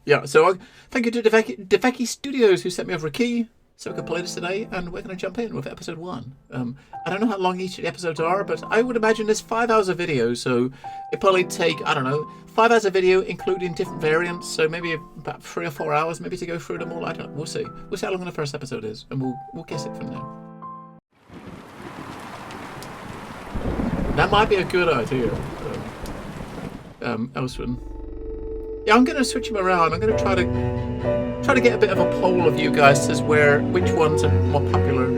Yeah, so thank you to Deveki Studios who sent me over a key so we could play this today, and we're going to jump in with episode 1. I don't know how long each of the episodes are, but I would imagine there's 5 hours of video, so it'd probably take, I don't know, 5 hours of video including different variants, so maybe about 3 or 4 hours maybe to go through them all. I don't know, we'll see. We'll see how long the first episode is, and we'll guess it from there. That might be a good idea, Elswin. Yeah, I'm going to switch them around. I'm going to try to get a bit of a poll of you guys as which ones are more popular.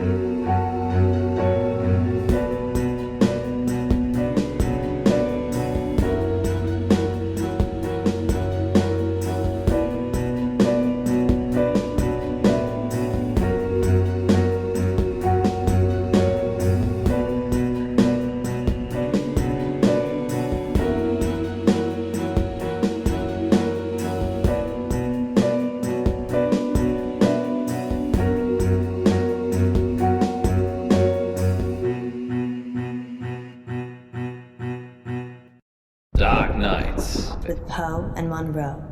Dark Nights with Poe and Munro.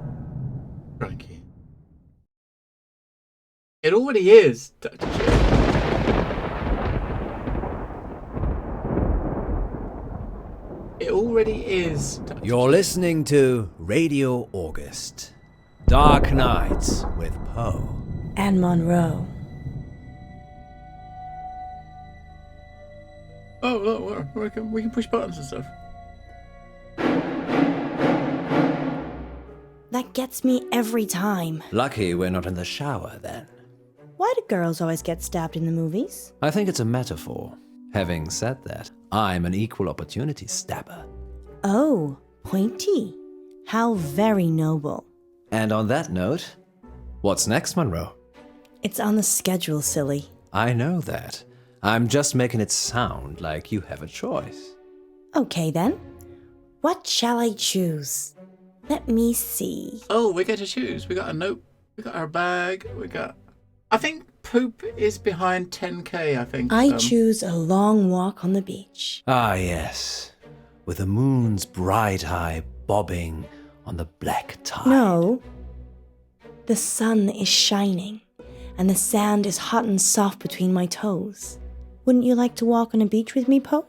Frankie. It already is. It already is. You're listening to Radio August. Dark Nights with Poe And Munro. Oh, look, we can push buttons and stuff. That gets me every time. Lucky we're not in the shower then. Why do girls always get stabbed in the movies? I think it's a metaphor. Having said that, I'm an equal opportunity stabber. Oh, pointy. How very noble. And on that note, what's next, Munro? It's on the schedule, silly. I know that. I'm just making it sound like you have a choice. Okay then. What shall I choose? Let me see. Oh, we get to choose. We got a note. We got our bag. We got... I think poop is behind 10k, I think. I choose a long walk on the beach. Ah, yes. With the moon's bright eye bobbing on the black tide. No. The sun is shining, and the sand is hot and soft between my toes. Wouldn't you like to walk on a beach with me, Poe?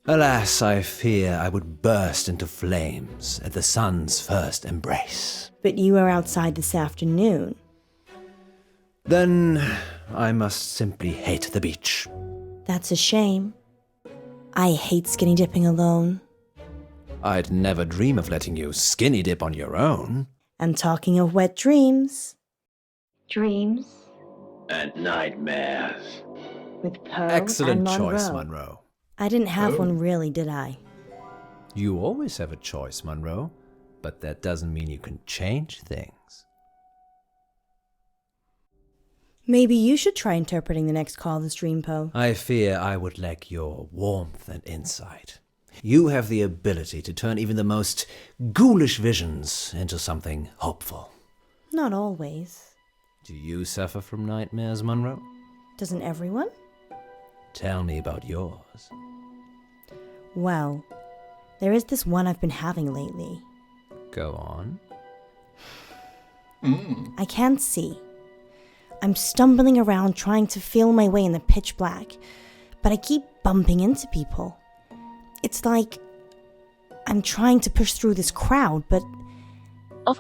Alas, I fear I would burst into flames at the sun's first embrace. But you are outside this afternoon. Then I must simply hate the beach. That's a shame. I hate skinny dipping alone. I'd never dream of letting you skinny dip on your own. And talking of wet dreams. Dreams and nightmares. With Poe Excellent and Munro. choice, Munro. I didn't have one really, did I? You always have a choice, Munro, but that doesn't mean you can change things. Maybe you should try interpreting the next call of the stream, Poe. I fear I would lack your warmth and insight. You have the ability to turn even the most ghoulish visions into something hopeful. Not always. Do you suffer from nightmares, Munro? Doesn't everyone? Tell me about yours. Well, there is this one I've been having lately. Go on. I can't see. I'm stumbling around trying to feel my way in the pitch black, but I keep bumping into people. It's like I'm trying to push through this crowd, but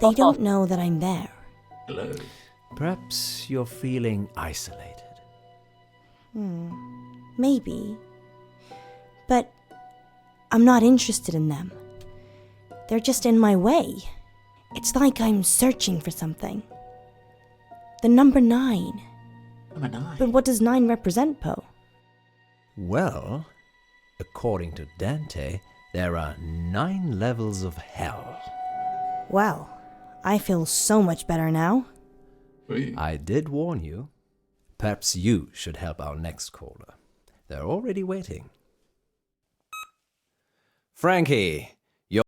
they don't know that I'm there. Hello. Perhaps you're feeling isolated. Maybe. But I'm not interested in them. They're just in my way. It's like I'm searching for something. The number 9. Number 9. But what does 9 represent, Poe? Well, according to Dante, there are 9 levels of hell. Well, I feel so much better now. Oui. I did warn you. Perhaps you should help our next caller. They're already waiting. Frankie, you're...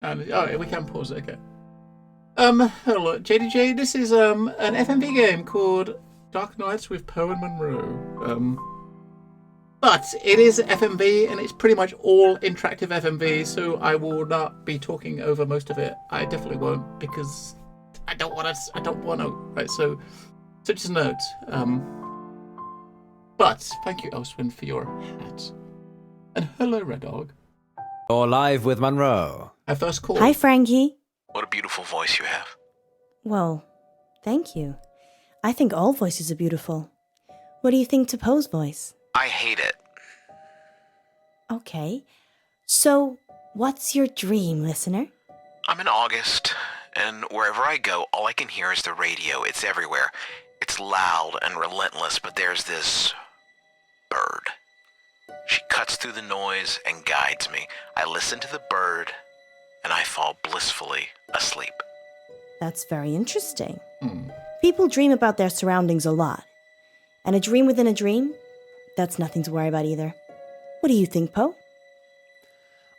Oh, we can pause it, okay. Hello, JDJ, this is an FMV game called Dark Nights with Poe and Munro. But it is FMV, and it's pretty much all interactive FMV, so I will not be talking over most of it. I definitely won't, because I don't want to. Right, so just a note. But thank you, Elswin, for your hat. And hello, Red Dog. You're live with Munro. Our first call. Hi, Frankie. What a beautiful voice you have. Well, thank you. I think all voices are beautiful. What do you think to Poe's voice? I hate it. Okay. So, what's your dream, listener? I'm in August, and wherever I go, all I can hear is the radio. It's everywhere. It's loud and relentless, but there's this bird. She cuts through the noise and guides me. I listen to the bird, and I fall blissfully asleep. That's very interesting. People dream about their surroundings a lot. And a dream within a dream? That's nothing to worry about either. What do you think, Poe?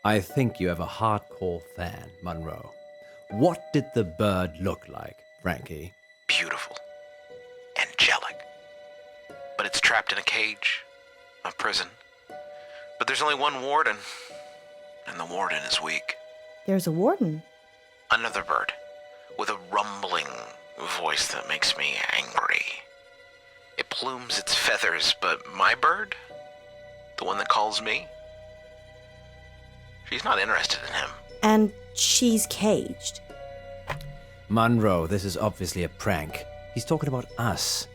I think you have a hardcore fan, Munro. What did the bird look like, Frankie? Beautiful. Angelic. But it's trapped in a cage. A prison. But there's only one warden. And the warden is weak. There's a warden. Another bird. With a rumbling voice that makes me angry. It plumes its feathers, but my bird? The one that calls me? She's not interested in him. And she's caged. Munro, this is obviously a prank. He's talking about us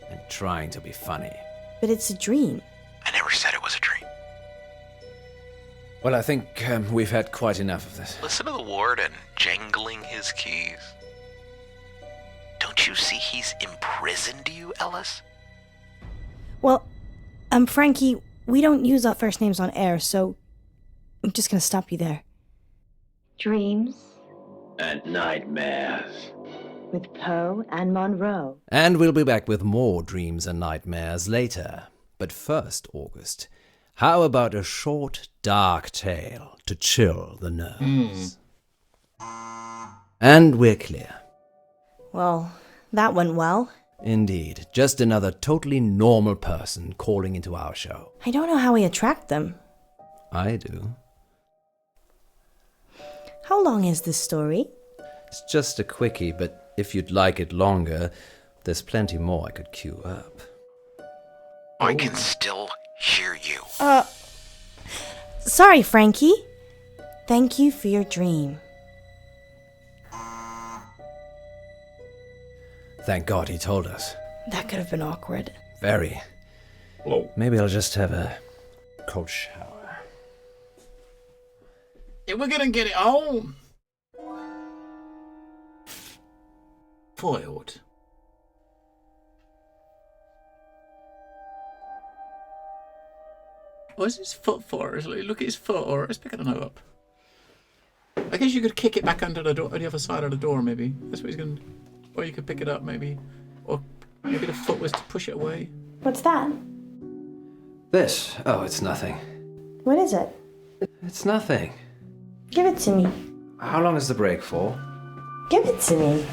and trying to be funny. But it's a dream. I never said it was a dream. Well, I think we've had quite enough of this. Listen to the warden jangling his keys. Don't you see he's imprisoned you, Ellis? Well, Frankie, we don't use our first names on air, so I'm just gonna stop you there. Dreams And nightmares. with Poe and Munro. And we'll be back with more dreams and nightmares later. But first, August, how about a short, dark tale to chill the nerves? And we're clear. Well, that went well. Indeed, just another totally normal person calling into our show. I don't know how we attract them. I do. How long is this story? It's just a quickie, but if you'd like it longer, there's plenty more I could queue up. I can still hear you. Sorry, Frankie. Thank you for your dream. Thank God he told us. That could have been awkward. Very. Hello. Maybe I'll just have a cold shower. Yeah, we're gonna get it home. Foiled. What's his foot for? Look at his foot, or let's pick it up. I guess you could kick it back under the door, on the other side of the door, maybe. That's what he's gonna. Or you could pick it up, maybe. Or maybe the foot was to push it away. What's that? This? Oh, it's nothing. What is it? It's nothing. Give it to me. How long is the break for? Give it to me.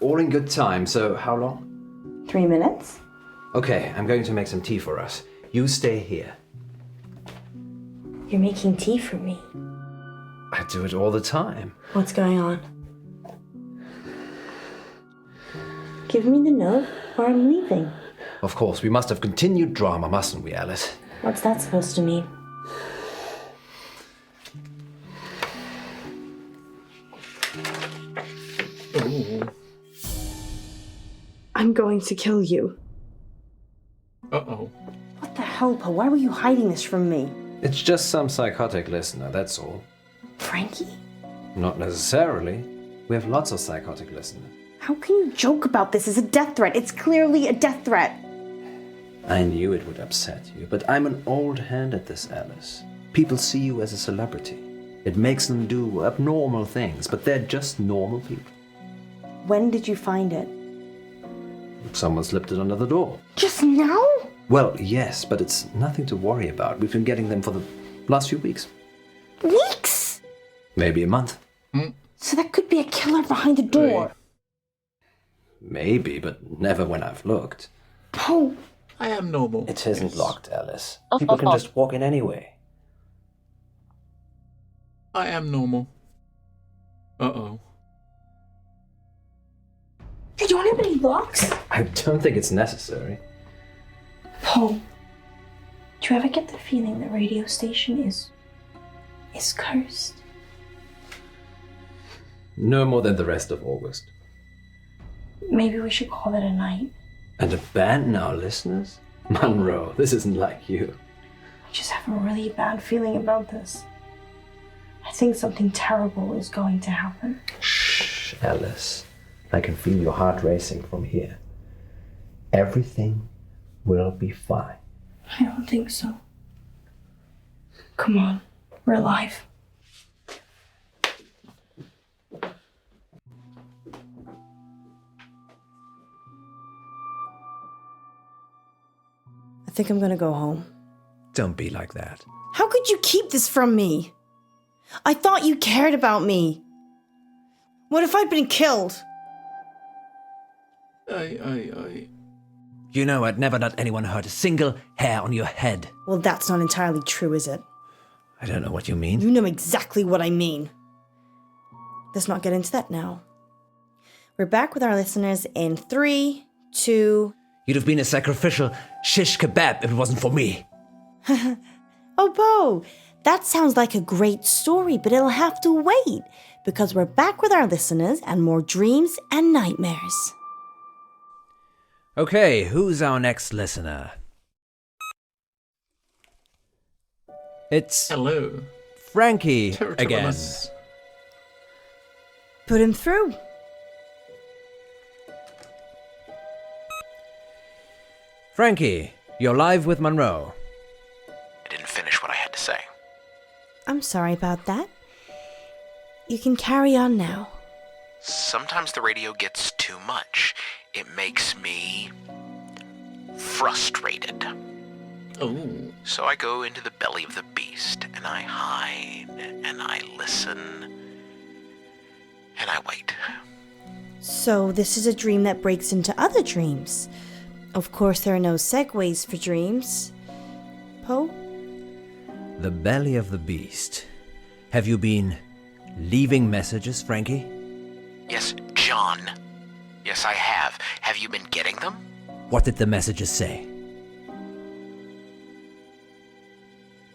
All in good time, so how long? 3 minutes? Okay, I'm going to make some tea for us. You stay here. You're making tea for me. I do it all the time. What's going on? Give me the note or I'm leaving. Of course, we must have continued drama, mustn't we, Alice? What's that supposed to mean? Ooh. I'm going to kill you. Uh-oh. What the hell, Poe? Why were you hiding this from me? It's just some psychotic listener, that's all. Frankie? Not necessarily. We have lots of psychotic listeners. How can you joke about this as a death threat? It's clearly a death threat. I knew it would upset you, but I'm an old hand at this, Alice. People see you as a celebrity. It makes them do abnormal things, but they're just normal people. When did you find it? Someone slipped it under the door. Just now? Well, yes, but it's nothing to worry about. We've been getting them for the last few weeks. Weeks? Maybe a month. So that could be a killer behind the door. Maybe, but never when I've looked. Poe. I am normal. It isn't Yes. locked, Alice. People can just walk in anyway. I am normal. Uh-oh. you want anybody locks? I don't think it's necessary. Poe, do you ever get the feeling the radio station is cursed? No more than the rest of August. Maybe we should call it a night. And abandon our listeners? Munro, this isn't like you. I just have a really bad feeling about this. I think something terrible is going to happen. Shh, Alice. I can feel your heart racing from here. Everything will be fine. I don't think so. Come on, we're alive. I think I'm gonna go home. Don't be like that. How could you keep this from me? I thought you cared about me. What if I'd been killed? You know I'd never let anyone hurt a single hair on your head. Well, that's not entirely true, is it? I don't know what you mean. You know exactly what I mean. Let's not get into that now. We're back with our listeners in 3, 2... You'd have been a sacrificial shish kebab if it wasn't for me. Oh, Poe, that sounds like a great story, but it'll have to wait, because we're back with our listeners and more dreams and nightmares. Okay, who's our next listener? It's Hello. Frankie Terrible again. mess. Put him through. Frankie, you're live with Munro. I didn't finish what I had to say. I'm sorry about that. You can carry on now. Sometimes the radio gets too much. It makes me frustrated. Oh. So I go into the belly of the beast, and I hide, and I listen, and I wait. So this is a dream that breaks into other dreams. Of course, there are no segues for dreams. Poe? The belly of the beast. Have you been leaving messages, Frankie? Yes, John. Yes, I have. Have you been getting them? What did the messages say?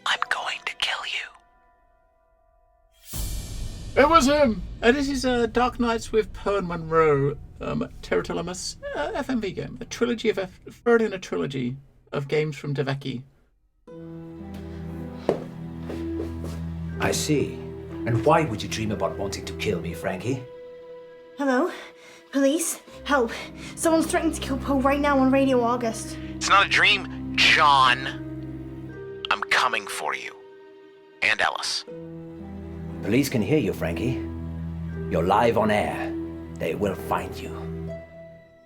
I'm going to kill you. It was him! This is Dark Nights with Poe and Munro, Territorialmus, FMV game. A trilogy of third in a trilogy of games from Deveki. I see. And why would you dream about wanting to kill me, Frankie? Hello? Police? Help. Someone's threatening to kill Poe right now on Radio August. It's not a dream, John. I'm coming for you. And Alice. Police can hear you, Frankie. You're live on air. They will find you.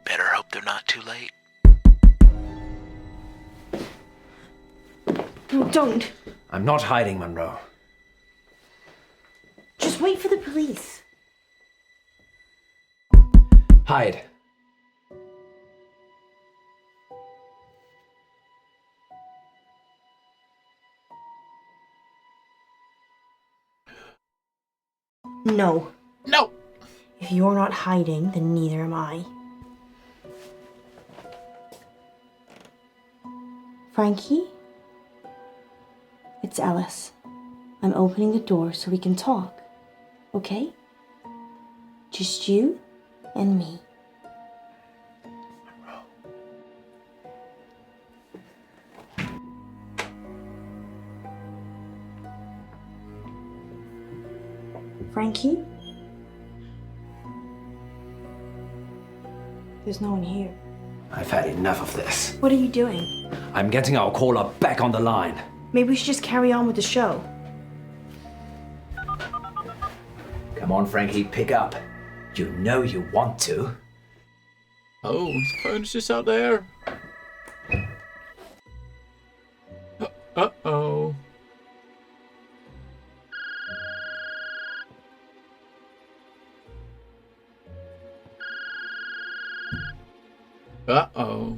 Better hope they're not too late. No, don't. I'm not hiding, Munro. Just wait for the police. Hide. No. No! If you're not hiding, then neither am I. Frankie? It's Alice. I'm opening the door so we can talk. Okay? Just you and me. Frankie? There's no one here. I've had enough of this. What are you doing? I'm getting our caller back on the line. Maybe we should just carry on with the show. Come on, Frankie, pick up. You know you want to. Oh, his phone's just out there. Uh-oh. Uh-oh.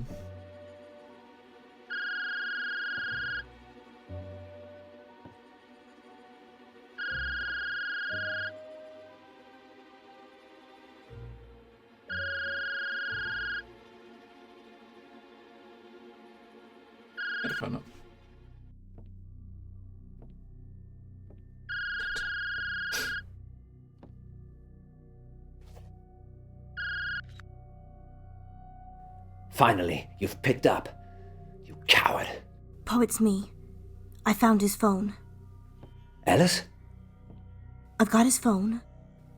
microphone up. Finally, you've picked up. You coward. Poe, it's me. I found his phone. Alice? I've got his phone,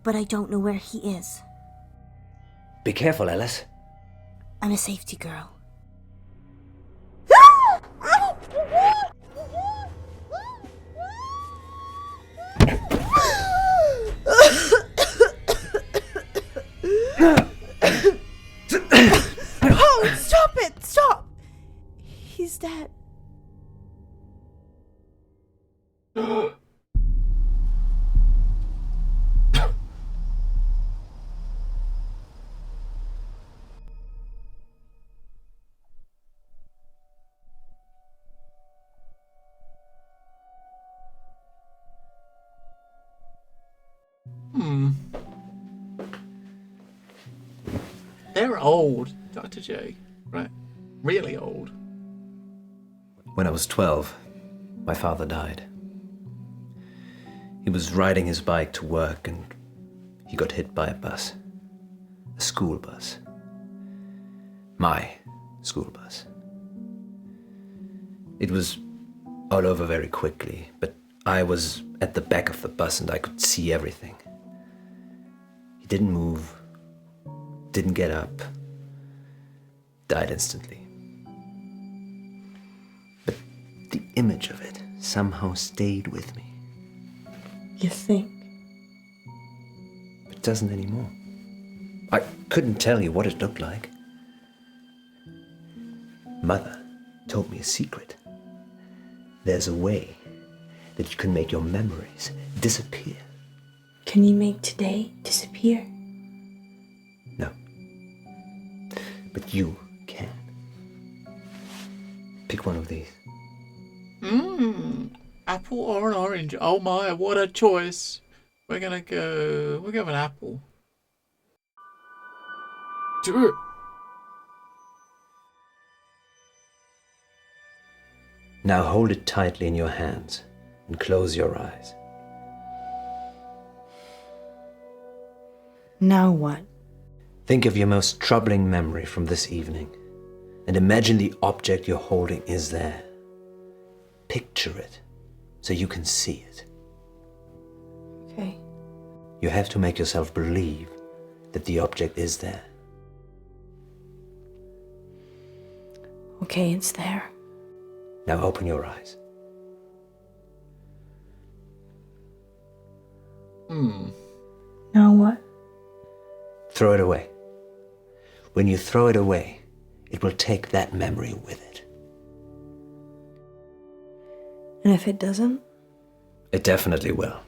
but I don't know where he is. Be careful, Alice. I'm a safety girl. Oh, stop it! Stop! He's dead. They're old, Dr. J. Right? Really old. When I was 12, my father died. He was riding his bike to work and he got hit by a bus. A school bus. My school bus. It was all over very quickly, but I was at the back of the bus and I could see everything. He didn't move, didn't get up, died instantly. But the image of it somehow stayed with me. You think? It doesn't anymore. I couldn't tell you what it looked like. Mother told me a secret. There's a way that you can make your memories disappear. Can you make today disappear? No. But you can. Pick one of these. Apple or an orange? Oh my, what a choice. We'll go with an apple. Do it. Now hold it tightly in your hands and close your eyes. Now what? Think of your most troubling memory from this evening and imagine the object you're holding is there. Picture it so you can see it. Okay. You have to make yourself believe that the object is there. Okay, it's there. Now open your eyes. Now what? Throw it away. When you throw it away, it will take that memory with it. And if it doesn't? It definitely will.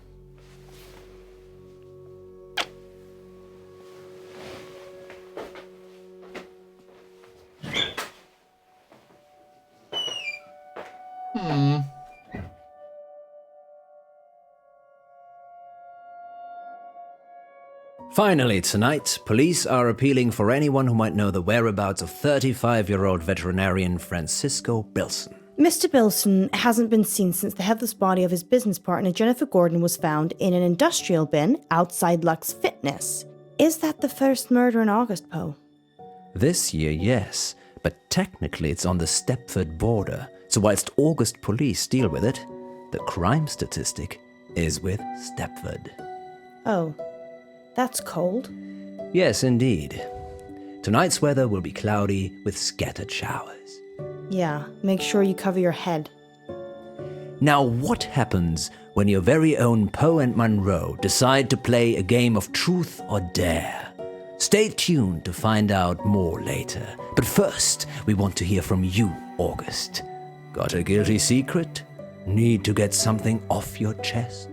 Finally tonight, police are appealing for anyone who might know the whereabouts of 35-year-old veterinarian Francisco Bilson. Mr. Bilson hasn't been seen since the headless body of his business partner Jennifer Gordon was found in an industrial bin outside Lux Fitness. Is that the first murder in August, Poe? This year, yes, but technically it's on the Stepford border, so whilst August police deal with it, the crime statistic is with Stepford. Oh, that's cold. Yes, indeed. Tonight's weather will be cloudy with scattered showers. Yeah, make sure you cover your head. Now, what happens when your very own Poe and Munro decide to play a game of truth or dare? Stay tuned to find out more later. But first, we want to hear from you, August. Got a guilty secret? Need to get something off your chest?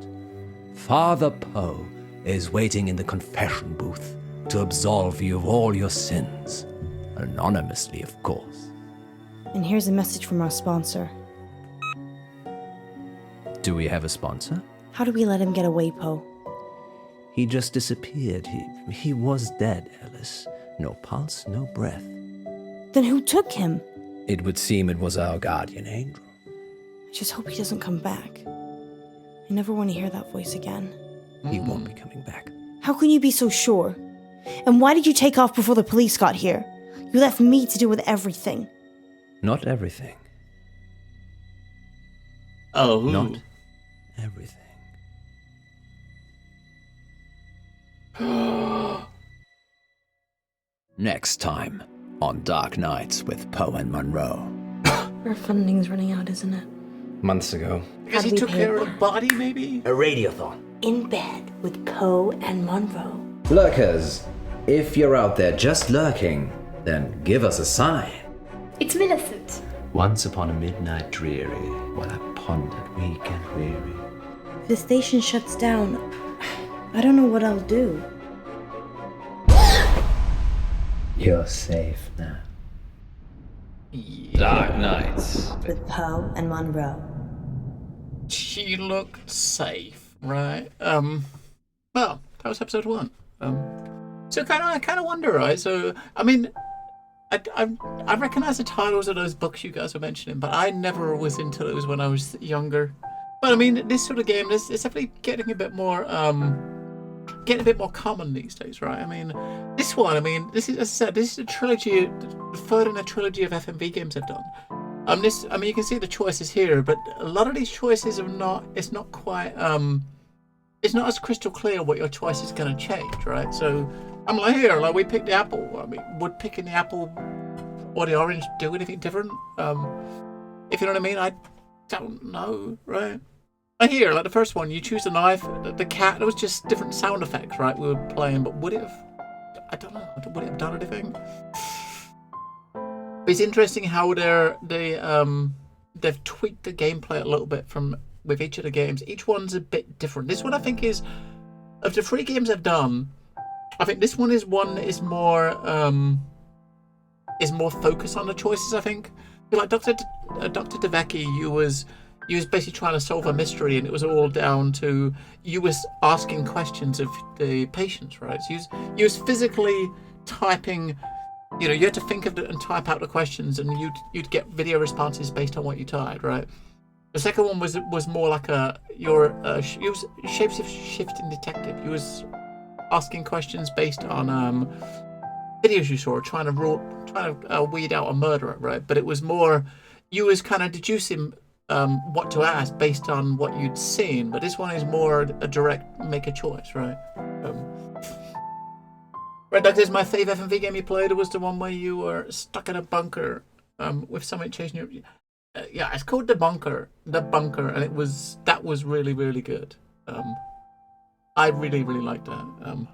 Father Poe is waiting in the confession booth to absolve you of all your sins. Anonymously, of course. And here's a message from our sponsor. Do we have a sponsor? How do we let him get away, Poe? He just disappeared. He was dead, Alice. No pulse, no breath. Then who took him? It would seem it was our guardian angel. I just hope he doesn't come back. I never want to hear that voice again. He won't be coming back. How can you be so sure? And why did you take off before the police got here? You left me to deal with everything. Not everything. Oh. Not everything. Next time on Dark Nights with Poe and Munro. Our funding's running out, isn't it? Months ago. Because he took care of the body, maybe? A radiothon. In bed with Poe and Munro. Lurkers, if you're out there just lurking, then give us a sign. It's Millicent. Once upon a midnight dreary, while I pondered weak and weary. If the station shuts down, I don't know what I'll do. You're safe now. Yeah. Dark Nights. With Poe and Munro. She looked safe, right? Well, that was episode 1. So I kind of wonder, right? So, I mean, I recognize the titles of those books you guys were mentioning, but I never was into those when I was younger. But I mean, this sort of game is definitely getting a bit more common these days, right? I mean, this one, I mean, this is, as I said, this is a trilogy, the third in a trilogy of FMV games I've done. You can see the choices here, but a lot of these choices are not. It's not quite. It's not as crystal clear what your choice is going to change, right? So I'm like here, like we picked the apple. I mean, would picking the apple or the orange do anything different? If you know what I mean, I don't know, right? I hear like the first one, you choose the knife, the cat. It was just different sound effects, right? We were playing, but would it have? I don't know. Would it have done anything? It's interesting how they've tweaked the gameplay a little bit with each of the games. Each one's a bit different. This one I think is, of the 3 games I've done, I think this one is more focused on the choices. I think like Dr. Devecki, you was basically trying to solve a mystery, and it was all down to you was asking questions of the patients, right? So you was physically typing. You know, you had to think of it and type out the questions, and you'd get video responses based on what you typed, right? The second one was more like you was shape-shifting detective. You was asking questions based on videos you saw, trying to weed out a murderer, right? But it was more you was kind of deducing what to ask based on what you'd seen. But this one is more a direct make a choice, right? Right, Doug, this is my favourite FMV game you played. It was the one where you were stuck in a bunker with somebody chasing you. Yeah, it's called The Bunker, and that was really, really good. I really, really liked that.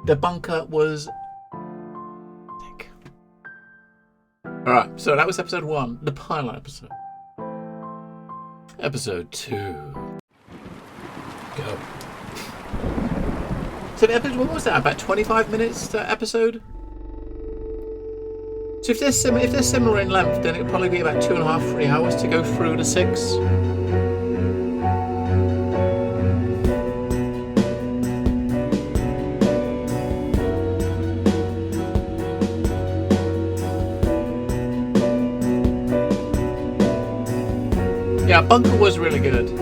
The Bunker was sick. Alright, so that was episode 1, the pilot episode. Episode 2. Go. So the episode, what was that? About 25 minutes episode? So if they're similar in length, then it would probably be about 2.5, 3 hours to go through the 6. Yeah, Bunker was really good.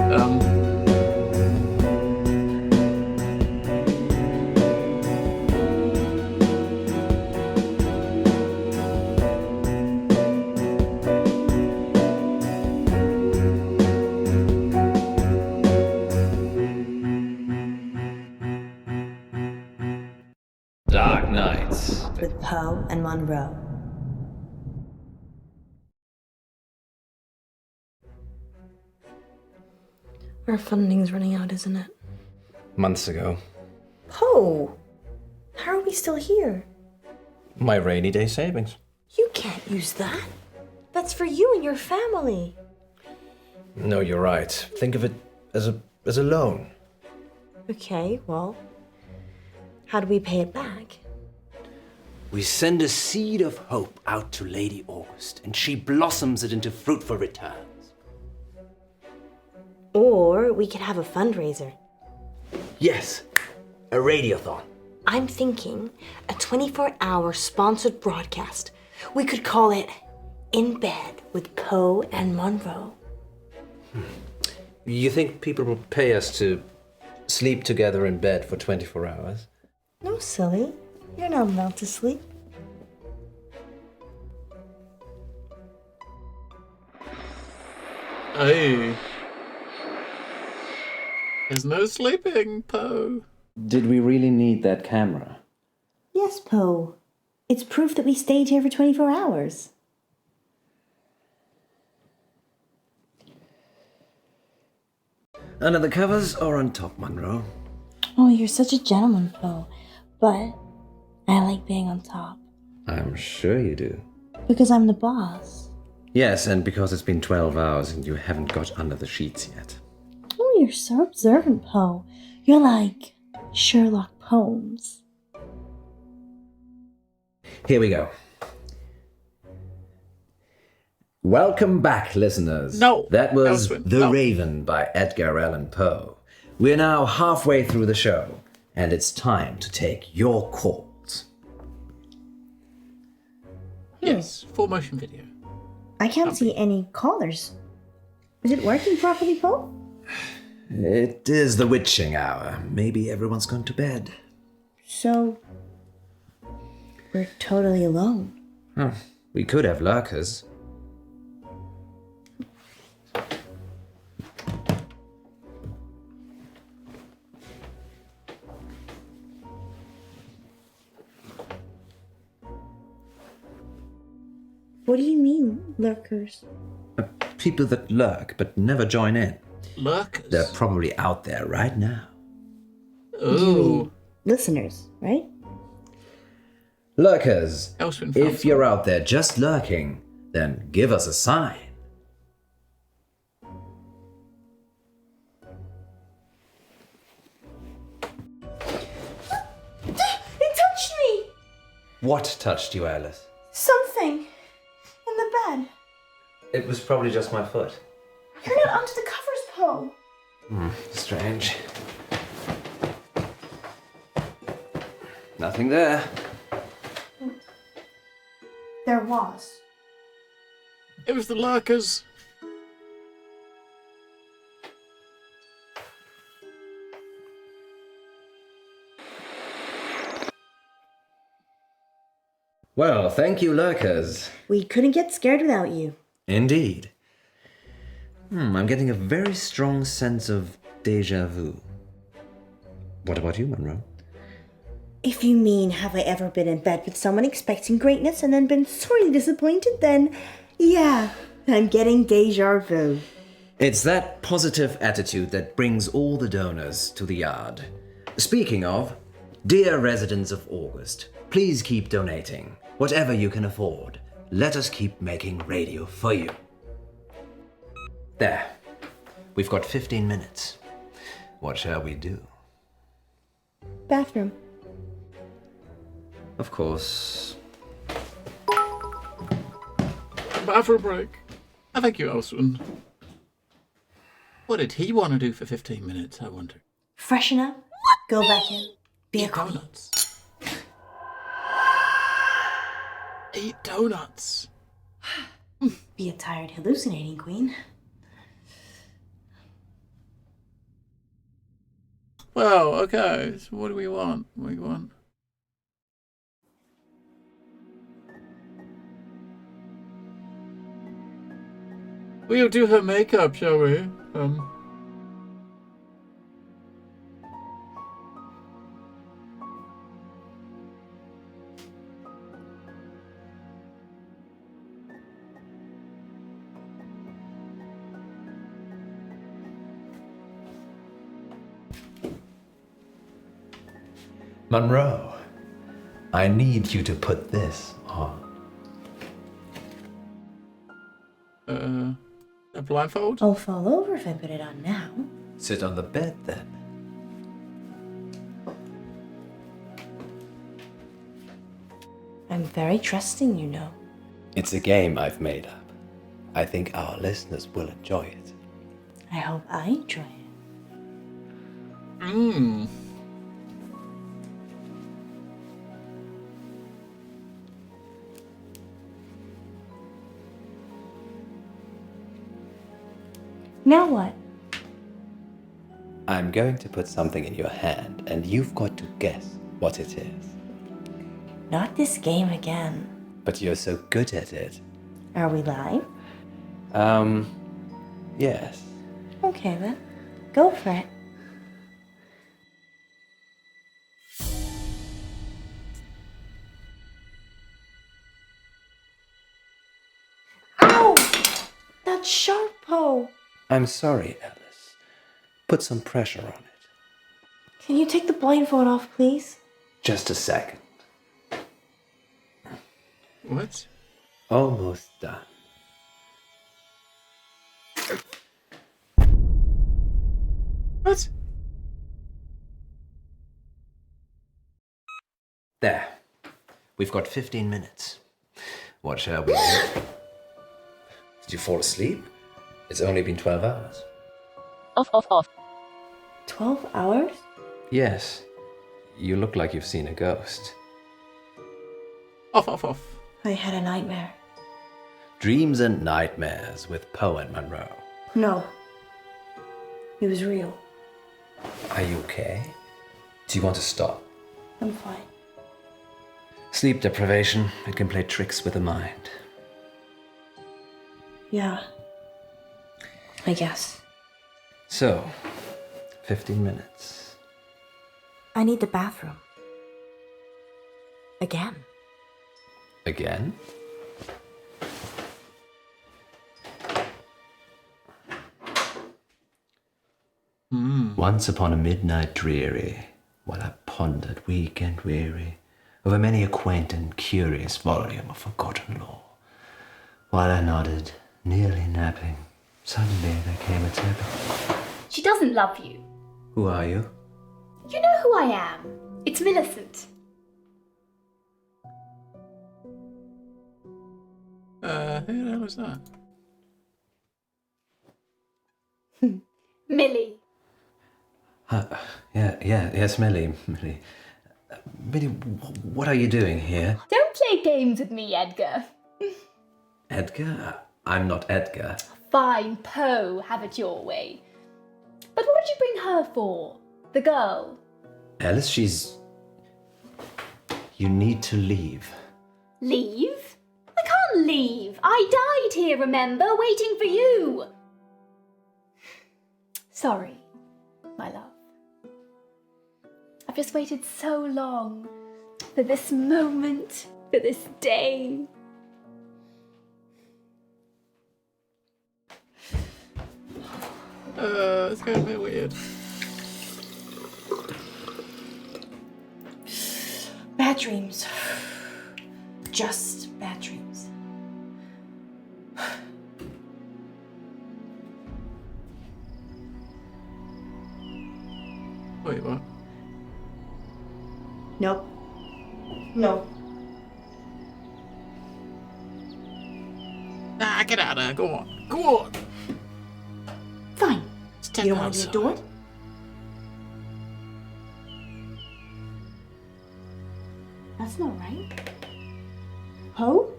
Dark Nights. With Poe and Munro. Our funding's running out, isn't it? Months ago. Poe! How are we still here? My rainy day savings. You can't use that. That's for you and your family. No, you're right. Think of it as a loan. Okay, well, how do we pay it back? We send a seed of hope out to Lady August, and she blossoms it into fruitful returns. Or we could have a fundraiser. Yes, a radiothon. I'm thinking a 24-hour sponsored broadcast We could call it In Bed with Poe and Munro. You think people will pay us to sleep together in bed for 24 hours? No, silly. You're not allowed to sleep. Hey. There's no sleeping, Poe. Did we really need that camera? Yes, Poe. It's proof that we stayed here for 24 hours. Under the covers or on top, Munro? Oh, you're such a gentleman, Poe. But I like being on top. I'm sure you do. Because I'm the boss. Yes, and because it's been 12 hours and you haven't got under the sheets yet. Oh, you're so observant, Poe. You're like Sherlock Holmes. Here we go. Welcome back, listeners. No. That was Elsewhere. The No. Raven by Edgar Allan Poe. We're now halfway through the show, and it's time to take your calls. Yes, full motion video. I can't see any callers. Is it working properly, Poe? It is the witching hour. Maybe everyone's gone to bed. So, we're totally alone. Oh, we could have lurkers. What do you mean, lurkers? People that lurk but never join in. Lurkers. They're probably out there right now. Ooh. Listeners, right? Lurkers, Elsewhere if you're out there just lurking, then give us a sign. It touched me! What touched you, Alice? Something. In the bed. It was probably just my foot. You're not under the covers, Poe. Strange. Nothing there. There was. It was the lurkers. Well, thank you, lurkers. We couldn't get scared without you. Indeed. I'm getting a very strong sense of déjà vu. What about you, Munro? If you mean, have I ever been in bed with someone expecting greatness and then been sorely disappointed, then yeah, I'm getting deja vu. It's that positive attitude that brings all the donors to the yard. Speaking of, dear residents of August, please keep donating. Whatever you can afford. Let us keep making radio for you. There. We've got 15 minutes. What shall we do? Bathroom. Of course. Bathroom break. Thank you, Elswin. What did he want to do for 15 minutes, I wonder? Freshen up. Go back in. Be a queen. Donuts. Eat donuts. Be a tired, hallucinating queen. Well, okay. So what do we want? What do we want? We'll do her makeup, shall we? Munro, I need you to put this on. A blindfold? I'll fall over if I put it on now. Sit on the bed then. I'm very trusting, you know. It's a game I've made up. I think our listeners will enjoy it. I hope I enjoy it. Now what? I'm going to put something in your hand, and you've got to guess what it is. Not this game again. But you're so good at it. Are we live? Yes. Okay then. Go for it. Ow! That's sharp, Poe. I'm sorry, Alice. Put some pressure on it. Can you take the blindfold off, please? Just a second. What? Almost done. What? There. We've got 15 minutes. What shall we do? Did you fall asleep? It's only been 12 hours. Off. 12 hours? Yes. You look like you've seen a ghost. Off. I had a nightmare. Dreams and Nightmares with Poe and Munro. No. It was real. Are you okay? Do you want to stop? I'm fine. Sleep deprivation, it can play tricks with the mind. Yeah. I guess. So, 15 minutes. I need the bathroom. Again. Again? Once upon a midnight dreary, while I pondered weak and weary over many a quaint and curious volume of forgotten lore, while I nodded, nearly napping, suddenly there came a tapping. She doesn't love you. Who are you? You know who I am. It's Millicent. Who the hell is that? Millie. Yes, Millie. Millie, what are you doing here? Don't play games with me, Edgar. Edgar? I'm not Edgar. Fine, Poe, have it your way. But what did you bring her for? The girl? Alice, she's... You need to leave. Leave? I can't leave. I died here, remember, waiting for you. Sorry, my love. I've just waited so long for this moment, for this day. It's going a bit weird. Bad dreams. Just bad dreams. Wait, what? Nope. No. Nah, get out of there. Go on. Fine. Step You don't want to outside. do it? That's not right. Poe?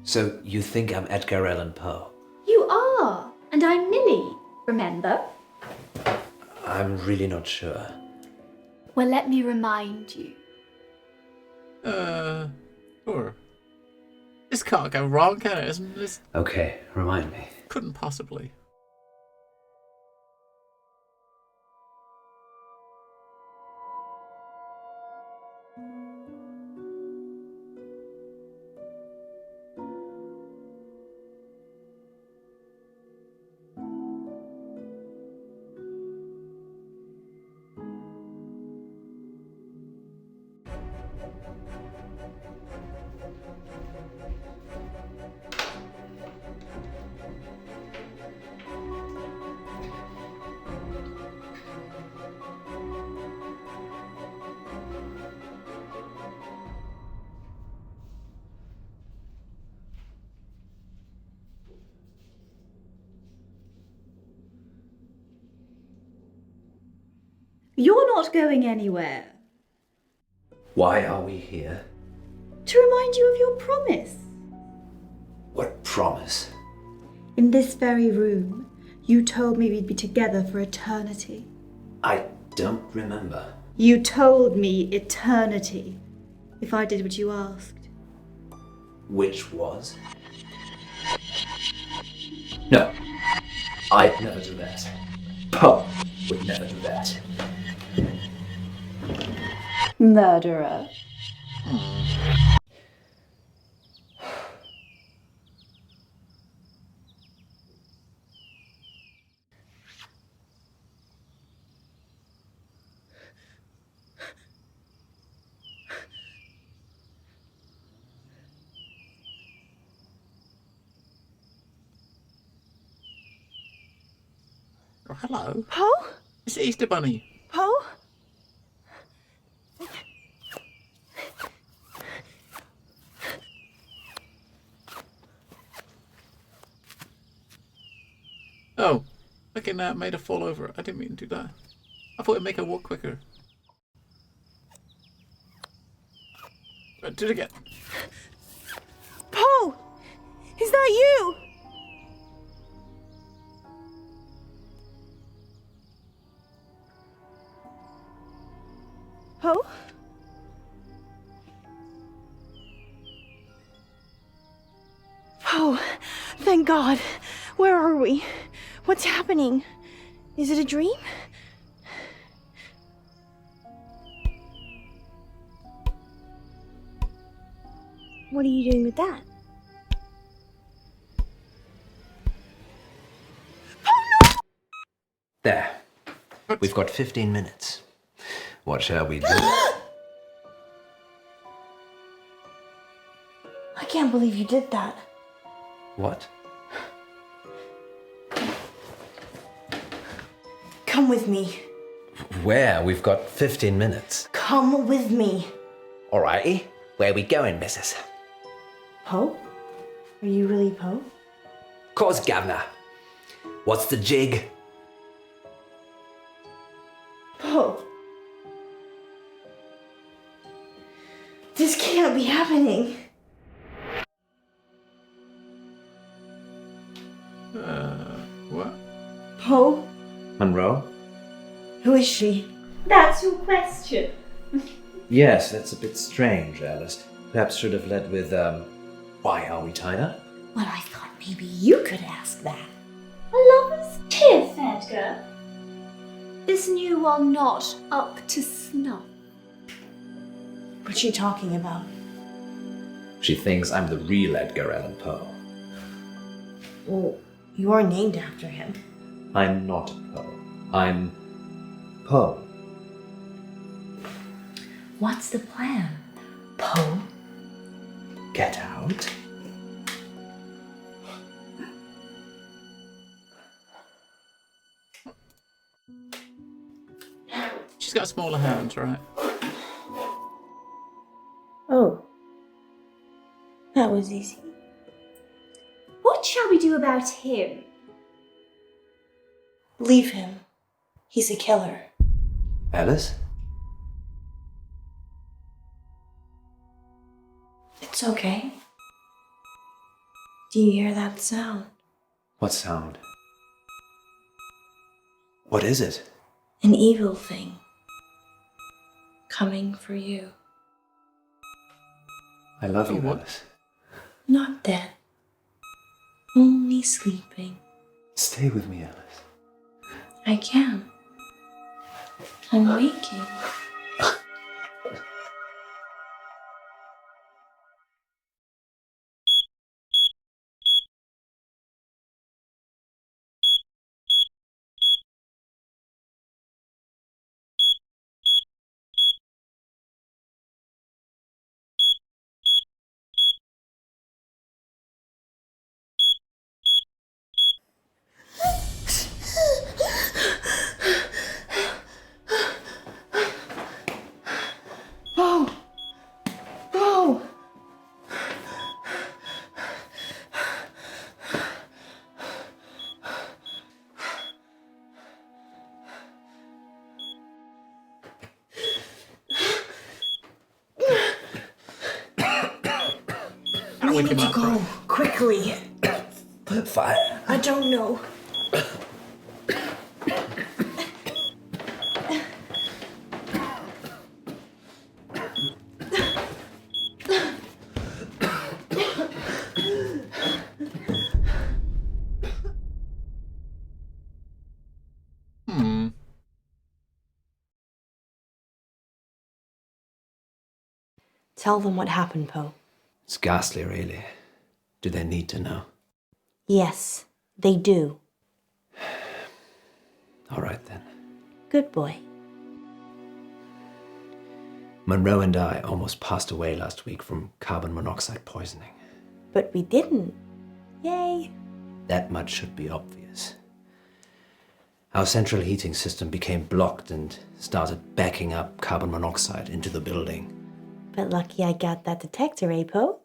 So, you think I'm Edgar Allan Poe? You are, and I'm Millie, remember? I'm really not sure. Well, let me remind you. Sure. This can't go wrong, can it? This Okay, remind me. couldn't possibly. You're not going anywhere. Why are we here? To remind you of your promise. What promise? In this very room, you told me we'd be together for eternity. I don't remember. You told me eternity, if I did what you asked. Which was? No, I'd never do that. Poe would never do that. Murderer. Oh, hello. Poe? It's the Easter Bunny. Poe? Oh, okay, now it made her fall over. I didn't mean to do that. I thought it'd make her walk quicker. Do it again. Poe! Is that you? Poe? Poe, thank God. Where are we? What's happening? Is it a dream? What are you doing with that? There. We've got 15 minutes. What shall we do? I can't believe you did that. What? Come with me. Where? We've got 15 minutes. Come with me. Alrighty. Where are we going, missus? Poe? Are you really Poe? Course, governor. What's the jig? Poe. This can't be happening. What? Poe? Munro? Who is she? That's your question. Yes, that's a bit strange, Alice. Perhaps should have led with, why are we tied up? Well, I thought maybe you could ask that. A lover's tiff, Edgar. Isn't you are not up to snuff? What's she talking about? She thinks I'm the real Edgar Allan Poe. Well, you are named after him. I'm not Poe. I'm Poe. What's the plan, Poe? Get out. She's got smaller hands, right? Oh. That was easy. What shall we do about him? Leave him. He's a killer. Alice? It's okay. Do you hear that sound? What sound? What is it? An evil thing. Coming for you. I love you, what? Alice. Not dead. Only sleeping. Stay with me, Alice. I can. I'm waking. Oh! Oh! I'll We wake need him to up, go. right? quickly. Fire. I don't know. Tell them what happened, Poe. It's ghastly, really. Do they need to know? Yes, they do. All right, then. Good boy. Munro and I almost passed away last week from carbon monoxide poisoning. But we didn't. Yay. That much should be obvious. Our central heating system became blocked and started backing up carbon monoxide into the building. But lucky I got that detector, eh, Poe?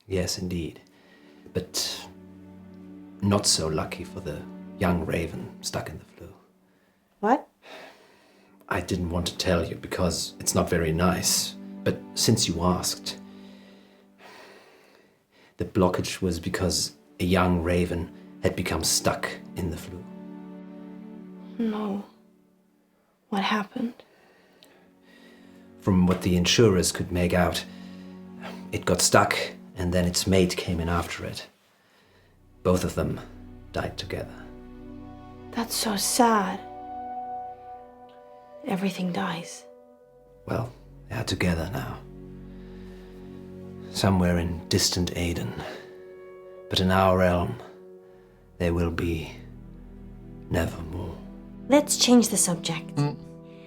Yes, indeed. But not so lucky for the young raven stuck in the flue. What? I didn't want to tell you because it's not very nice. But since you asked, the blockage was because a young raven had become stuck in the flue. No. What happened? From what the insurers could make out, it got stuck and then its mate came in after it. Both of them died together. That's so sad. Everything dies. Well, they are together now. Somewhere in distant Aden. But in our realm, they will be nevermore. Let's change the subject.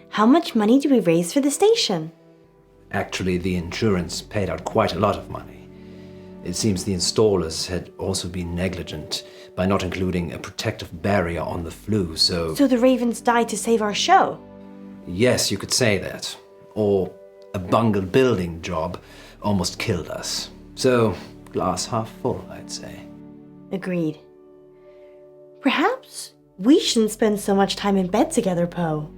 How much money do we raise for the station? Actually, the insurance paid out quite a lot of money. It seems the installers had also been negligent by not including a protective barrier on the flue, so... So the ravens died to save our show? Yes, you could say that. Or a bungled building job almost killed us. So, glass half full, I'd say. Agreed. Perhaps we shouldn't spend so much time in bed together, Poe.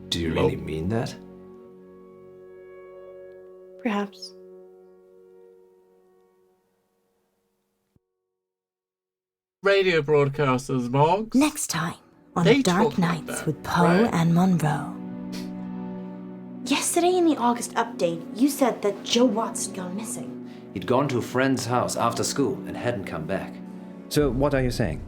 Do you really mean that? Perhaps. Radio broadcasters, Boggs. Next time on They Dark talk like Nights that, with Poe right? and Munro. Yesterday in the August update, you said that Joe Watts had gone missing. He'd gone to a friend's house after school and hadn't come back. So what are you saying?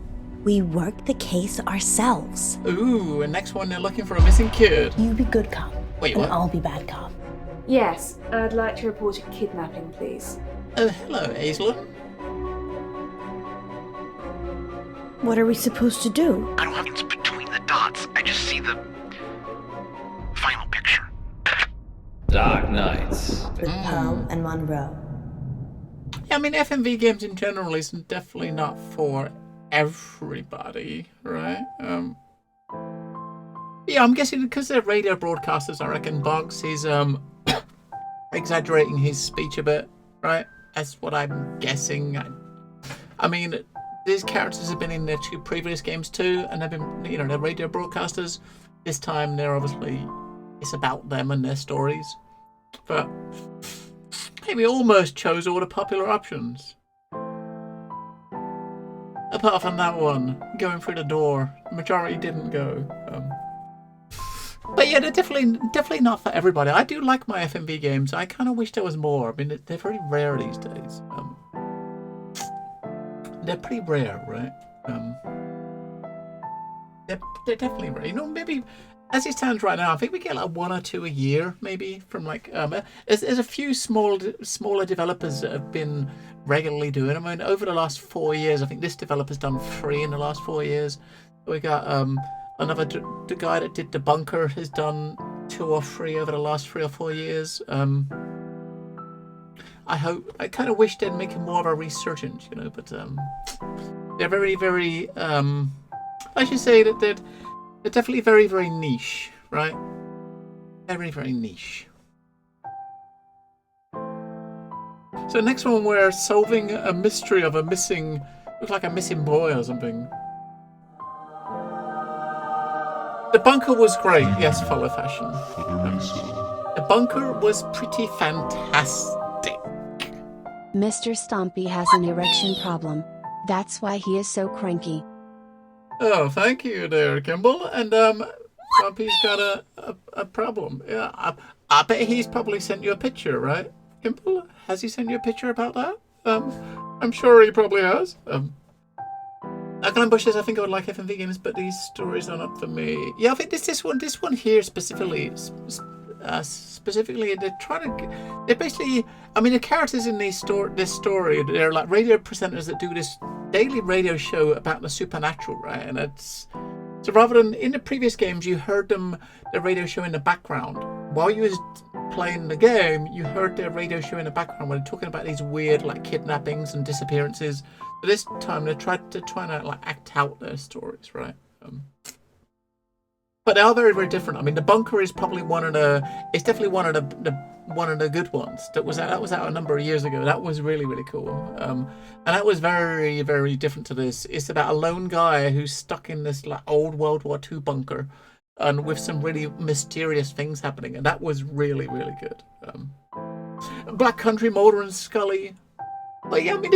We worked the case ourselves. Ooh, and next one they're looking for a missing kid. You be good cop. Wait, and what? I'll be bad cop. Yes, I'd like to report a kidnapping, please. Oh, hello, Aislinn. What are we supposed to do? I don't have things between the dots. I just see the final picture. Dark Nights. With Poe and Munro. Yeah, I mean, FMV games in general is definitely not for everybody, right? Yeah, I'm guessing because they're radio broadcasters, I reckon Boggs is exaggerating his speech a bit, right? That's what I'm guessing. I mean, these characters have been in their 2 previous games too, and they've been, you know, they're radio broadcasters. This time, they're obviously, it's about them and their stories. But hey, we almost chose all the popular options. Apart from that one, going through the door, the majority didn't go. But yeah, they're definitely not for everybody. I do like my FMV games. I kind of wish there was more. I mean, they're very rare these days. They're pretty rare, right? They're definitely rare. You know, maybe as it stands right now, I think we get like 1 or 2 a year, maybe from like. There's a few smaller developers that have been regularly doing them. I mean, over the last 4 years, I think this developer's done 3 in the last 4 years. We got another the guy that did The Bunker has done 2 or 3 over the last 3 or 4 years. I kind of wish they'd make more of a resurgence, you know, but they're very, very, I should say that they're definitely very, very niche, right? Very, very niche. So next one, we're solving a mystery of a missing, looks like a missing boy or something. The Bunker was great, yes, follow fashion. The Bunker was pretty fantastic. Mr. Stompy has an erection problem. That's why he is so cranky. Oh, thank you there, Kimball. And Stumpy's got a problem. Yeah, I bet he's probably sent you a picture, right, Kimball? Has he sent you a picture about that? I'm sure he probably has. I can ambush this. I think I would like FMV games, but these stories are not for me. Yeah, I think this one here specifically, they're basically, I mean, the characters in this story, they're like radio presenters that do this daily radio show about the supernatural, right? And it's, so rather than in the previous games, you heard the radio show in the background. While you was playing the game, you heard their radio show in the background when they're talking about these weird like kidnappings and disappearances. But this time they're trying to like act out their stories, right? But they are very, very different. I mean, the bunker is probably it's definitely one of the good ones. That was out a number of years ago. That was really, really cool. And that was very, very different to this. It's about a lone guy who's stuck in this like old World War II bunker, and with some really mysterious things happening. And that was really, really good. Black Country, Mulder and Scully. But yeah, I mean,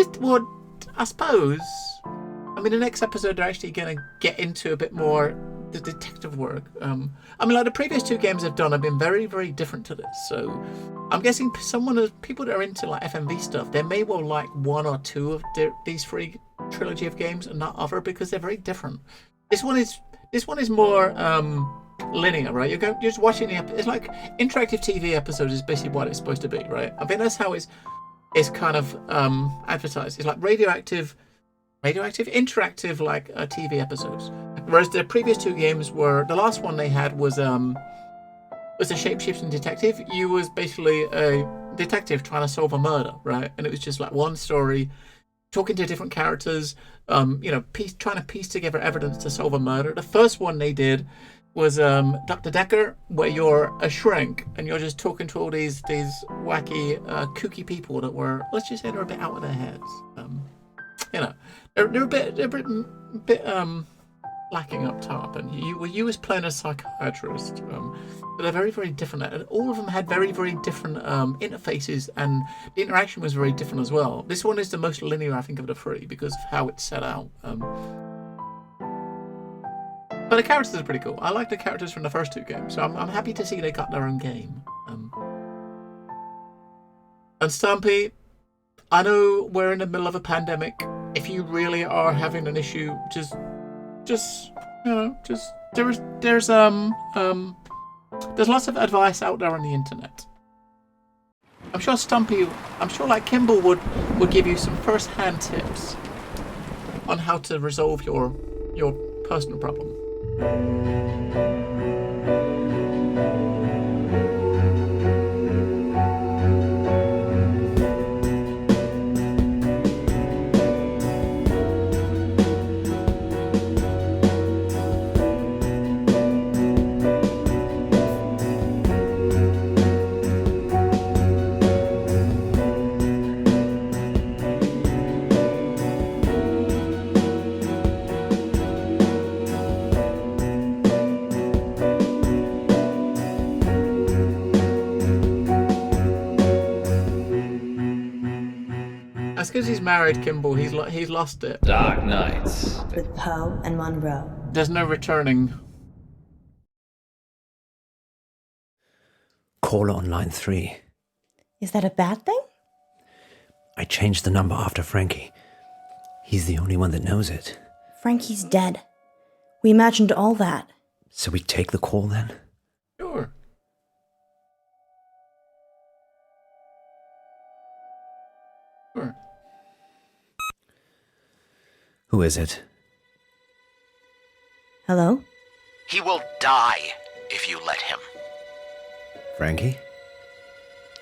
I suppose. I mean, the next episode they're actually going to get into a bit more the detective work. I mean, like the previous two games I've done have been very, very different to this. So I'm guessing people that are into like FMV stuff, they may well like one or two of these three trilogy of games and not other, because they're very different. This one is more linear, right? You're just watching it's like interactive TV episodes is basically what it's supposed to be, right? I think that's how it's kind of advertised. It's like radioactive interactive like TV episodes. Whereas the previous two games the last one they had was a shape-shifting detective. You was basically a detective trying to solve a murder, right? And it was just like one story, talking to different characters, trying to piece together evidence to solve a murder. The first one they did was Dr. Decker, where you're a shrink and you're just talking to all these wacky, kooky people that were, let's just say, they're a bit out of their heads. They're a bit lacking up top, and you was playing a psychiatrist. But they're very, very different, and all of them had very, very different interfaces, and the interaction was very different as well. This one is the most linear, I think, of the three because of how it's set out. But the characters are pretty cool. I like the characters from the first two games, so I'm happy to see they got their own game. And Stampy, I know we're in the middle of a pandemic. If you really are having an issue, there's lots of advice out there on the internet. I'm sure like Kimball would give you some first-hand tips on how to resolve your personal problem. That's because he's married, Kimball. He's lost it. Dark Nights. With Poe and Munro. There's no returning. Caller on line 3. Is that a bad thing? I changed the number after Frankie. He's the only one that knows it. Frankie's dead. We imagined all that. So we take the call then? Sure. Sure. Who is it? Hello? He will die if you let him. Frankie?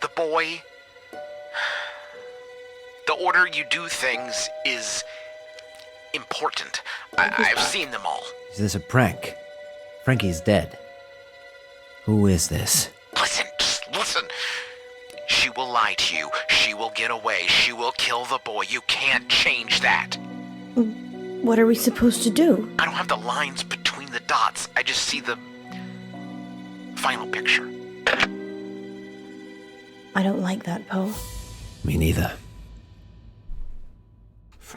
The boy... The order you do things is important. I've seen them all. Is this a prank? Frankie's dead. Who is this? Listen, just listen. She will lie to you. She will get away. She will kill the boy. You can't change that. What are we supposed to do? I don't have the lines between the dots. I just see the final picture. I don't like that, Poe. Me neither.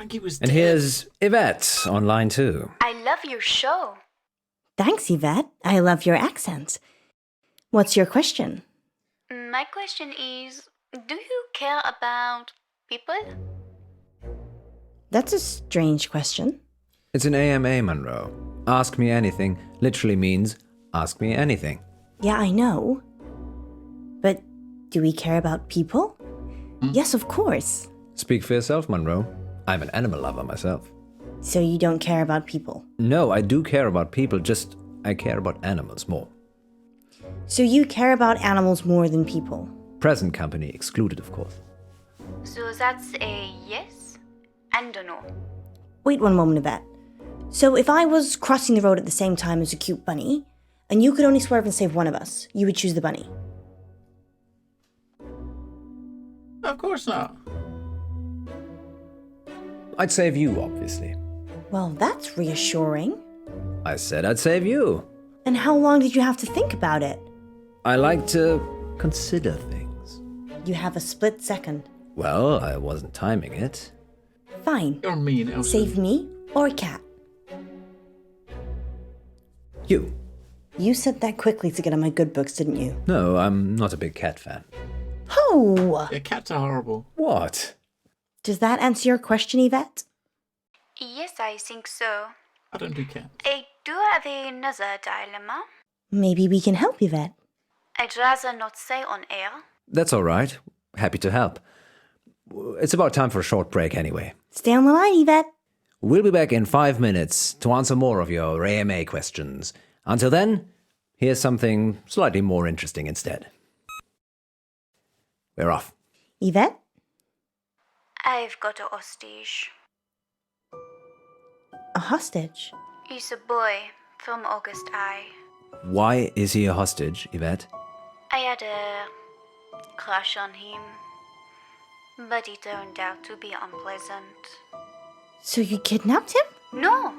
Frankie was And dead. here's Yvette on line 2. I love your show. Thanks, Yvette. I love your accent. What's your question? My question is, do you care about people? That's a strange question. It's an AMA, Munro. Ask me anything literally means ask me anything. Yeah, I know. But do we care about people? Yes, of course. Speak for yourself, Munro. I'm an animal lover myself. So you don't care about people? No, I do care about people, just I care about animals more. So you care about animals more than people? Present company excluded, of course. So that's a yes and a no. Wait one moment, Yvette. So if I was crossing the road at the same time as a cute bunny, and you could only swerve and save one of us, you would choose the bunny? Of course not. I'd save you, obviously. Well, that's reassuring. I said I'd save you. And how long did you have to think about it? I like to consider things. You have a split second. Well, I wasn't timing it. Fine. You're mean, Elsa. Save me or a cat? You. You said that quickly to get on my good books, didn't you? No, I'm not a big cat fan. Oh! Yeah, cats are horrible. What? Does that answer your question, Yvette? Yes, I think so. I don't do cats. I do have another dilemma. Maybe we can help, Yvette. I'd rather not say on air. That's all right. Happy to help. It's about time for a short break anyway. Stay on the line, Yvette. We'll be back in 5 minutes to answer more of your AMA questions. Until then, here's something slightly more interesting instead. We're off. Yvette? I've got a hostage. A hostage? He's a boy from August High. Why is he a hostage, Yvette? I had a crush on him, but he turned out to be unpleasant. So you kidnapped him? No,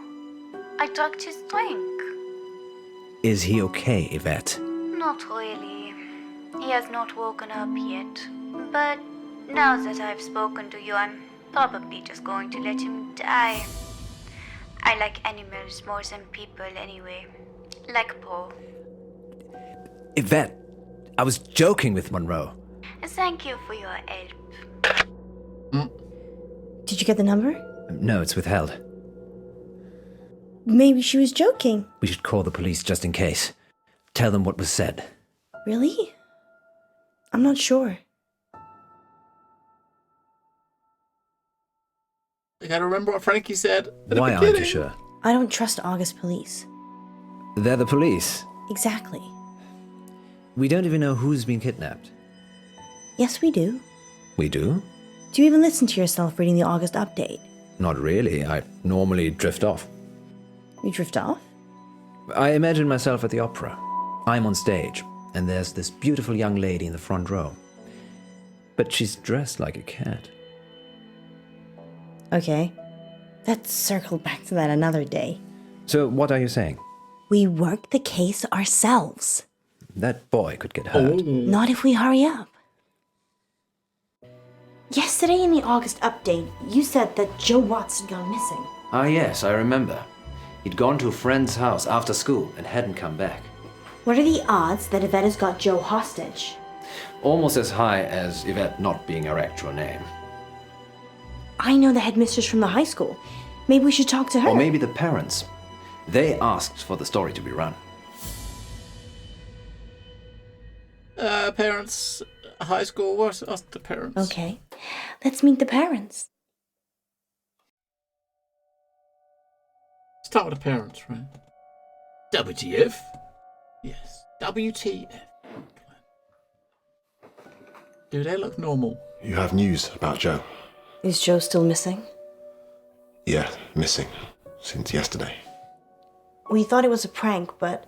I drugged his drink. Is he okay, Yvette? Not really. He has not woken up yet. But now that I've spoken to you, I'm probably just going to let him die. I like animals more than people anyway. Like Poe. Yvette, I was joking with Munro. Thank you for your help. Did you get the number? No, it's withheld. Maybe she was joking. We should call the police just in case. Tell them what was said. Really? I'm not sure. I gotta remember what Frankie said at the Why beginning. aren't you sure? I don't trust August police. They're the police. Exactly. We don't even know who's been kidnapped. Yes, we do. We do? Do you even listen to yourself reading the August update? Not really. I normally drift off. You drift off? I imagine myself at the opera. I'm on stage, and there's this beautiful young lady in the front row. But she's dressed like a cat. Okay. Let's circle back to that another day. So what are you saying? We work the case ourselves. That boy could get hurt. Not if we hurry up. Yesterday in the August update, you said that Joe Watts had gone missing. Ah, yes, I remember. He'd gone to a friend's house after school and hadn't come back. What are the odds that Yvette has got Joe hostage? Almost as high as Yvette not being her actual name. I know the headmistress from the high school. Maybe we should talk to her. Or maybe the parents. They asked for the story to be run. Parents, high school, what's the parents? Okay. Let's meet the parents. Start with the parents, right? WTF? Yes, WTF. Do they look normal? You have news about Joe? Is Joe still missing? Yeah, missing. Since yesterday. We thought it was a prank, but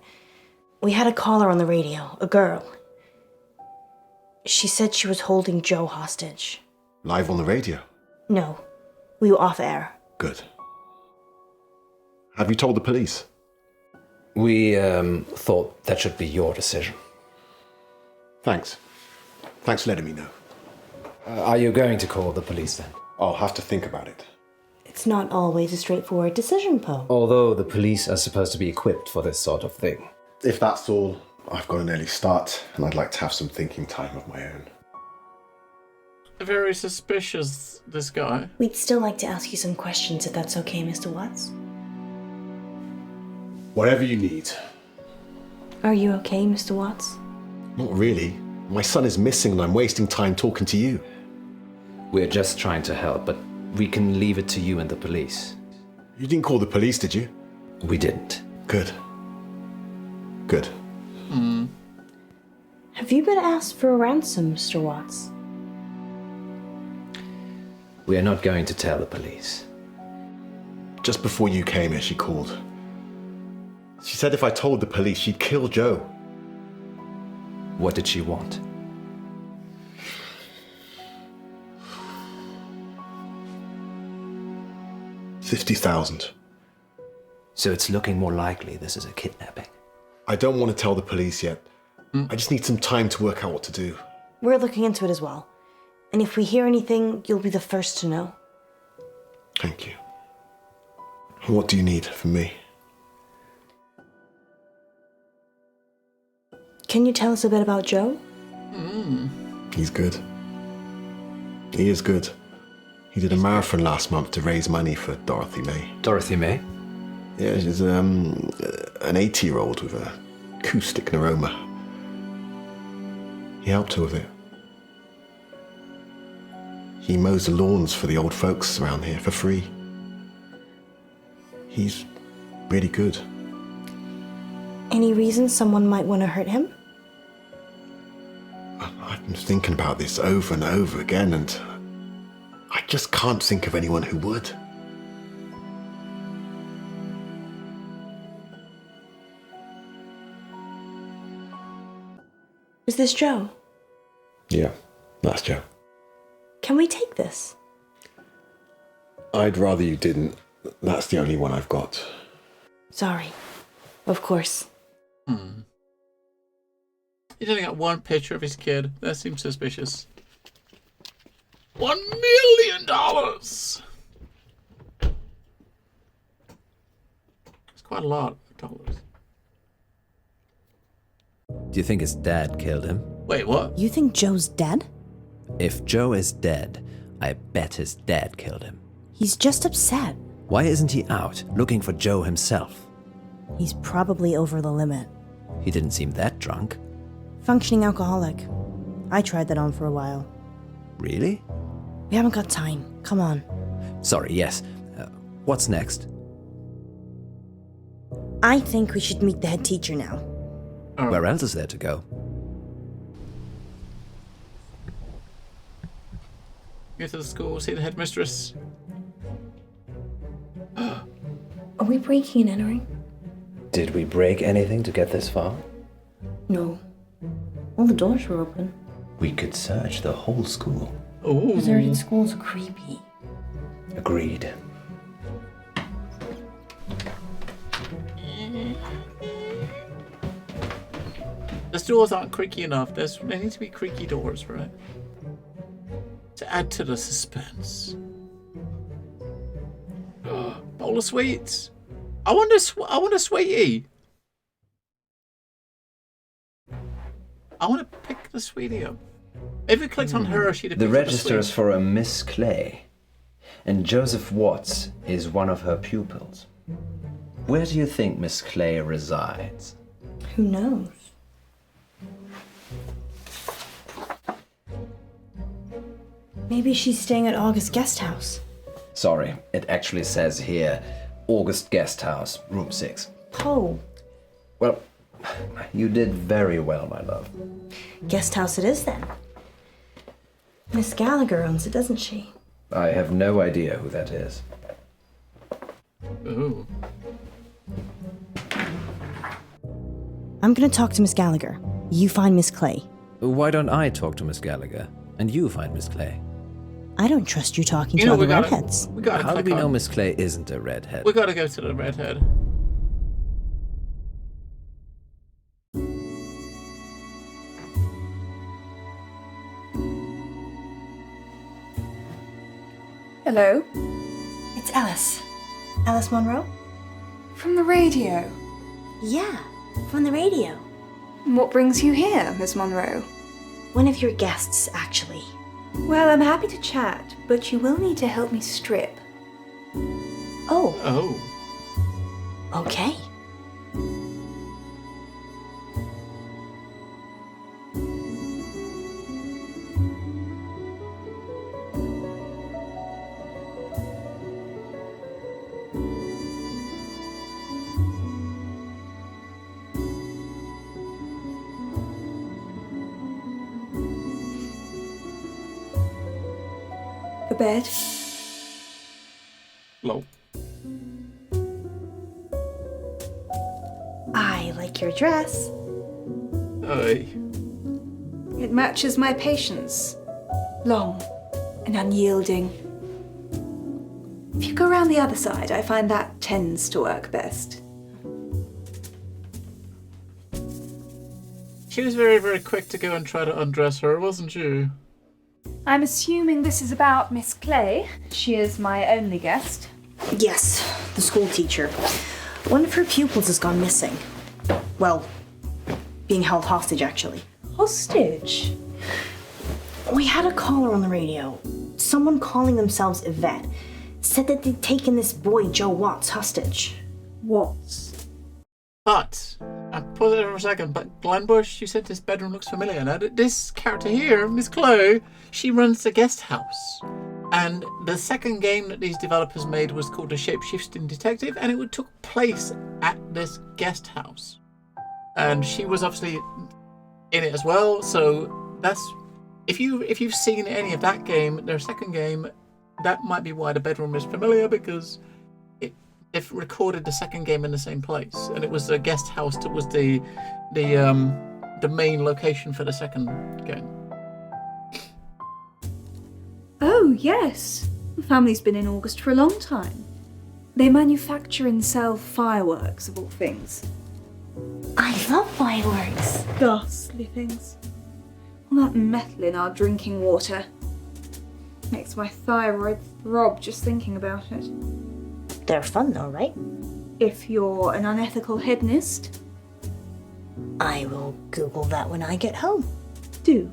we had a caller on the radio, a girl. She said she was holding Joe hostage. Live on the radio? No, we were off air. Good. Have you told the police? We, thought that should be your decision. Thanks. Thanks for letting me know. Are you going to call the police then? I'll have to think about it. It's not always a straightforward decision, Poe. Although the police are supposed to be equipped for this sort of thing. If that's all, I've got an early start, and I'd like to have some thinking time of my own. Very suspicious, this guy. We'd still like to ask you some questions if that's okay, Mr. Watts. Whatever you need. Are you okay, Mr. Watts? Not really. My son is missing and I'm wasting time talking to you. We're just trying to help, but we can leave it to you and the police. You didn't call the police, did you? We didn't. Good. Good. Have you been asked for a ransom, Mr. Watts? We are not going to tell the police. Just before you came here, she called. She said if I told the police, she'd kill Joe. What did she want? $50,000. So it's looking more likely this is a kidnapping. I don't want to tell the police yet. I just need some time to work out what to do. We're looking into it as well. And if we hear anything, you'll be the first to know. Thank you. And what do you need from me? Can you tell us a bit about Joe? He's good. He is good. He did a marathon last month to raise money for Dorothy May. Dorothy May? Yeah, she's an 80-year-old with a acoustic neuroma. He helped her with it. He mows the lawns for the old folks around here for free. He's really good. Any reason someone might want to hurt him? I've been thinking about this over and over again, and I just can't think of anyone who would. Is this Joe? Yeah, that's Joe. Can we take this? I'd rather you didn't. That's the only one I've got. Sorry. Of course. He's only got one picture of his kid. That seems suspicious. $1 million! It's quite a lot of dollars. Do you think his dad killed him? Wait, what? You think Joe's dead? If Joe is dead, I bet his dad killed him. He's just upset. Why isn't he out looking for Joe himself? He's probably over the limit. He didn't seem that drunk. Functioning alcoholic. I tried that on for a while. Really? We haven't got time. Come on. Sorry, yes. What's next? I think we should meet the head teacher now. Oh. Where else is there to go? Go to the school, see the headmistress. Are we breaking and entering? Did we break anything to get this far? No. All the doors were open. We could search the whole school. Ooh. Deserted schools are creepy. Agreed. The doors aren't creaky enough. There need to be creaky doors, right? To add to the suspense. Bowl of sweets. I want a sweetie. I want to pick the sweetie up. If we clicked on her, she'd have The picked up register is sweet. for a Miss Clay, and Joseph Watts is one of her pupils. Where do you think Miss Clay resides? Who knows? Maybe she's staying at August Guest House. Sorry, it actually says here, August Guest House, room 6. Poe. Well, you did very well, my love. Guest house it is then. Miss Gallagher owns it, doesn't she? I have no idea who that is. Ooh. I'm gonna talk to Miss Gallagher. You find Miss Clay. Why don't I talk to Miss Gallagher and you find Miss Clay? I don't trust you talking You to know, other we gotta- redheads. We gotta How do click we on. know Miss Clay isn't a redhead? We gotta go to the redhead. Hello. It's It's Alice. Alice Munro? From the radio. Yeah, from the radio. What brings you here, Miss Munro? One of your guests, actually. Well, I'm happy to chat, but you will need to help me strip. Oh. Oh. Okay. A bed. Lol. I like your dress. Aye. It matches my patience. Long and unyielding. If you go around the other side, I find that tends to work best. She was very, very quick to go and try to undress her, wasn't you? I'm assuming this is about Miss Clay. She is my only guest. Yes, the school teacher. One of her pupils has gone missing. Well, being held hostage, actually. Hostage? We had a caller on the radio. Someone calling themselves Yvette said that they'd taken this boy, Joe Watts, hostage. Watts? But, I pause it for a second, but Glenbush, you said this bedroom looks familiar. Now, this character here, Miss Chloe, she runs the guest house. And the second game that these developers made was called The Shape-Shifting Detective, and it took place at this guest house. And she was obviously in it as well, so that's... If you've seen any of that game, their second game, that might be why the bedroom is familiar, because they've recorded the second game in the same place, and it was the guest house that was the main location for the second game. Oh, yes. The family's been in August for a long time. They manufacture and sell fireworks, of all things. I love fireworks. Ghastly things. All that metal in our drinking water. Makes my thyroid throb just thinking about it. They're fun though, right? If you're an unethical hedonist. I will Google that when I get home. Do.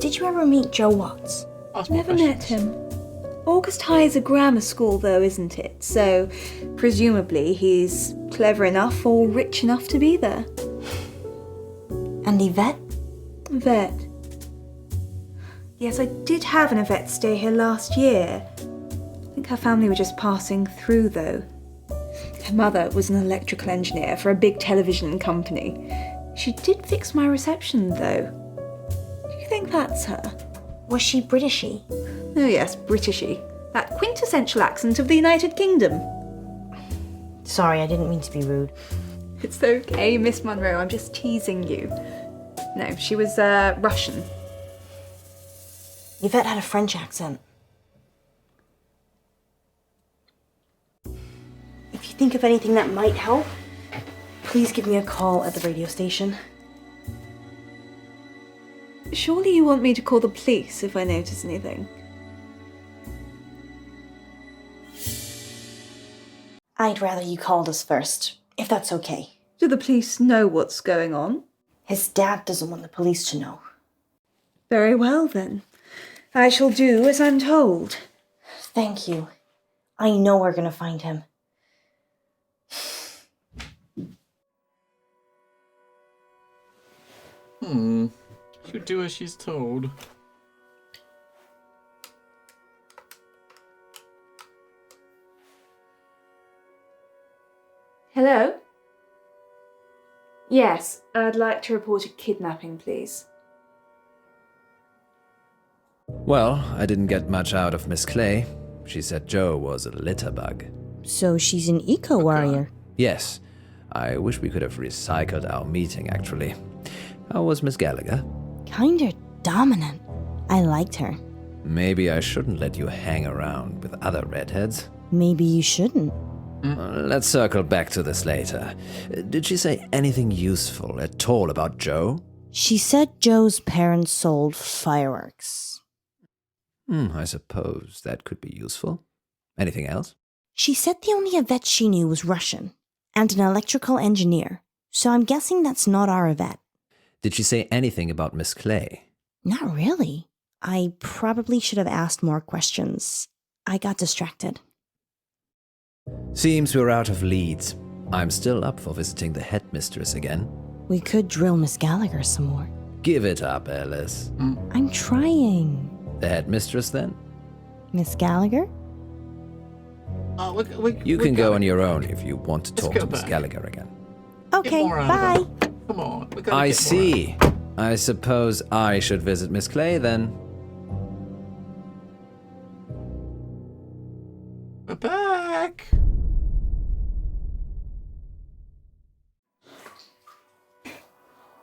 Did you ever meet Joe Watts? Never met him. August High is a grammar school though, isn't it? So, presumably he's clever enough or rich enough to be there. And Yvette? Yvette. Yes, I did have an Yvette stay here last year. I think her family were just passing through though. Her mother was an electrical engineer for a big television company. She did fix my reception though. Do you think that's her? Was she Britishy? Oh yes, Britishy. That quintessential accent of the United Kingdom. Sorry, I didn't mean to be rude. It's okay, Miss Munro, I'm just teasing you. No, she was Russian. Yvette had a French accent. If you think of anything that might help, please give me a call at the radio station. Surely you want me to call the police if I notice anything? I'd rather you called us first, if that's okay. Do the police know what's going on? His dad doesn't want the police to know. Very well then. I shall do as I'm told. Thank you. I know we're gonna find him. She'll do as she's told. Hello? Yes, I'd like to report a kidnapping, please. Well, I didn't get much out of Miss Clay. She said Joe was a litter bug. So she's an eco-warrior? Yes. I wish we could have recycled our meeting, actually. How was Miss Gallagher? Kinda dominant. I liked her. Maybe I shouldn't let you hang around with other redheads. Maybe you shouldn't. Let's circle back to this later. Did she say anything useful at all about Joe? She said Joe's parents sold fireworks. I suppose that could be useful. Anything else? She said the only Yvette she knew was Russian and an electrical engineer, so I'm guessing that's not our Yvette. Did she say anything about Miss Clay? Not really. I probably should have asked more questions. I got distracted. Seems we're out of leads. I'm still up for visiting the headmistress again. We could drill Miss Gallagher some more. Give it up, Alice. I'm trying. The headmistress, then? Miss Gallagher? You can go on your own if you want to talk to Miss Gallagher again. Okay, bye. Come on. I see. I suppose I should visit Miss Clay, then. We're back.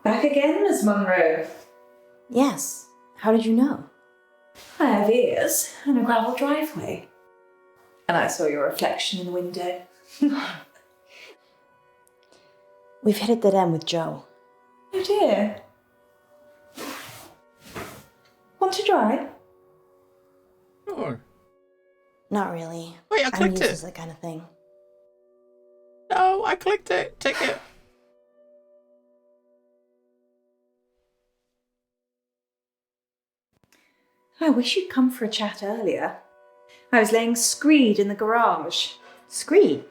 Back again, Miss Munro. Yes. How did you know? I have ears and a gravel driveway. And I saw your reflection in the window. We've hit a dead end with Joe. Oh dear. Want to drive? Sure. Not really. Wait, I clicked I'm used it. to that kind of thing. No, I clicked it. Take it. I wish you'd come for a chat earlier. I was laying screed in the garage. Screed?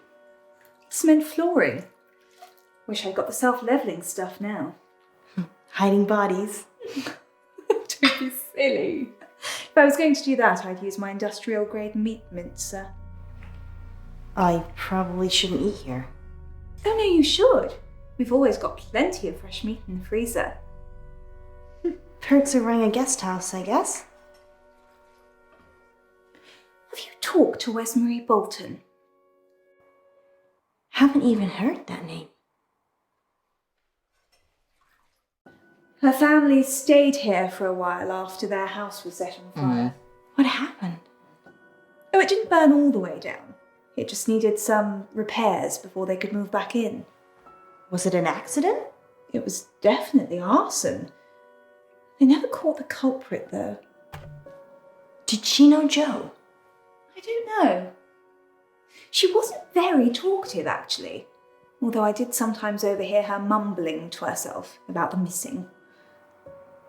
Cement flooring. Wish I'd got the self-leveling stuff now. Hiding bodies. Don't be silly. If I was going to do that, I'd use my industrial-grade meat mincer. I probably shouldn't eat here. Oh no, you should. We've always got plenty of fresh meat in the freezer. Perks of running a guest house, I guess. Have you talked to Wes-Marie Bolton? Haven't even heard that name. Her family stayed here for a while after their house was set on fire. What happened? Oh, it didn't burn all the way down. It just needed some repairs before they could move back in. Was it an accident? It was definitely arson. They never caught the culprit, though. Did she know Joe? I don't know. She wasn't very talkative, actually, although I did sometimes overhear her mumbling to herself about the missing.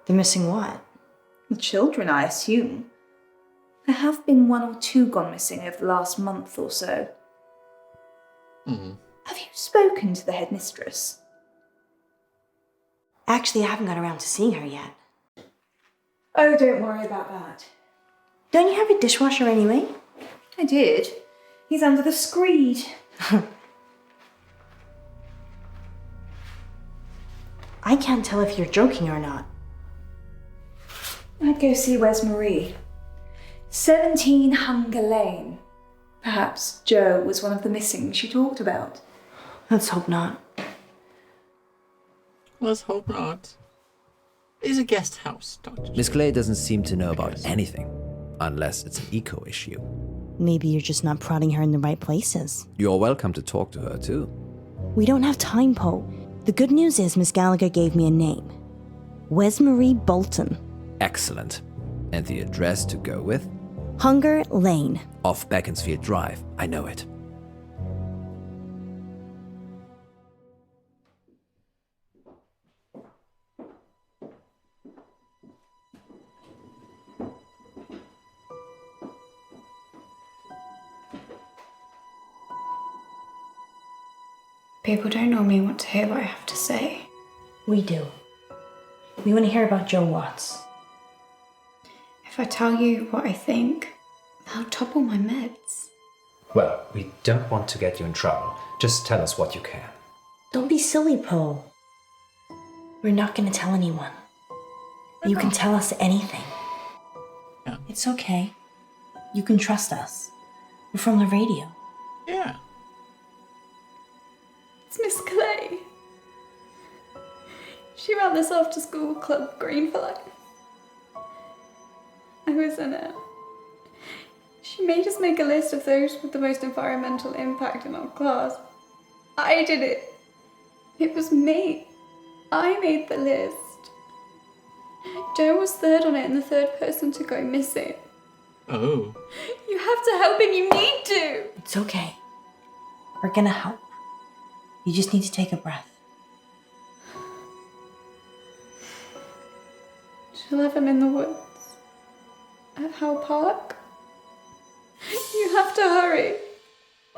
The missing what? The children, I assume. There have been 1 or 2 gone missing over the last month or so. Have you spoken to the headmistress? Actually, I haven't got around to seeing her yet. Oh, don't worry about that. Don't you have a dishwasher anyway? I did. He's under the screed. I can't tell if you're joking or not. I'd go see Wes-Marie. 17 Hunger Lane. Perhaps Joe was one of the missing she talked about. Let's hope not. Let's hope not. It is a guest house, Dr. Miss Clay doesn't seem to know about anything, unless it's an eco issue. Maybe you're just not prodding her in the right places. You're welcome to talk to her, too. We don't have time, Poe. The good news is Miss Gallagher gave me a name. Wes-Marie Bolton. Excellent. And the address to go with? Hunger Lane. Off Beaconsfield Drive. I know it. People don't normally want to hear what I have to say. We do. We want to hear about Joe Watts. If I tell you what I think, they'll topple my meds. Well, we don't want to get you in trouble. Just tell us what you can. Don't be silly, Poe. We're not going to tell anyone. You can tell us anything. Yeah. It's okay. You can trust us. We're from the radio. Yeah. It's Miss Clay. She ran this after-school club, Green for Life. I was in it. She made us make a list of those with the most environmental impact in our class. I did it. It was me. I made the list. Joe was third on it and the third person to go missing. Oh. You have to help him, you need to! It's okay. We're gonna help. You just need to take a breath. She'll have him in the woods. At Howe Park. You have to hurry.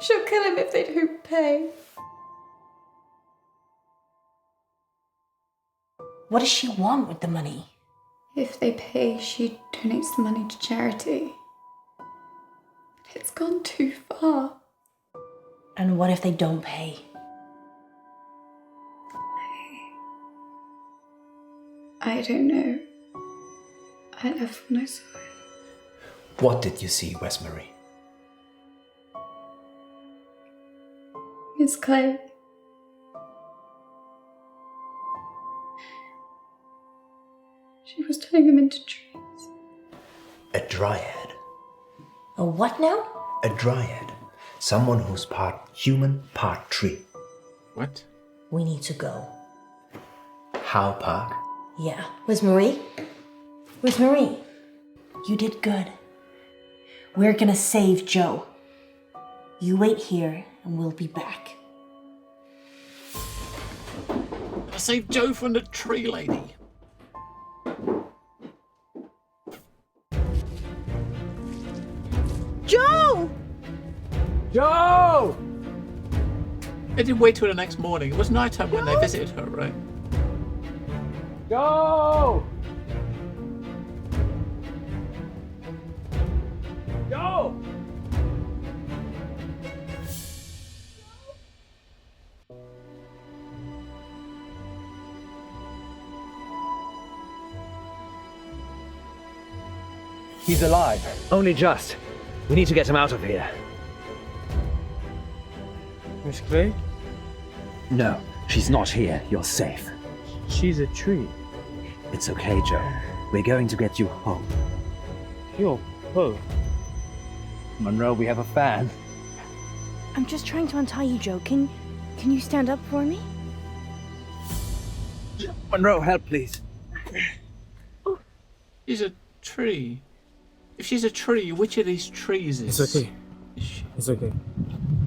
She'll kill him if they don't pay. What does she want with the money? If they pay, she donates the money to charity. But it's gone too far. And what if they don't pay? I don't know. I left when I saw it. What did you see, Westbury? Miss Clay. She was turning them into trees. A dryad. A what now? A dryad. Someone who's part human, part tree. What? We need to go. Howe Park? Yeah. Where's Marie? Where's Marie? You did good. We're gonna save Joe. You wait here and we'll be back. I saved Joe from the tree lady. Joe! Joe! They didn't wait till the next morning. It was nighttime when they visited her, right? Joe! Joe! He's alive. Only just. We need to get him out of here. Miss Clay? No, she's not here. You're safe. She's a tree. It's okay, Joe. We're going to get you home. You're Poe. Munro, we have a fan. I'm just trying to untie you, Joe. Can you stand up for me? Munro, help, please. She's a tree. If she's a tree, which of these trees is... It's okay. It's okay.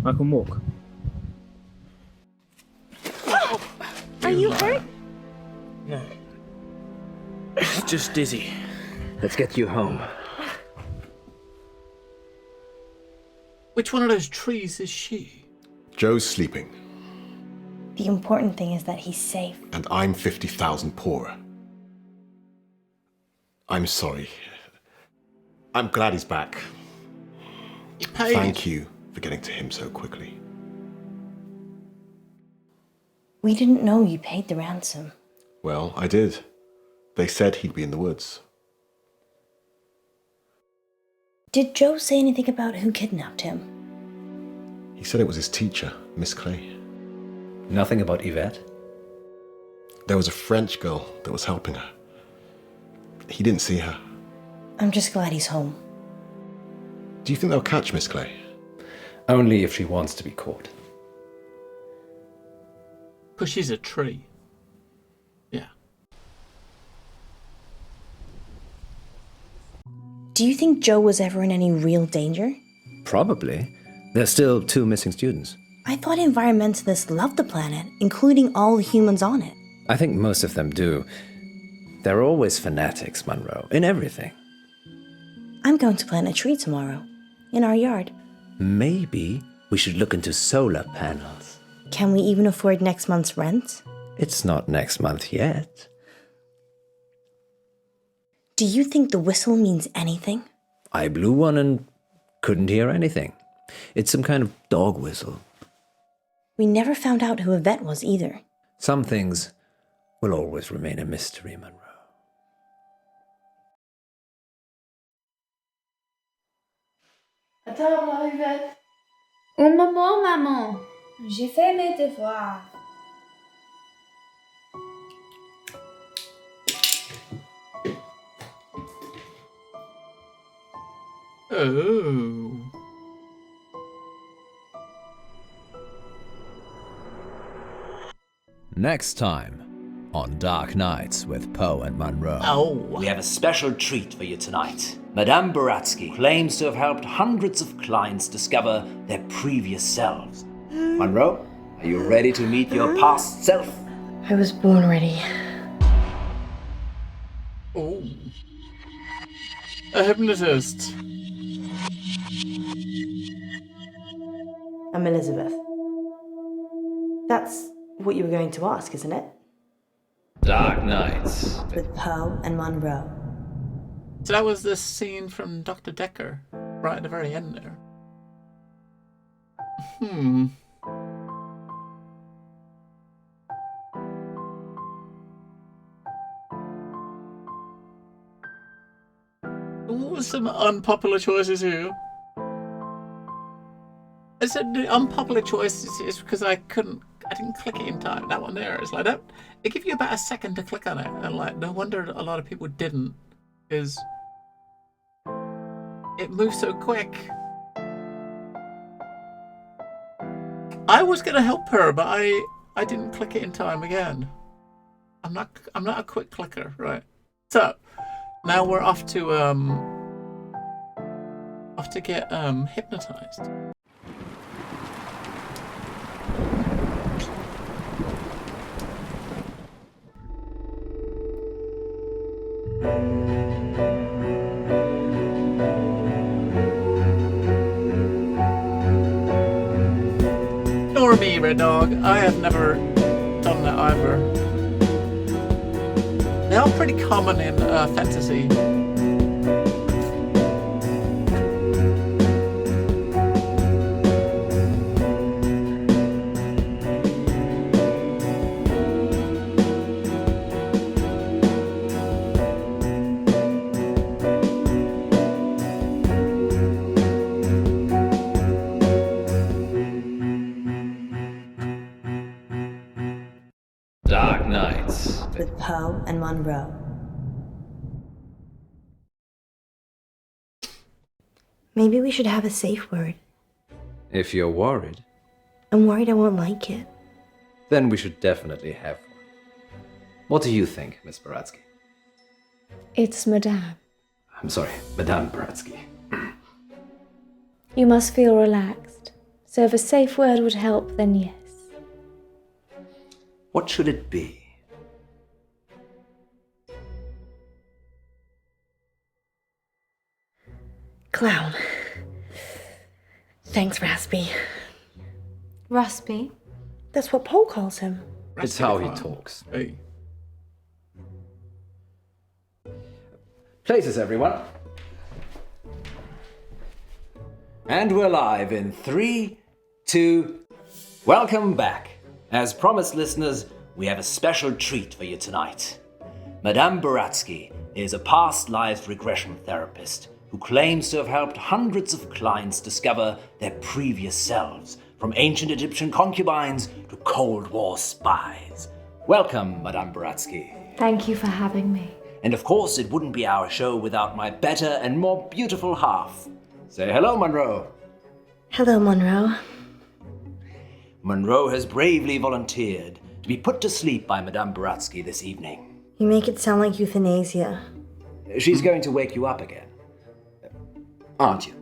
I can walk. Are you hurt? No. Just dizzy. Let's get you home. Which one of those trees is she? Joe's sleeping, The important thing is that he's safe. and I'm 50,000 poorer. I'm sorry. I'm glad he's back. You paid. Thank you for getting to him so quickly. We didn't know you paid the ransom. Well, I did. They said he'd be in the woods. Did Joe say anything about who kidnapped him? He said it was his teacher, Miss Clay. Nothing about Yvette? There was a French girl that was helping her. He didn't see her. I'm just glad he's home. Do you think they'll catch Miss Clay? Only if she wants to be caught. Because she's a tree. Yeah. Do you think Joe was ever in any real danger? Probably. There's still 2 missing students. I thought environmentalists loved the planet, including all the humans on it. I think most of them do. They're always fanatics, Munro, in everything. I'm going to plant a tree tomorrow, in our yard. Maybe we should look into solar panels. Can we even afford next month's rent? It's not next month yet. Do you think the whistle means anything? I blew one and couldn't hear anything. It's some kind of dog whistle. We never found out who Yvette was either. Some things will always remain a mystery, Munro. À table, Yvette. Un moment, maman. J'ai fait mes devoirs. Oh. Next time on Dark Nights with Poe and Munro. Oh. We have a special treat for you tonight. Madame Buratsky claims to have helped hundreds of clients discover their previous selves. Munro, are you ready to meet your past self? I was born ready. Oh. A hypnotist. I'm Elizabeth. That's what you were going to ask, isn't it? Dark Nights. With Poe and Munro. So that was the scene from Dr. Decker, right at the very end there. Ooh, some unpopular choices here. I said the unpopular choices is because I didn't click it in time. That one there, it's like that. It gives you about a second to click on it, and like no wonder a lot of people didn't, because it moves so quick. I was gonna help her, but I didn't click it in time again. I'm not a quick clicker, right? So now we're off to get hypnotized. Nor me, Red Dog. I have never done that either. They are pretty common in fantasy. Dark Nights. With Poe and Munro. Maybe we should have a safe word. If you're worried, I'm worried I won't like it. then we should definitely have one. What do you think, Miss Buratsky? It's Madame. I'm sorry, Madame Buratsky. You must feel relaxed. So if a safe word would help, then yes. What should it be? Clown. Thanks, Raspy. Raspy? That's what Poe calls him. It's how he talks. Hey. Places, everyone. And we're live in 3, 2... Welcome back. As promised, listeners, we have a special treat for you tonight. Madame Buratsky is a past life regression therapist who claims to have helped hundreds of clients discover their previous selves, from ancient Egyptian concubines to Cold War spies. Welcome, Madame Buratsky. Thank you for having me. And of course, it wouldn't be our show without my better and more beautiful half. Say hello, Munro. Hello, Munro. Munro has bravely volunteered to be put to sleep by Madame Buratsky this evening. You make it sound like euthanasia. She's going to wake you up again. Aren't you?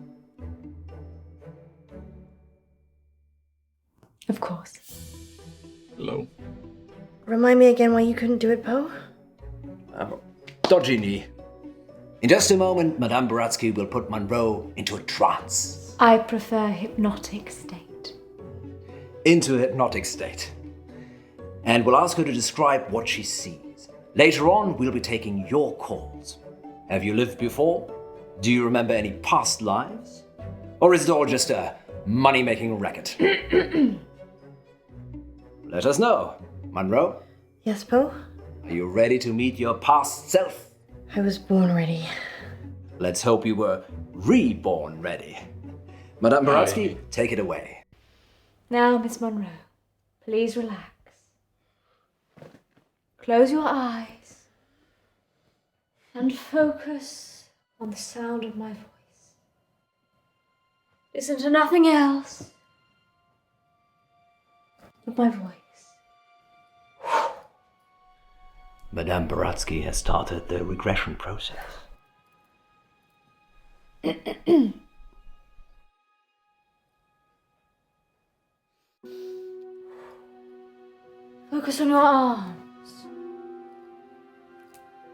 Of course. Hello. Remind me again why you couldn't do it, Poe? Dodgy knee. In just a moment, Madame Buratsky will put Munro into a trance. I prefer hypnotic state. Into a hypnotic state. And we'll ask her to describe what she sees. Later on, we'll be taking your calls. Have you lived before? Do you remember any past lives? Or is it all just a money-making racket? Let us know. Munro, Yes, Poe? are you ready to meet your past self? I was born ready. Let's hope you were reborn ready. Madame Buratsky, take it away. Now, Miss Munro, please relax. Close your eyes and focus on the sound of my voice. Listen to nothing else but my voice. Madame Baratsky has started the regression process. Focus on your arms.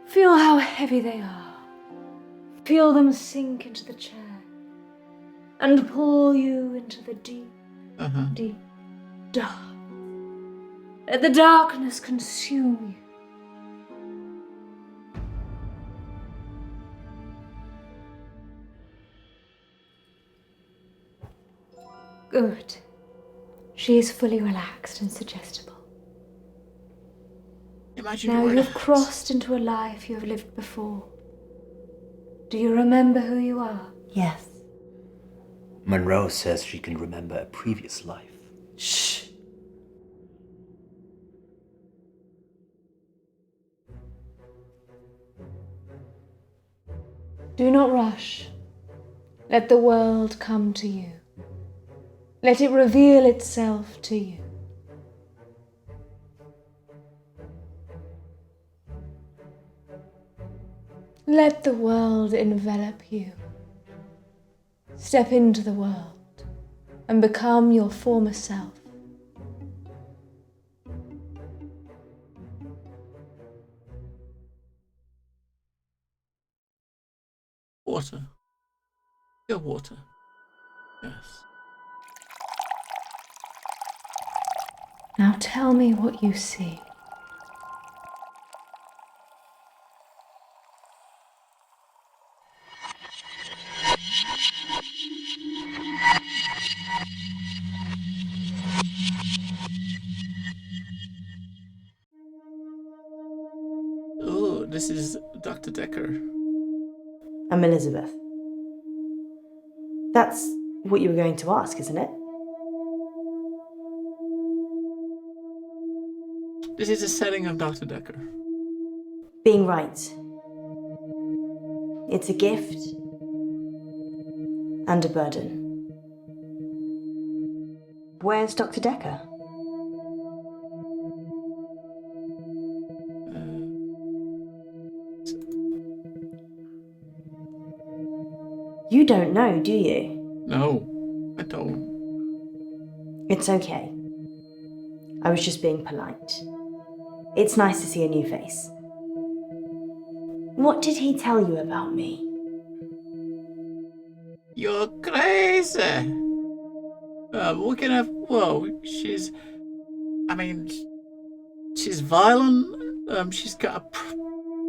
Feel how heavy they are. Feel them sink into the chair and pull you into the deep, deep dark. Let the darkness consume you. Good. She is fully relaxed and suggestible. Imagine now you have crossed into a life you have lived before. Do you remember who you are? Yes. Munro says she can remember a previous life. Shh. Do not rush. Let the world come to you. Let it reveal itself to you. Let the world envelop you. Step into the world and become your former self. Water. Pure water. Yes. Now tell me what you see. Oh, this is Dr. Decker. I'm Elizabeth. That's what you were going to ask, isn't it? This is a setting of Dr. Decker. Being right. It's a gift and a burden. Where's Dr. Decker? You don't know, do you? No, I don't. It's okay. I was just being polite. It's nice to see a new face. What did he tell you about me? You're crazy. What kind of... Whoa, she's... I mean, she's violent. She's got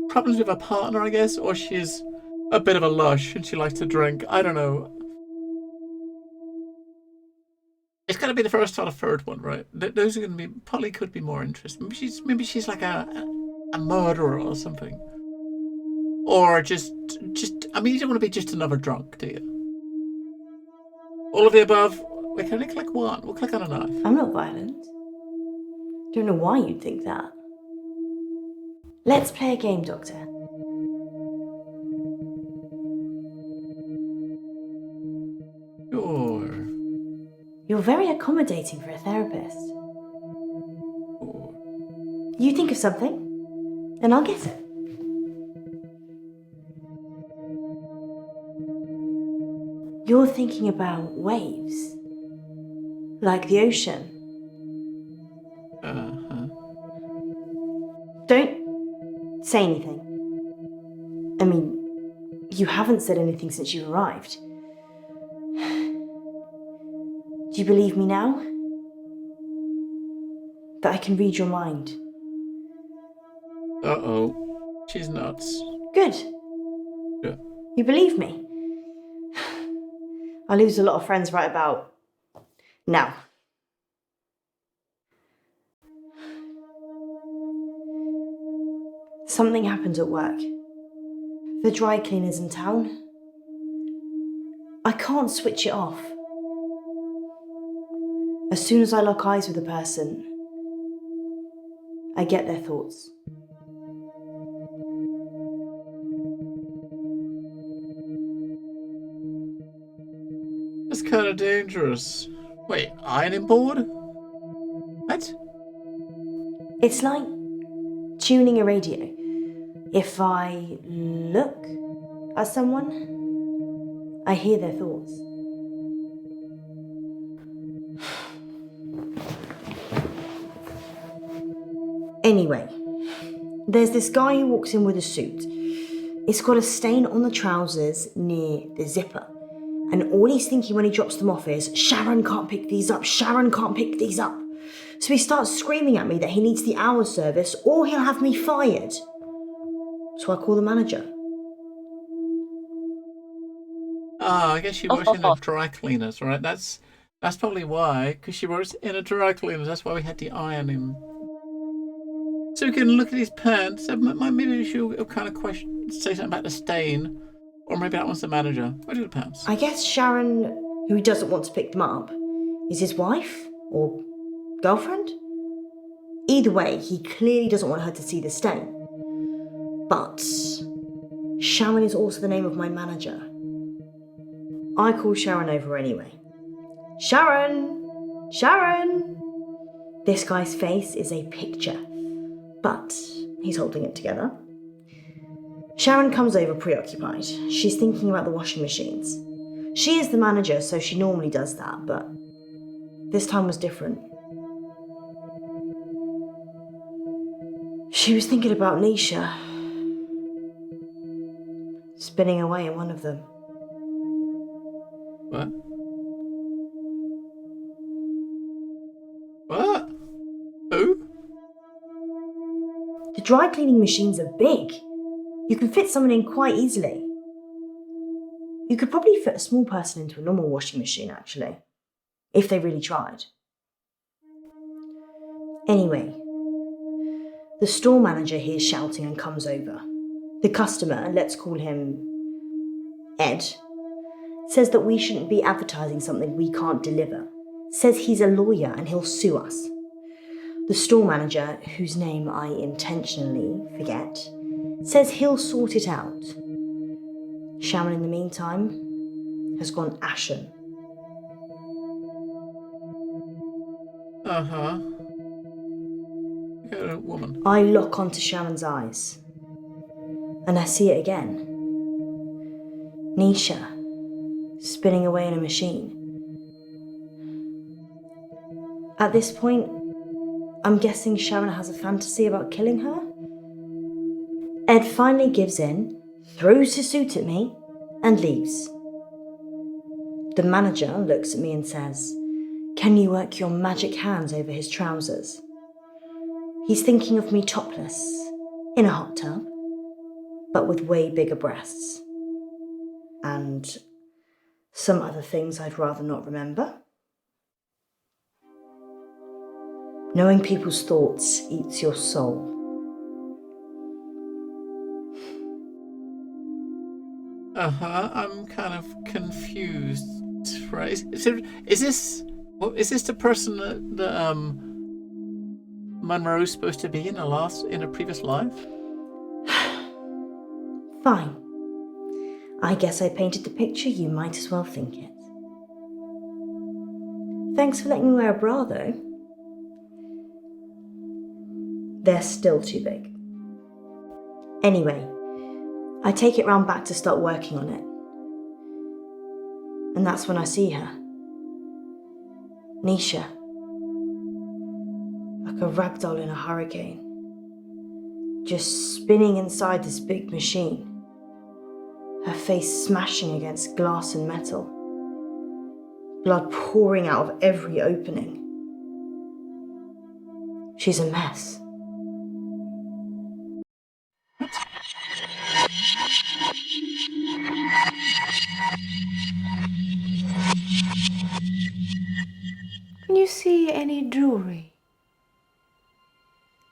problems with her partner, I guess, or she's a bit of a lush and she likes to drink. I don't know. It's got to be the first or the third one, right? Those are going to be... Probably could be more interesting. Maybe she's like a murderer or something. Or just... I mean, you don't want to be just another drunk, do you? All of the above. We can only click one. We'll click on a knife. I'm not violent. Don't know why you'd think that. Let's play a game, Doctor. Sure. You're very accommodating for a therapist. Sure. You think of something, and I'll guess it. You're thinking about waves. Like the ocean. Uh-huh. Don't say anything. I mean, you haven't said anything since you arrived. Do you believe me now? That I can read your mind? Uh-oh. She's nuts. Good. Yeah. You believe me? I lose a lot of friends right about now. Something happened at work. The dry cleaners in town. I can't switch it off. As soon as I lock eyes with a person, I get their thoughts. That's kind of dangerous. Wait, ironing board? What? It's like tuning a radio. If I look at someone, I hear their thoughts. Anyway, there's this guy who walks in with a suit. It's got a stain on the trousers near the zipper. And all he's thinking when he drops them off is, Sharon can't pick these up, Sharon can't pick these up. So he starts screaming at me that he needs the hour service or he'll have me fired. So I call the manager. I guess she works in a dry cleaners, right? That's probably why, because she works in a dry cleaners. That's why we had to iron him. So we can look at his pants. Maybe she'll kind of say something about the stain. Or maybe that one's the manager. What do the pants? I guess Sharon, who doesn't want to pick them up, is his wife? Or girlfriend? Either way, he clearly doesn't want her to see the stain. But Sharon is also the name of my manager. I call Sharon over anyway. Sharon! Sharon! This guy's face is a picture, but he's holding it together. Sharon comes over preoccupied. She's thinking about the washing machines. She is the manager, so she normally does that, but this time was different. She was thinking about Nisha, spinning away in one of them. What? What? Who? The dry cleaning machines are big. You can fit someone in quite easily. You could probably fit a small person into a normal washing machine, actually, if they really tried. Anyway, the store manager hears shouting and comes over. The customer, let's call him Ed, says that we shouldn't be advertising something we can't deliver. Says he's a lawyer and he'll sue us. The store manager, whose name I intentionally forget, says he'll sort it out. Sharon, in the meantime, has gone ashen. Uh-huh. You're a woman. I lock onto Sharon's eyes. And I see it again. Nisha, spinning away in a machine. At this point, I'm guessing Sharon has a fantasy about killing her? Ed finally gives in, throws his suit at me, and leaves. The manager looks at me and says, "Can you work your magic hands over his trousers?" He's thinking of me topless, in a hot tub, but with way bigger breasts. And some other things I'd rather not remember. Knowing people's thoughts eats your soul. I'm kind of confused. Right? Is this the person that Munro's supposed to be in a previous life? Fine. I guess I painted the picture, you might as well think it. Thanks for letting me wear a bra, though. They're still too big. Anyway, I take it round back to start working on it. And that's when I see her. Nisha. Like a ragdoll in a hurricane. Just spinning inside this big machine. Her face smashing against glass and metal. Blood pouring out of every opening. She's a mess. Can you see any jewellery?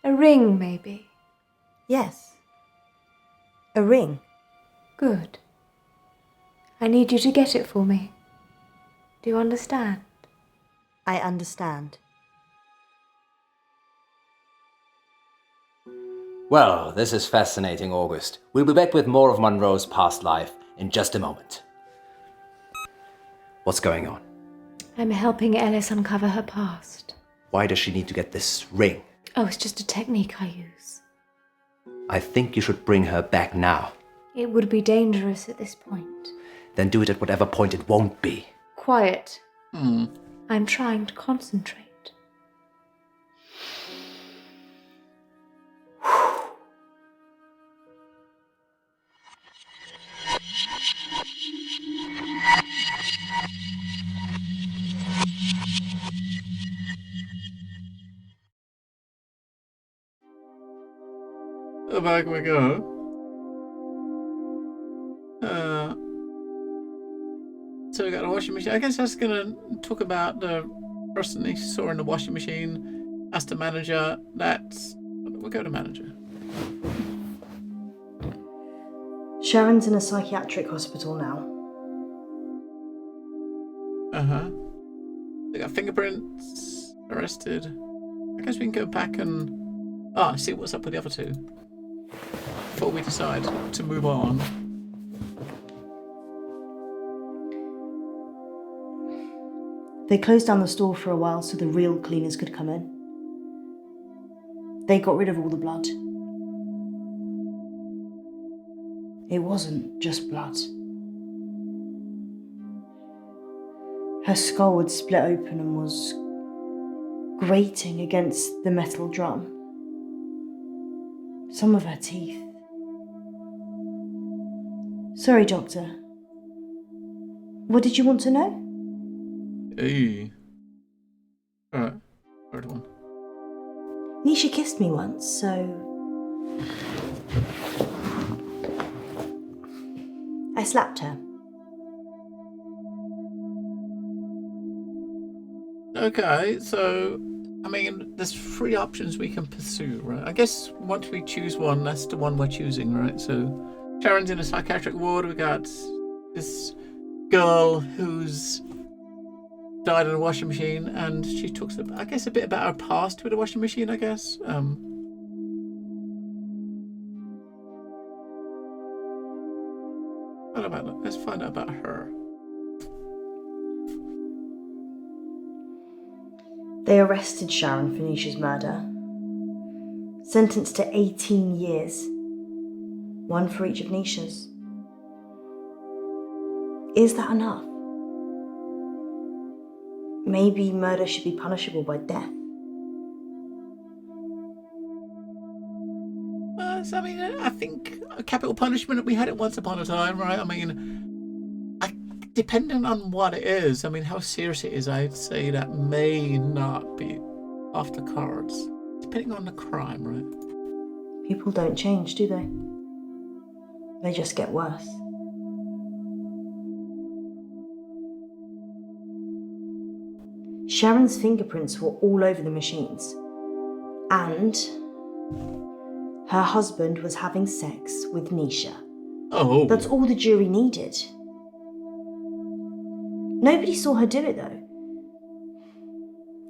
A ring, maybe? Yes. A ring. Good. I need you to get it for me. Do you understand? I understand. Well, this is fascinating, August. We'll be back with more of Munro's past life in just a moment. What's going on? I'm helping Ellis uncover her past. Why does she need to get this ring? Oh, it's just a technique I use. I think you should bring her back now. It would be dangerous at this point. Then do it at whatever point it won't be. Quiet. Hmm. I'm trying to concentrate. Back we go. So we got a washing machine. I guess I was gonna talk about the person he saw in the washing machine as the manager. We'll go to manager. Sharon's in a psychiatric hospital now. They got fingerprints, arrested. I guess we can go back and see what's up with the other two before we decide to move on. They closed down the store for a while so the real cleaners could come in. They got rid of all the blood. It wasn't just blood. Her skull had split open and was grating against the metal drum. Some of her teeth. Sorry, Doctor. What did you want to know? Hey. Alright. Third one. Nisha kissed me once, so... I slapped her. Okay, so, I mean, there's 3 options we can pursue, right? I guess once we choose one, that's the one we're choosing, right? So, Sharon's in a psychiatric ward. We got this girl who's died in a washing machine, and she talks, I guess, a bit about her past with the washing machine, I guess. What about that? Let's find out about her. They arrested Sharon for Nisha's murder. Sentenced to 18 years. 1 for each of Nisha's. Is that enough? Maybe murder should be punishable by death. I mean, I think a capital punishment, we had it once upon a time, right? I mean, depending on what it is, I mean, how serious it is, I'd say that may not be off the cards. Depending on the crime, right? People don't change, do they? They just get worse. Sharon's fingerprints were all over the machines. And her husband was having sex with Nisha. Oh. That's all the jury needed. Nobody saw her do it, though.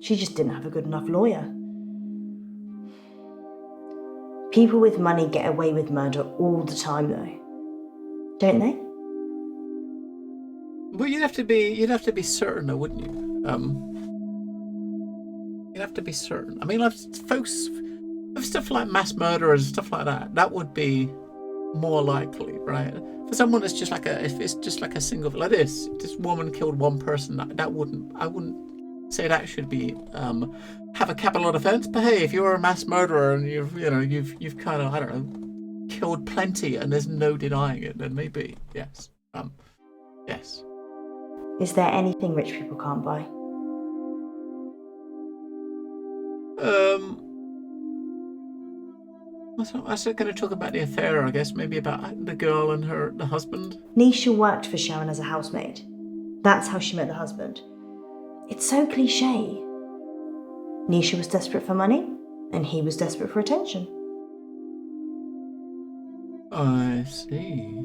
She just didn't have a good enough lawyer. People with money get away with murder all the time, though. Don't they? Well, you'd have to be certain, though, wouldn't you? You'd have to be certain. I mean, like, folks, with stuff like mass murder and stuff like that, that would be more likely, right? For someone that's just like if it's just like a single, like this woman killed 1 person, I wouldn't say that should be have a capital offense. But hey, if you're a mass murderer and you've kind of, I don't know, killed plenty and there's no denying it, then maybe yes, yes. Is there anything rich people can't buy? I was going to talk about the affair, I guess, maybe about the girl and the husband. Nisha worked for Sharon as a housemaid. That's how she met the husband. It's so cliche. Nisha was desperate for money, and he was desperate for attention. I see.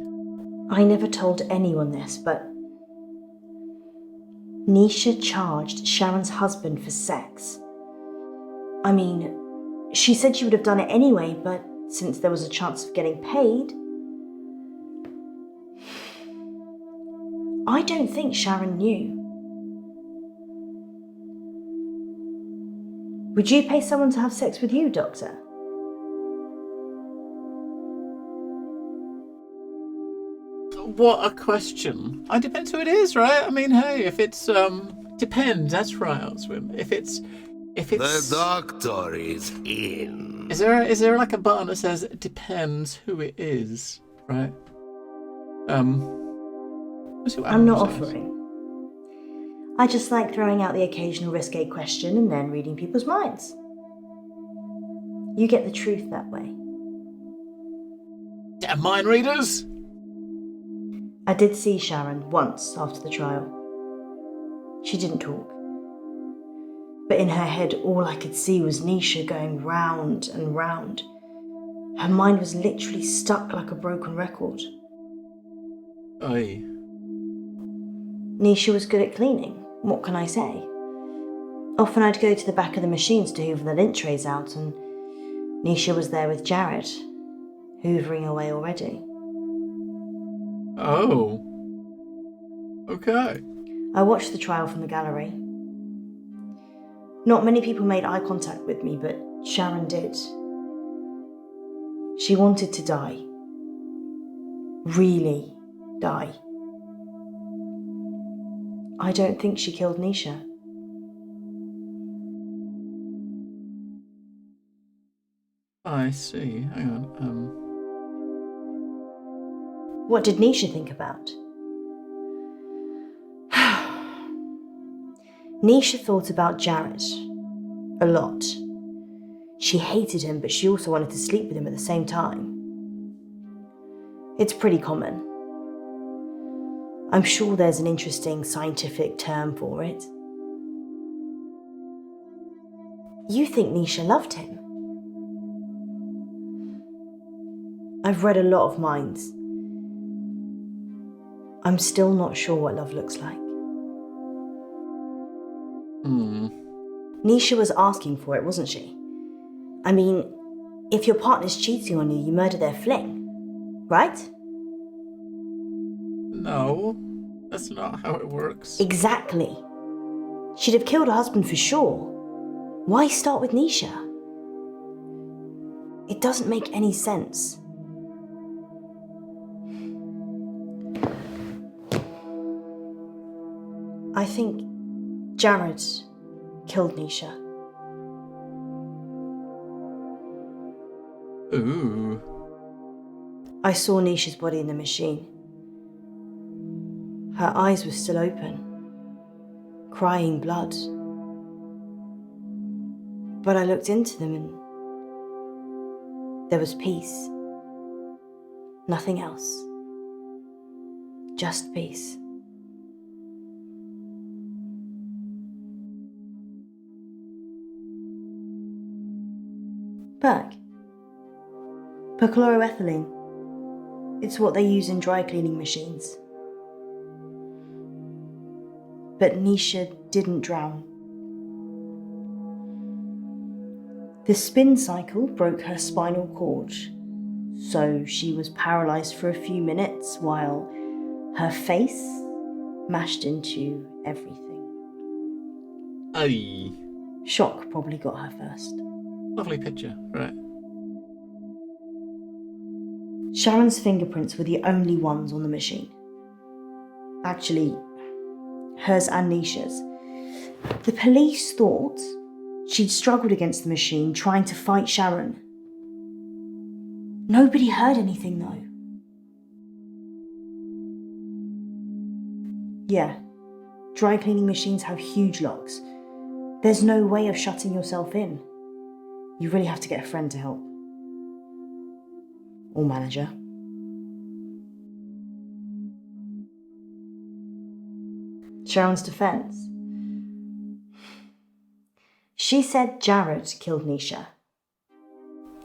I never told anyone this, but Nisha charged Sharon's husband for sex. I mean, she said she would have done it anyway, but since there was a chance of getting paid, I don't think Sharon knew. Would you pay someone to have sex with you, Doctor? What a question. It depends who it is, right? I mean, hey, if it's depends. That's right, Swim. If it's The doctor is in. Is there like a button that says it depends who it is, right? Let's see what I'm not Adam says. offering. I just like throwing out the occasional risque question and then reading people's minds. You get the truth that way. Yeah, mind readers. I did see Sharon once after the trial. She didn't talk. But in her head, all I could see was Nisha going round and round. Her mind was literally stuck like a broken record. Aye. Nisha was good at cleaning. What can I say? Often I'd go to the back of the machines to hoover the lint trays out, and Nisha was there with Jared, hoovering away already. Oh. Okay. I watched the trial from the gallery. Not many people made eye contact with me, but Sharon did. She wanted to die. Really die. I don't think she killed Nisha. I see. Hang on. What did Nisha think about? Nisha thought about Jared a lot. She hated him, but she also wanted to sleep with him at the same time. It's pretty common. I'm sure there's an interesting scientific term for it. You think Nisha loved him? I've read a lot of minds. I'm still not sure what love looks like. Nisha was asking for it, wasn't she? I mean, if your partner's cheating on you, you murder their fling, right? No, that's not how it works. Exactly. She'd have killed her husband for sure. Why start with Nisha? It doesn't make any sense. I think Jared killed Nisha. Ooh. I saw Nisha's body in the machine. Her eyes were still open, crying blood. But I looked into them and there was peace. Nothing else. Just peace. Berg. Perchloroethylene. It's what they use in dry cleaning machines. But Nisha didn't drown. The spin cycle broke her spinal cord, so she was paralysed for a few minutes while her face mashed into everything. Aye. Shock probably got her first. Lovely picture, right. Sharon's fingerprints were the only ones on the machine. Actually, hers and Nisha's. The police thought she'd struggled against the machine trying to fight Sharon. Nobody heard anything though. Yeah, dry cleaning machines have huge locks. There's no way of shutting yourself in. You really have to get a friend to help. Or manager. Sharon's defense. She said Jared killed Nisha.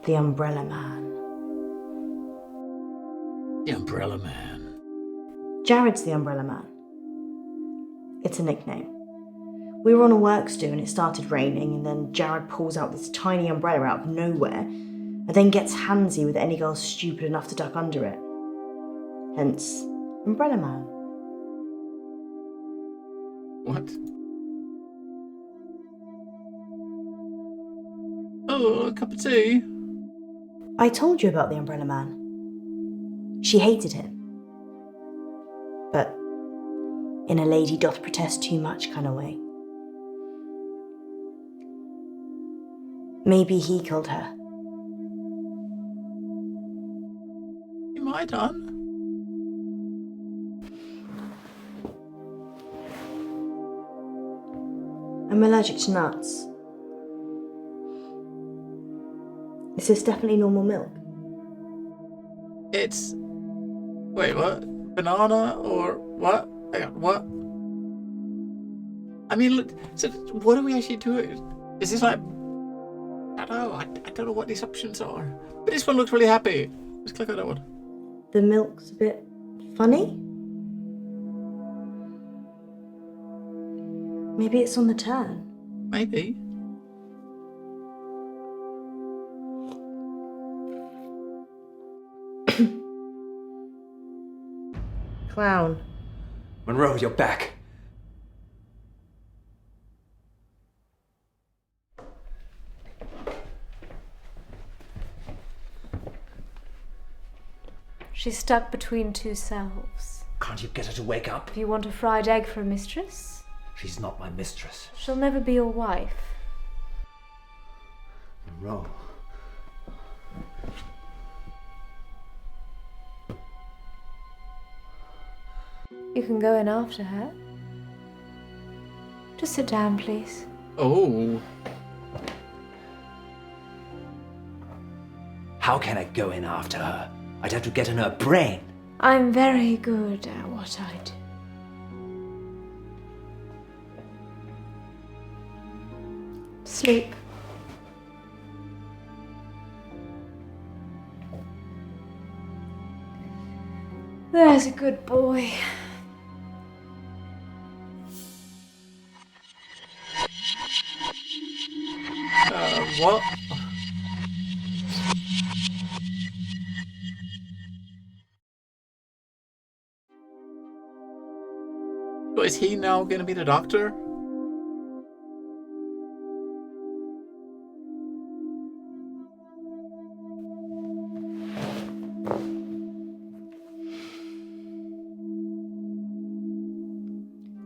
The Umbrella Man. The Umbrella Man. Jared's the Umbrella Man. It's a nickname. We were on a works do and it started raining, and then Jared pulls out this tiny umbrella out of nowhere and then gets handsy with any girl stupid enough to duck under it. Hence, Umbrella Man. What? Oh, a cup of tea? I told you about the Umbrella Man. She hated him. but in a lady doth protest too much kind of way. Maybe he killed her. He might done. I'm allergic to nuts. Is this definitely normal milk? It's... Wait, what? Banana or what? Hang on, what? I mean, look, so what are we actually doing? Is this like... I don't know. I don't know what these options are. But this one looks really happy. Let's click on that one. The milk's a bit funny? Maybe it's on the turn. Maybe. Clown. Munro, you're back. She's stuck between two selves. Can't you get her to wake up? If you want a fried egg for a mistress, She's not my mistress. she'll never be your wife. Munro. You can go in after her. Just sit down, please. Oh. How can I go in after her? I'd have to get in her brain. I'm very good at what I do. Sleep. There's a good boy. What? So is he now going to be the doctor?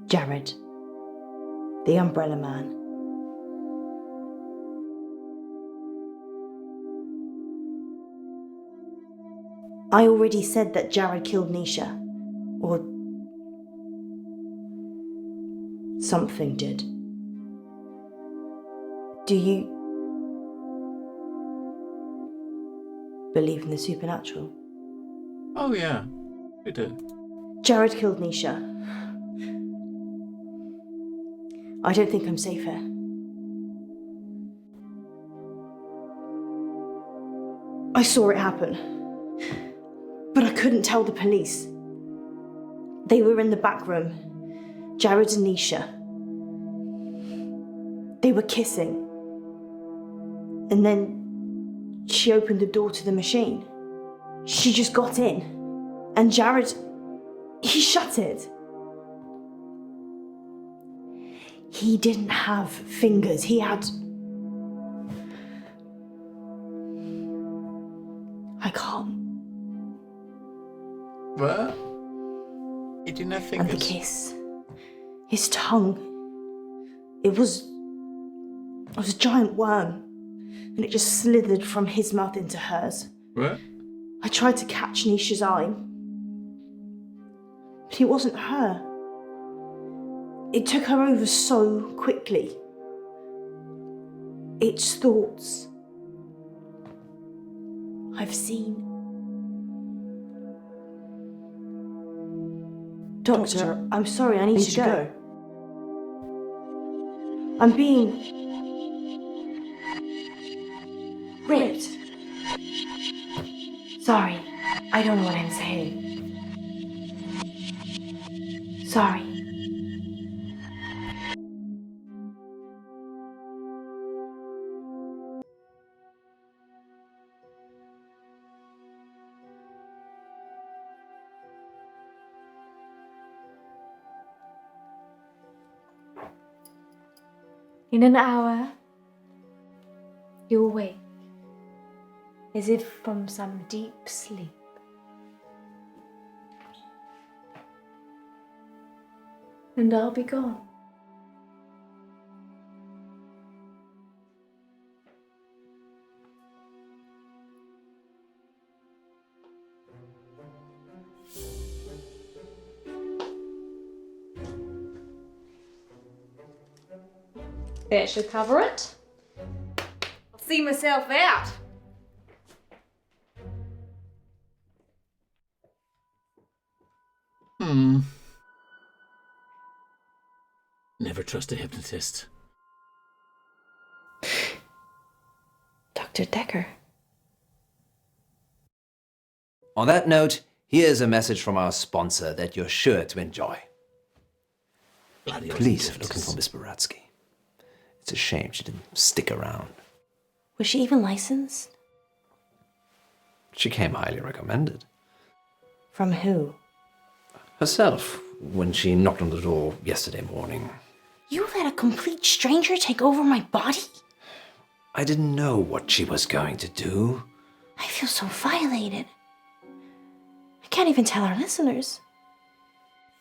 Jared. The Umbrella Man. I already said that Jared killed Nisha. Or something did. Do you believe in the supernatural? Oh yeah, we do. Jared killed Nisha. I don't think I'm safe here. I saw it happen, but I couldn't tell the police. They were in the back room, Jared and Nisha. They were kissing. And then she opened the door to the machine. She just got in, and Jared, he shut it. He didn't have fingers, he had... I can't. What? He didn't have fingers? And the kiss. His tongue. It was a giant worm. And it just slithered from his mouth into hers. What? I tried to catch Nisha's eye. But it wasn't her. It took her over so quickly. It's thoughts I've seen. Doctor, I'm sorry, I need to go. I'm being ripped. Sorry, I don't know what I'm saying. Sorry. In an hour, you'll wake, as if from some deep sleep. and I'll be gone. That should cover it. I'll see myself out. Never trust a hypnotist. Dr. Decker. On that note, here's a message from our sponsor that you're sure to enjoy. Police are looking for Miss Baratsky. It's a shame she didn't stick around. Was she even licensed? She came highly recommended. From who? Herself, when she knocked on the door yesterday morning. You let a complete stranger take over my body? I didn't know what she was going to do. I feel so violated. I can't even tell our listeners.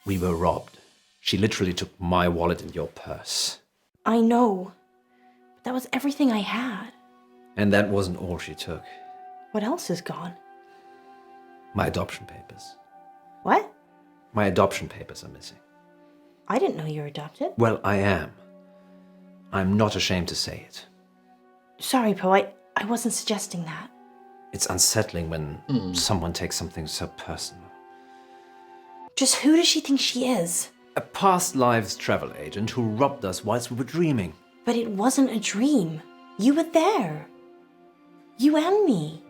We were robbed. She literally took my wallet and your purse. I know. But that was everything I had. And that wasn't all she took. What else is gone? My adoption papers. What? My adoption papers are missing. I didn't know you were adopted. Well, I am. I'm not ashamed to say it. Sorry, Poe. I wasn't suggesting that. It's unsettling when someone takes something so personal. Just who does she think she is? A past lives travel agent who robbed us whilst we were dreaming. But it wasn't a dream. You were there. You and me.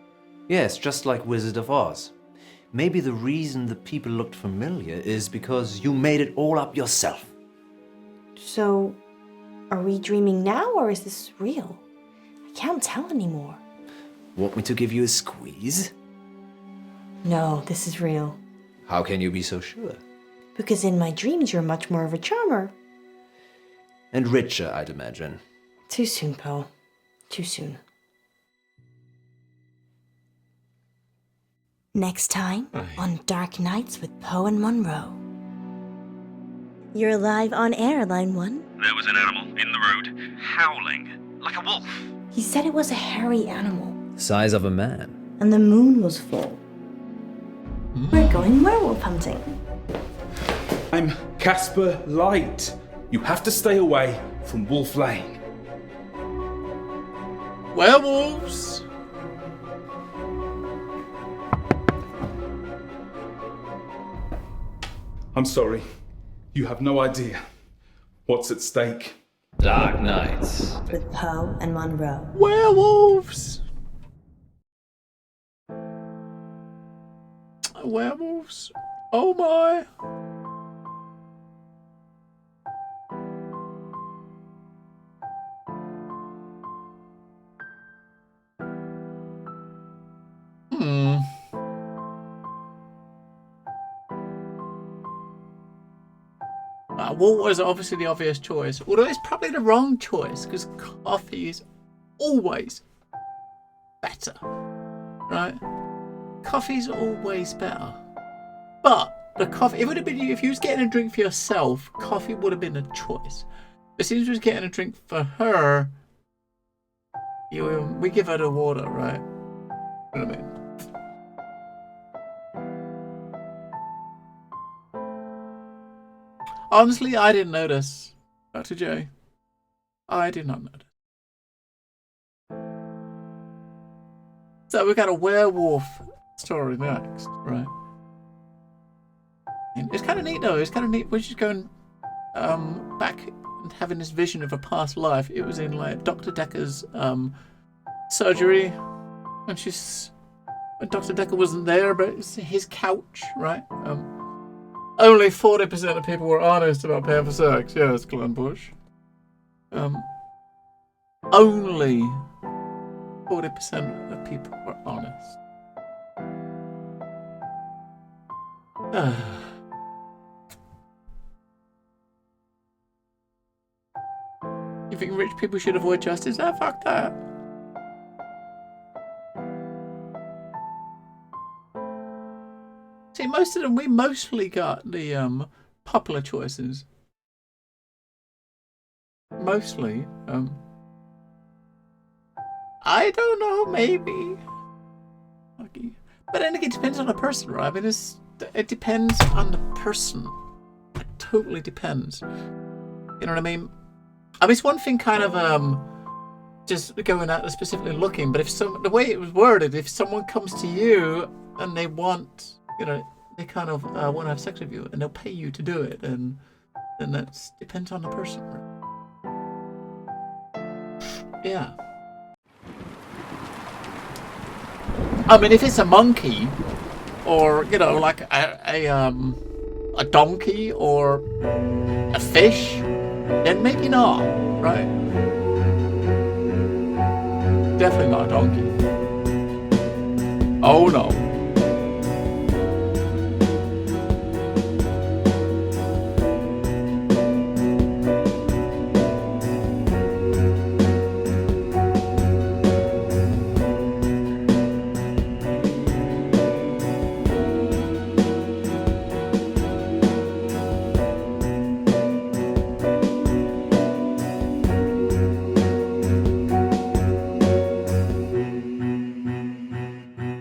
Yes, just like Wizard of Oz. Maybe the reason the people looked familiar is because you made it all up yourself. So, are we dreaming now or is this real? I can't tell anymore. Want me to give you a squeeze? No, this is real. How can you be so sure? Because in my dreams you're much more of a charmer. And richer, I'd imagine. Too soon, Poe. Too soon. Next time on Dark Nights with Poe and Munro. You're live on air, Line 1. There was an animal in the road, howling, like a wolf. He said it was a hairy animal. The size of a man. And the moon was full. We're going werewolf hunting. I'm Casper Light. You have to stay away from Wolf Lane. Werewolves! I'm sorry. You have no idea what's at stake. Dark Nights. With Poe and Munro. Werewolves! Werewolves? Oh my! Water is obviously the obvious choice, although it's probably the wrong choice because coffee is always better, right? Coffee's always better, but the coffee, it would have been, if you was getting a drink for yourself, coffee would have been a choice. But since you was getting a drink for her, we give her the water, right? You know what I mean? Honestly, I didn't notice, Dr. J. I did not notice. So we got a werewolf story next, right? And it's kind of neat though. It's kind of neat. We're just going back and having this vision of a past life. It was in like Dr. Decker's surgery, and when Dr. Decker wasn't there, but it's his couch, right? Only 40% of people were honest about paying for sex. Yes, Glenn Bush. Only 40% of people were honest. You think rich people should avoid justice? Ah, fuck that. See, most of them, we mostly got the popular choices. mostly. I don't know, maybe. Okay. But then again, it depends on the person, right? I mean, it depends on the person. It totally depends. You know what I mean? I mean, it's one thing kind of just going out and specifically looking, but if the way it was worded, if someone comes to you and they want, they kind of want to have sex with you and they'll pay you to do it, and then that depends on the person. Yeah. I mean, if it's a monkey, or like a donkey or a fish, then maybe not, right? Definitely not a donkey. Oh no.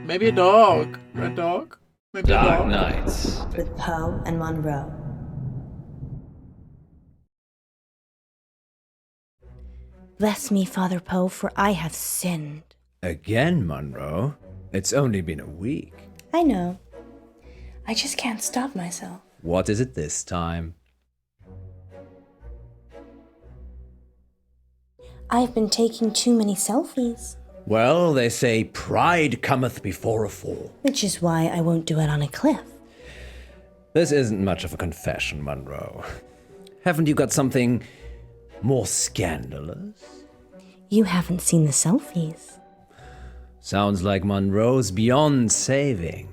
Maybe a dog. A dog. Maybe Dark a dog. Nights. With Poe and Munro. Bless me, Father Poe, for I have sinned. Again, Munro? It's only been a week. I know. I just can't stop myself. What is it this time? I've been taking too many selfies. Well, they say pride cometh before a fall. Which is why I won't do it on a cliff. This isn't much of a confession, Munro. Haven't you got something more scandalous? You haven't seen the selfies. Sounds like Munro's beyond saving.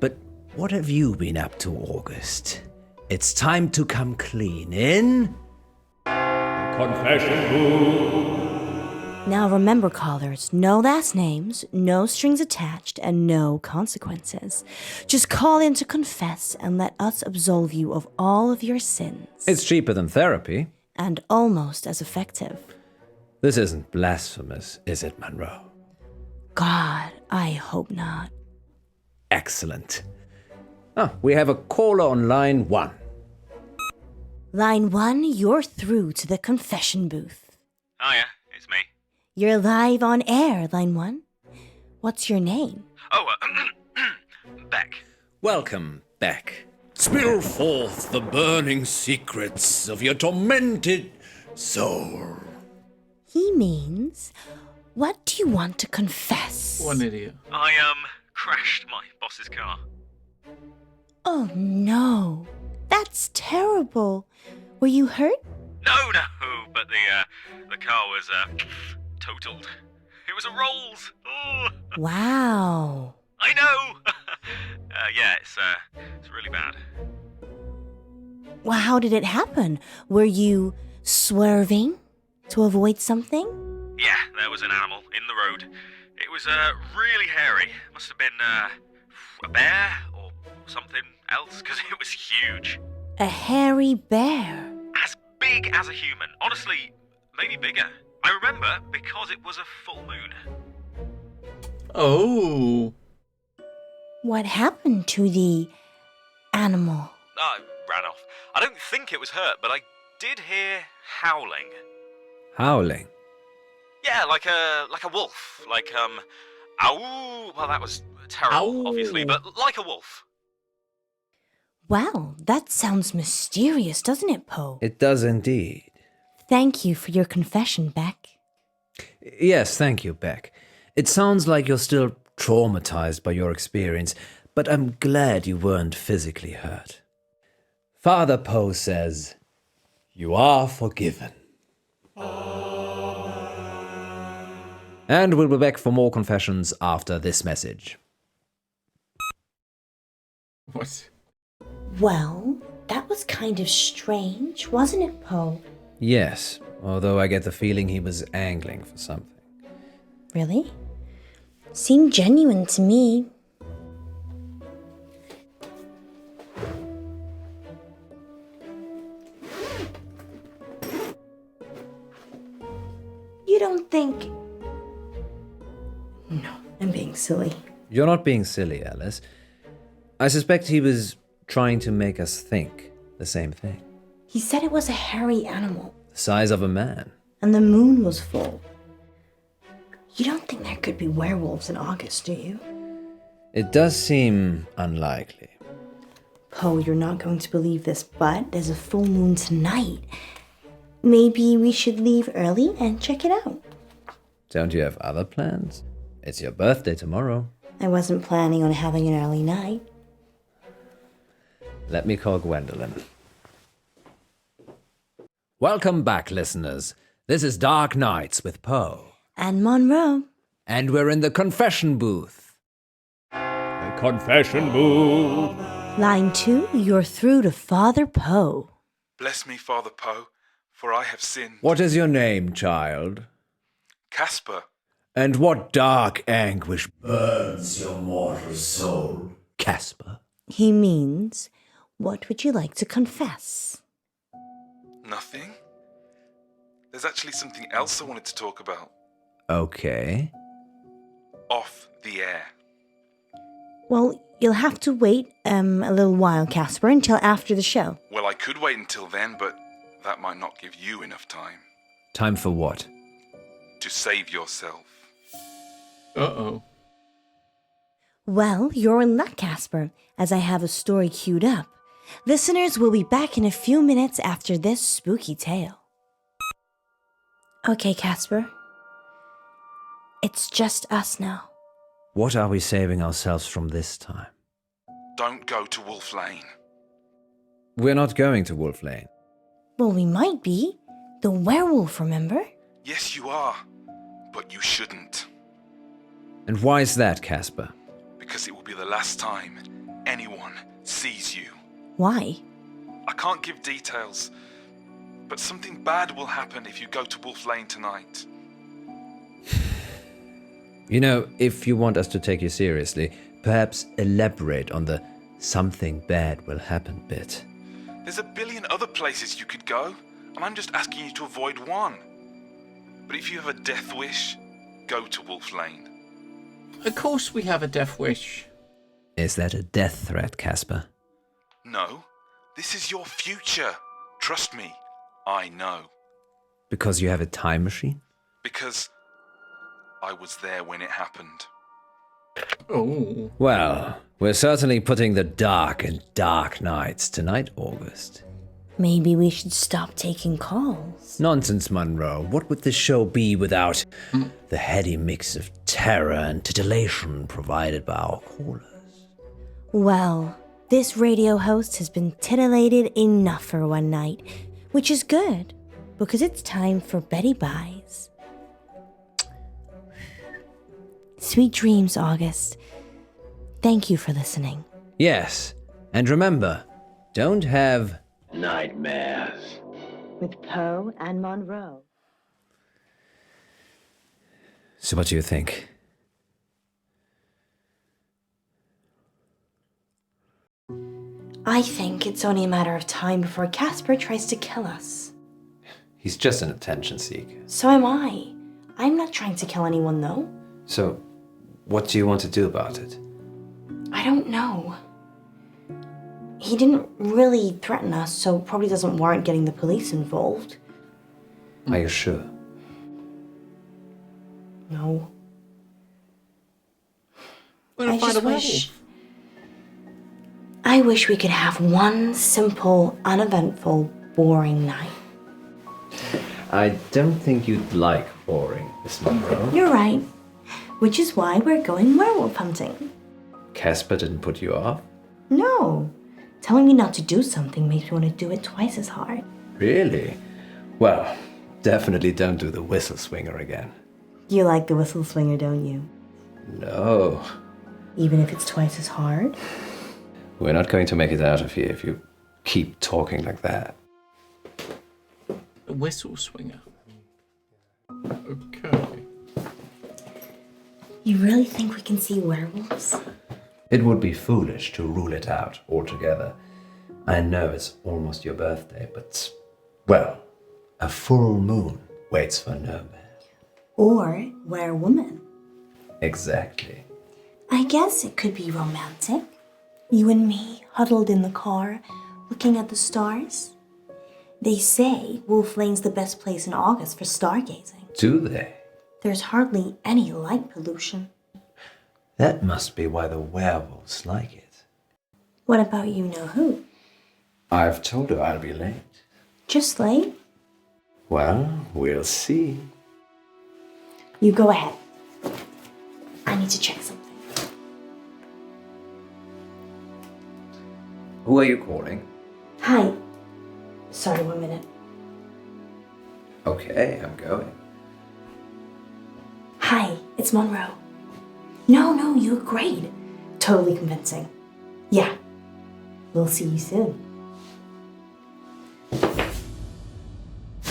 But what have you been up to, August? It's time to come clean in... Confession booth. Now remember, callers, no last names, no strings attached, and no consequences. Just call in to confess and let us absolve you of all of your sins. It's cheaper than therapy. And almost as effective. This isn't blasphemous, is it, Munro? God, I hope not. Excellent. We have a caller on line 1. Line 1, you're through to the confession booth. Hiya, it's me. You're live on air, Line 1. What's your name? Oh, Beck. Welcome, Beck. Spill forth the burning secrets of your tormented soul. He means, what do you want to confess? What an idiot. I, crashed my boss's car. Oh no, that's terrible. Were you hurt? No, but the car was, totaled. It was a Rolls. Oh. Wow. I know. Yeah, it's really bad. Well, how did it happen? Were you swerving to avoid something? Yeah, there was an animal in the road. It was, really hairy. Must have been, a bear or something else, because it was huge. A hairy bear? As big as a human. Honestly, maybe bigger. I remember because it was a full moon. Oh. What happened to the animal? I ran off. I don't think it was hurt, but I did hear howling. Howling? Yeah, like a wolf. Like, ow. Well, that was terrible, obviously, but like a wolf. Wow, that sounds mysterious, doesn't it, Poe? It does indeed. Thank you for your confession, Beck. Yes, thank you, Beck. It sounds like you're still traumatized by your experience, but I'm glad you weren't physically hurt. Father Poe says, you are forgiven. And we'll be back for more confessions after this message. What? Well, that was kind of strange, wasn't it, Poe? Yes, although I get the feeling he was angling for something. Really? Seemed genuine to me. think... No, I'm being silly. You're not being silly, Alice. I suspect he was trying to make us think the same thing. He said it was a hairy animal. The size of a man. And the moon was full. You don't think there could be werewolves in August, do you? It does seem unlikely. Poe, you're not going to believe this, but there's a full moon tonight. Maybe we should leave early and check it out. Don't you have other plans? It's your birthday tomorrow. I wasn't planning on having an early night. Let me call Gwendolyn. Welcome back, listeners. This is Dark Nights with Poe. And Munro. And we're in the confession booth. The confession booth. Line 2, you're through to Father Poe. Bless me, Father Poe, for I have sinned. What is your name, child? Casper. And what dark anguish burns your mortal soul, Casper? He means, what would you like to confess? Nothing. There's actually something else I wanted to talk about. Okay. Off the air. Well, you'll have to wait a little while, Casper, until after the show. Well, I could wait until then, but that might not give you enough time. Time for what? To save yourself. Uh-oh. Well, you're in luck, Casper, as I have a story queued up. Listeners will be back in a few minutes after this spooky tale. Okay, Casper. It's just us now. What are we saving ourselves from this time? Don't go to Wolf Lane. We're not going to Wolf Lane. Well, we might be. The werewolf, remember? Yes, you are. But you shouldn't. And why is that, Casper? Because it will be the last time anyone sees you. Why? I can't give details, but something bad will happen if you go to Wolf Lane tonight. You know, if you want us to take you seriously, perhaps elaborate on the something bad will happen bit. There's a billion other places you could go, and I'm just asking you to avoid one. But if you have a death wish, go to Wolf Lane. Of course we have a death wish. Is that a death threat, Casper? No, this is your future. Trust me, I know. Because you have a time machine? Because I was there when it happened. Oh. Well, we're certainly putting the dark in Dark Nights tonight, August. Maybe we should stop taking calls. Nonsense, Munro. What would this show be without the heady mix of terror and titillation provided by our callers? Well, this radio host has been titillated enough for one night, which is good, because it's time for Betty Buys. Sweet dreams, August. Thank you for listening. Yes, and remember, don't have nightmares. With Poe and Munro. So what do you think? I think it's only a matter of time before Casper tries to kill us. He's just an attention seeker. So am I. I'm not trying to kill anyone, though. So, what do you want to do about it? I don't know. He didn't really threaten us, so probably doesn't warrant getting the police involved. Are you sure? No. I wish we could have one simple, uneventful, boring night. I don't think you'd like boring, Miss Munro. You're right. Which is why we're going werewolf hunting. Casper didn't put you off? No. Telling me not to do something makes me want to do it twice as hard. Really? Well, definitely don't do the whistle swinger again. You like the whistle swinger, don't you? No. Even if it's twice as hard? We're not going to make it out of here if you keep talking like that. The whistle swinger. Okay. You really think we can see werewolves? It would be foolish to rule it out altogether. I know it's almost your birthday, but, well, a full moon waits for no man. Or we're a woman. Exactly. I guess it could be romantic. You and me huddled in the car, looking at the stars. They say Wolf Lane's the best place in August for stargazing. Do they? There's hardly any light pollution. That must be why the werewolves like it. What about you know who? I've told her I'll be late. Just late? Well, we'll see. You go ahead. I need to check something. Who are you calling? Hi. Sorry, 1 minute. Okay, I'm going. Hi, it's Munro. No, you look great. Totally convincing. Yeah. We'll see you soon.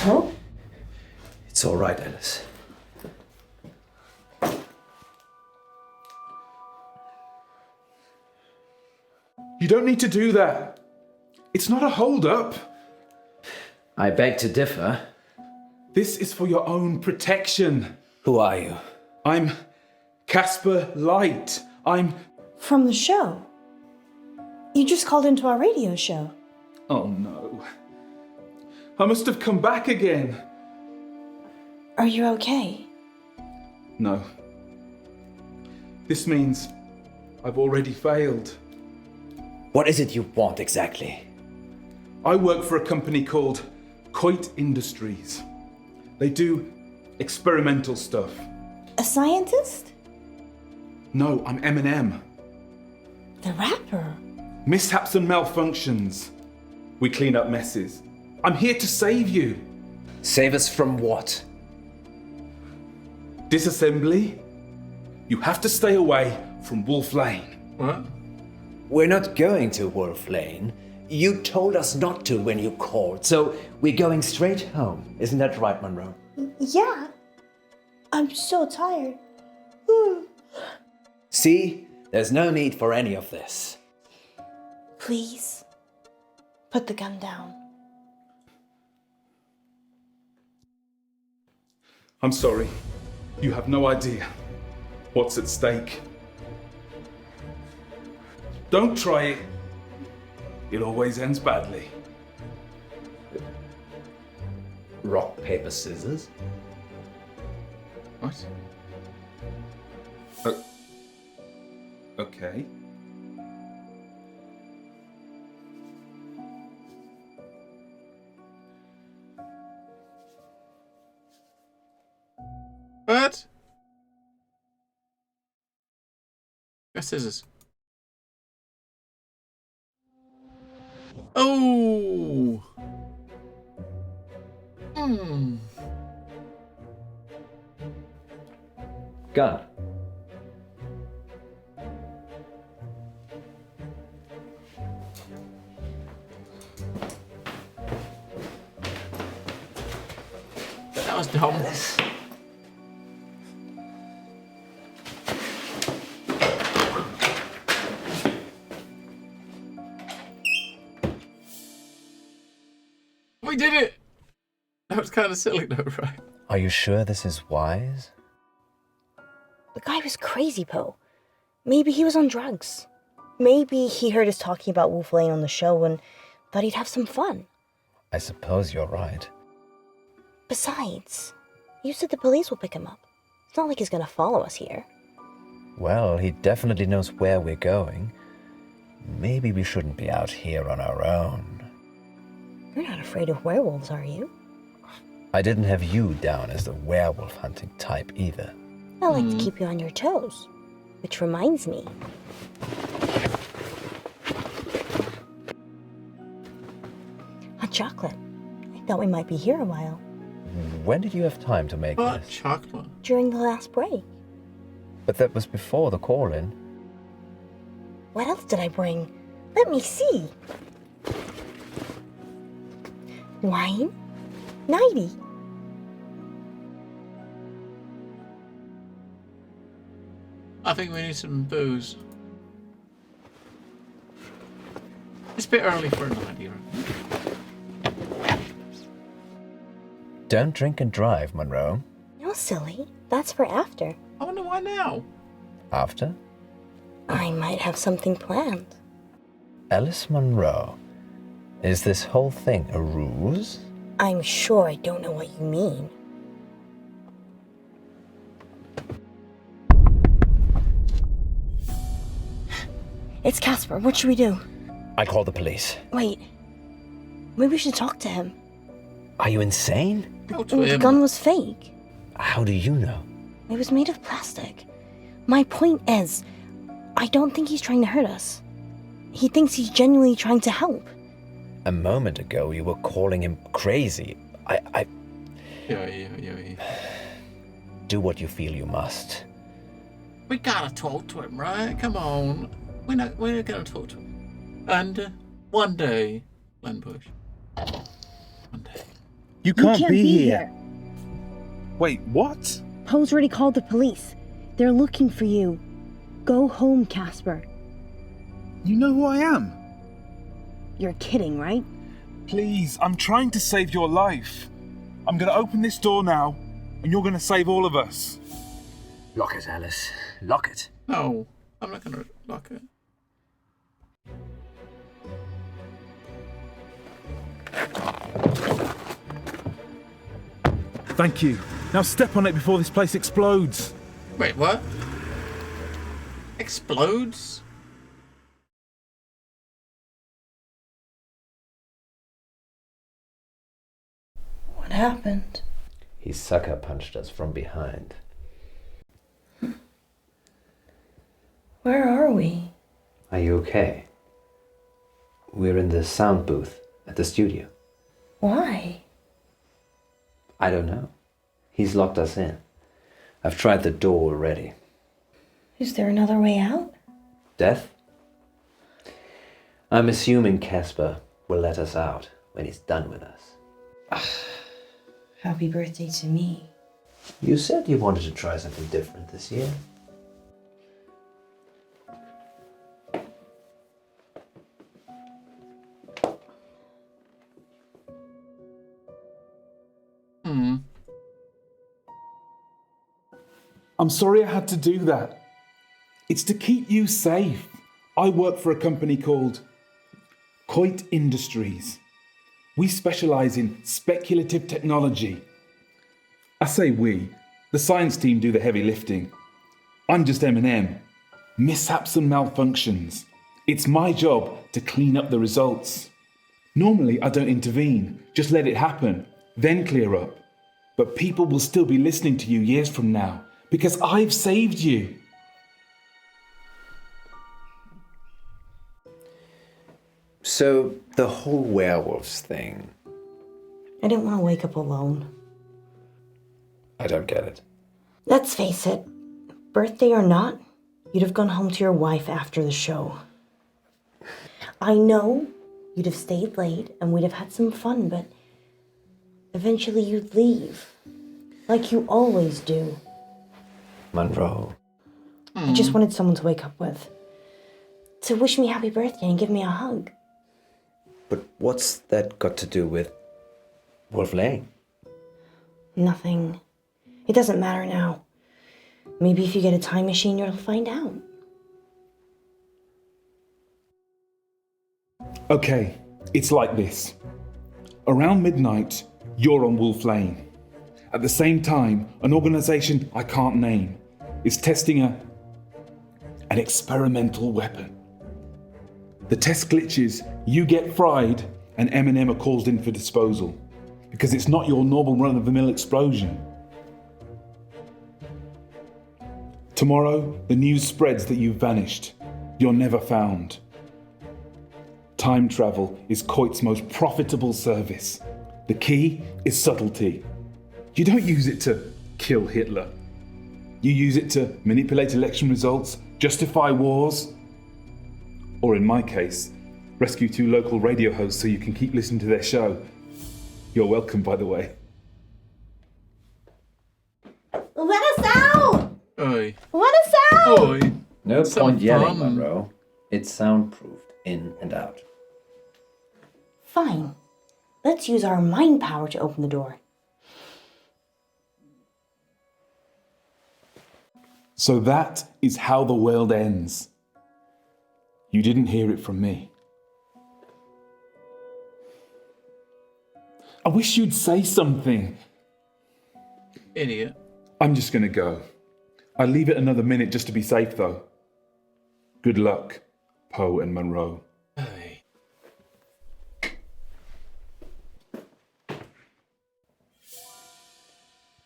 Oh? It's all right, Alice. You don't need to do that. It's not a hold-up. I beg to differ. This is for your own protection. Who are you? I'm Casper Light. I'm... From the show. You just called into our radio show. Oh no. I must have come back again. Are you okay? No. This means I've already failed. What is it you want exactly? I work for a company called Coit Industries. They do experimental stuff. A scientist? No, I'm Eminem. The rapper? Mishaps and malfunctions. We clean up messes. I'm here to save you. Save us from what? Disassembly. You have to stay away from Wolf Lane. What? We're not going to Wolf Lane. You told us not to when you called, so we're going straight home. Isn't that right, Munro? Yeah. I'm so tired. See? There's no need for any of this. Please, put the gun down. I'm sorry. You have no idea what's at stake. Don't try it. It always ends badly. Rock, paper, scissors? What? Okay. What? Got scissors. Oh. Gun. That was dumb. We did it! That was kind of silly though, right? Are you sure this is wise? The guy was crazy, Poe. Maybe he was on drugs. Maybe he heard us talking about Wolf Lane on the show and thought he'd have some fun. I suppose you're right. Besides, you said the police will pick him up. It's not like he's gonna follow us here. Well, he definitely knows where we're going. Maybe we shouldn't be out here on our own. You're not afraid of werewolves, are you? I didn't have you down as the werewolf hunting type either. I like to keep you on your toes. Which reminds me. Hot chocolate. I thought we might be here a while. When did you have time to make Hot this? chocolate. During the last break. But that was before the call-in. What else did I bring? Let me see. Wine? 90. I think we need some booze. It's a bit early for an idea. Don't drink and drive, Munro. No, No, silly. That's for after. I wonder why now. After? I might have something planned. Alice Munro, is this whole thing a ruse? I'm sure I don't know what you mean. It's Casper. What should we do? I call the police. Wait. Maybe we should talk to him. Are you insane? The gun was fake. How do you know? It was made of plastic. My point is, I don't think he's trying to hurt us. He thinks he's genuinely trying to help. A moment ago, you were calling him crazy. Do what you feel you must. We gotta talk to him, right? Come on. We're gonna talk to him. And one day, Glenbush. One day. You can't be here. Wait, what? Poe's already called the police. They're looking for you. Go home, Casper. You know who I am? You're kidding, right? Please, I'm trying to save your life. I'm gonna open this door now, and you're gonna save all of us. Lock it, Alice. Lock it. No, I'm not gonna lock it. Thank you. Now step on it before this place explodes. Wait, what? Explodes? What happened? He sucker punched us from behind. Where are we? Are you okay? We're in the sound booth at the studio. Why? I don't know. He's locked us in. I've tried the door already. Is there another way out? Death? I'm assuming Casper will let us out when he's done with us. Happy birthday to me. You said you wanted to try something different this year. I'm sorry I had to do that. It's to keep you safe. I work for a company called Coit Industries. We specialize in speculative technology. I say we. The science team do the heavy lifting. I'm just M&M. Mishaps and malfunctions. It's my job to clean up the results. Normally, I don't intervene. Just let it happen, then clear up. But people will still be listening to you years from now because I've saved you. So, the whole werewolves thing. I didn't want to wake up alone. I don't get it. Let's face it, birthday or not, you'd have gone home to your wife after the show. I know you'd have stayed late and we'd have had some fun, but eventually you'd leave. Like you always do. Munro. I just wanted someone to wake up with. To wish me happy birthday and give me a hug. But what's that got to do with Wolf Lane? Nothing. It doesn't matter now. Maybe if you get a time machine, you'll find out. Okay, it's like this. Around midnight, you're on Wolf Lane. At the same time, an organisation I can't name is testing an experimental weapon. The test glitches, you get fried, and M&M are called in for disposal. Because it's not your normal run-of-the-mill explosion. Tomorrow, the news spreads that you've vanished. You're never found. Time travel is Coit's most profitable service. The key is subtlety. You don't use it to kill Hitler. You use it to manipulate election results, justify wars, or in my case, rescue 2 local radio hosts so you can keep listening to their show. You're welcome, by the way. Let us out! Oi. Let us out! Oi. No Some point yelling, fun. Munro. It's soundproofed in and out. Fine. Let's use our mind power to open the door. So that is how the world ends. You didn't hear it from me. I wish you'd say something. Idiot. I'm just gonna go. I'll leave it another minute just to be safe, though. Good luck, Poe and Munro. Hey.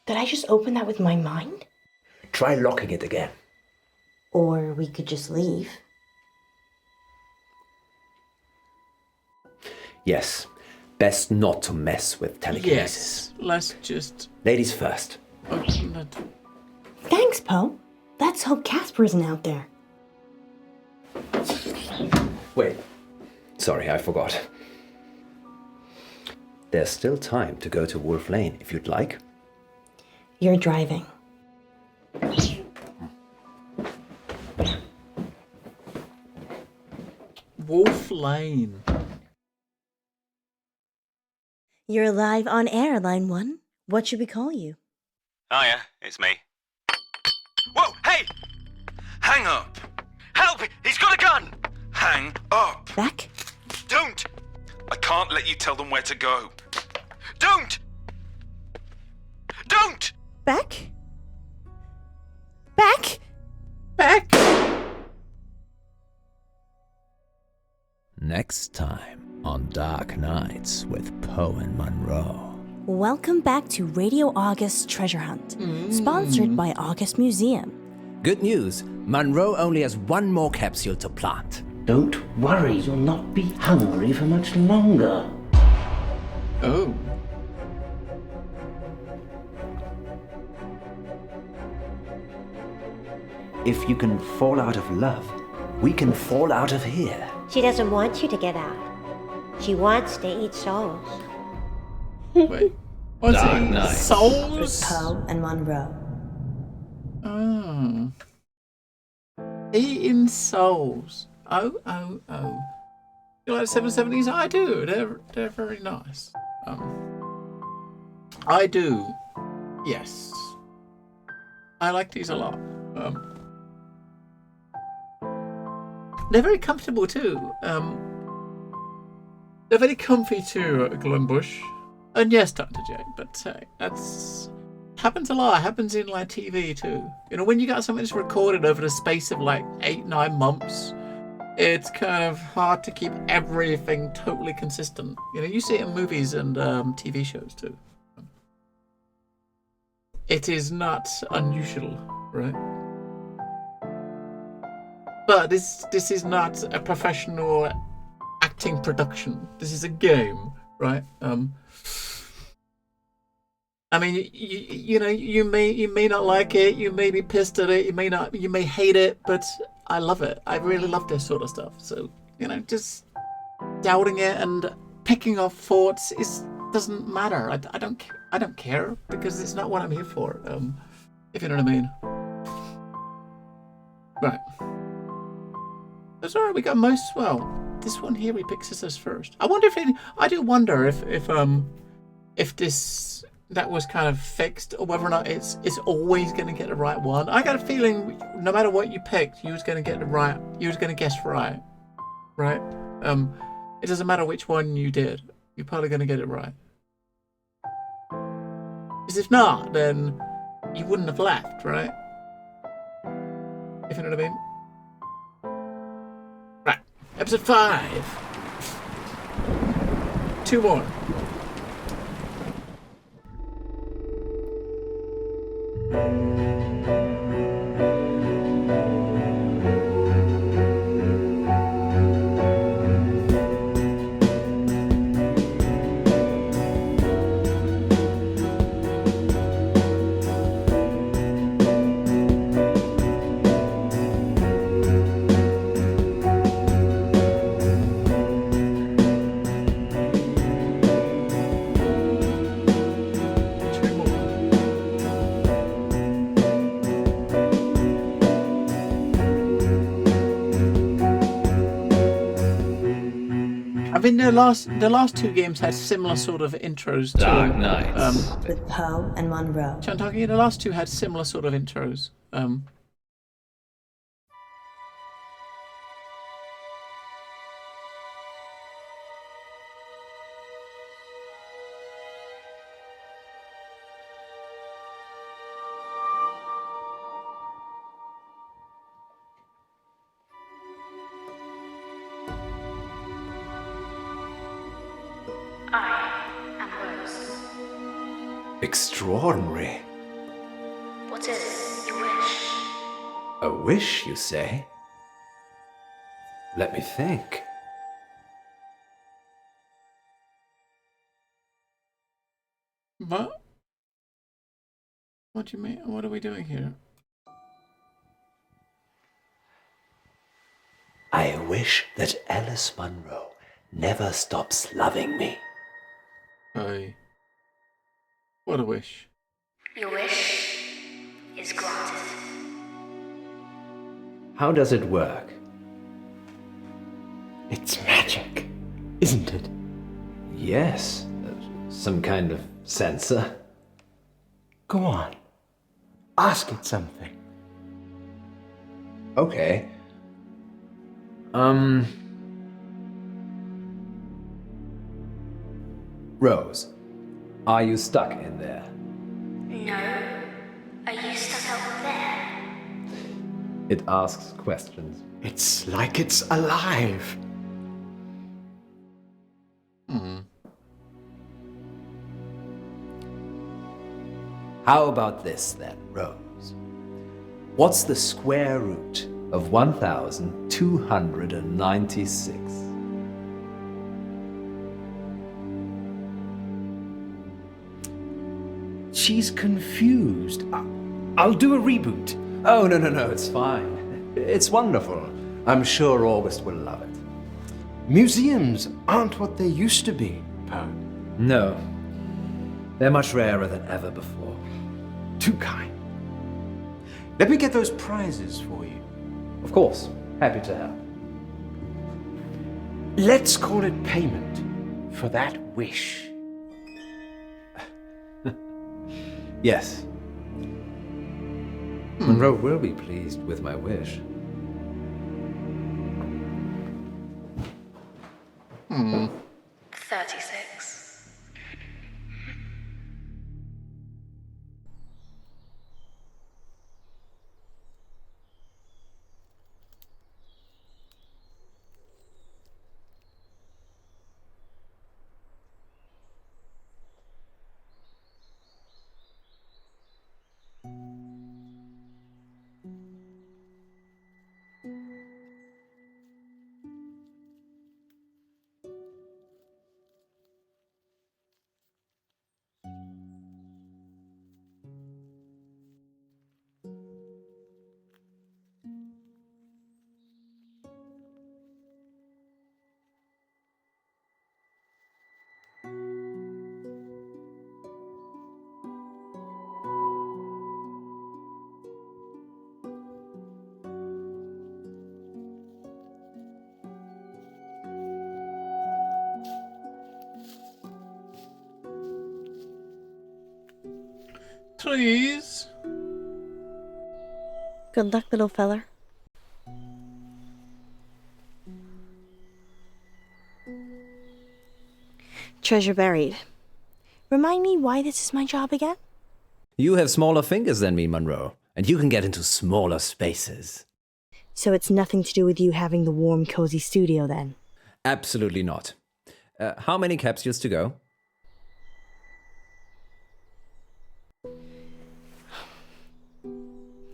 Did I just open that with my mind? Try locking it again. Or we could just leave. Yes, best not to mess with telekinesis. Yes, let's just... Ladies first. Open it. Thanks, Poe. Let's hope Casper isn't out there. Wait. Sorry, I forgot. There's still time to go to Wolf Lane if you'd like. You're driving. Wolf Lane. You're live on air, Line 1. What should we call you? Oh yeah, it's me. Whoa, hey! Hang up! Help! He's got a gun! Hang up! Back? Don't! I can't let you tell them where to go. Don't! Don't! Back? Back? Back! Next time on Dark Nights with Poe and Munro. Welcome back to Radio August Treasure Hunt, sponsored by August Museum. Good news, Munro only has one more capsule to plant. Don't worry, you'll not be hungry for much longer. Oh. If you can fall out of love, we can fall out of here. She doesn't want you to get out. She wants to eat souls. Wait. What's Dark it? Nights. Souls? With Poe and Munro. Oh. Eating souls. Oh. You like the 770s? I do. They're very nice. I do. Yes. I like these a lot. They're very comfortable too. They're very comfy too, Glenbush. And yes, Dr. J, but that's happens a lot. It happens in like TV too. You know, when you got something that's recorded over the space of like 8-9 months, it's kind of hard to keep everything totally consistent. You know, you see it in movies and TV shows too. It is not unusual, right? But this is not a professional acting production. This is a game, right? I mean, you know, you may not like it, you may be pissed at it, you may hate it, but I love it. I really love this sort of stuff. So, you know, just doubting it and picking off faults doesn't matter. I don't care because it's not what I'm here for. If you know what I mean. Right. That's alright. We got most. Well, this one here he picks us first. I wonder I do wonder if this that was kind of fixed or whether or not it's always going to get the right one. I got a feeling no matter what you picked, you was going to get the right. You was going to guess right. It doesn't matter which one you did. You're probably going to get it right. Because if not, then you wouldn't have left, right? If you know what I mean. Right. Episode 5. 2 more. I mean, the last 2 games had similar sort of intros to Dark Nights. With Poe and Munro. The last 2 had similar sort of intros. I am Rose. Extraordinary. What is your wish? A wish, you say? Let me think. What? What do you mean? What are we doing here? I wish that Alice Munro never stops loving me. What a wish. Your wish is granted. How does it work? It's magic, isn't it? Yes, some kind of sensor. Go on. Ask it something. Okay. Rose, are you stuck in there? No. Are you stuck out there? It asks questions. It's like it's alive. How about this then, Rose? What's the square root of 1,296? She's confused. I'll do a reboot. Oh, no, it's fine. It's wonderful. I'm sure August will love it. Museums aren't what they used to be, Poe. No. They're much rarer than ever before. Too kind. Let me get those prizes for you. Of course. Happy to help. Let's call it payment for that wish. Yes. Munro will be pleased with my wish. 36. Please. Good luck, little feller. Treasure buried. Remind me why this is my job again? You have smaller fingers than me, Munro, and you can get into smaller spaces. So it's nothing to do with you having the warm, cozy studio then? Absolutely not. How many capsules to go?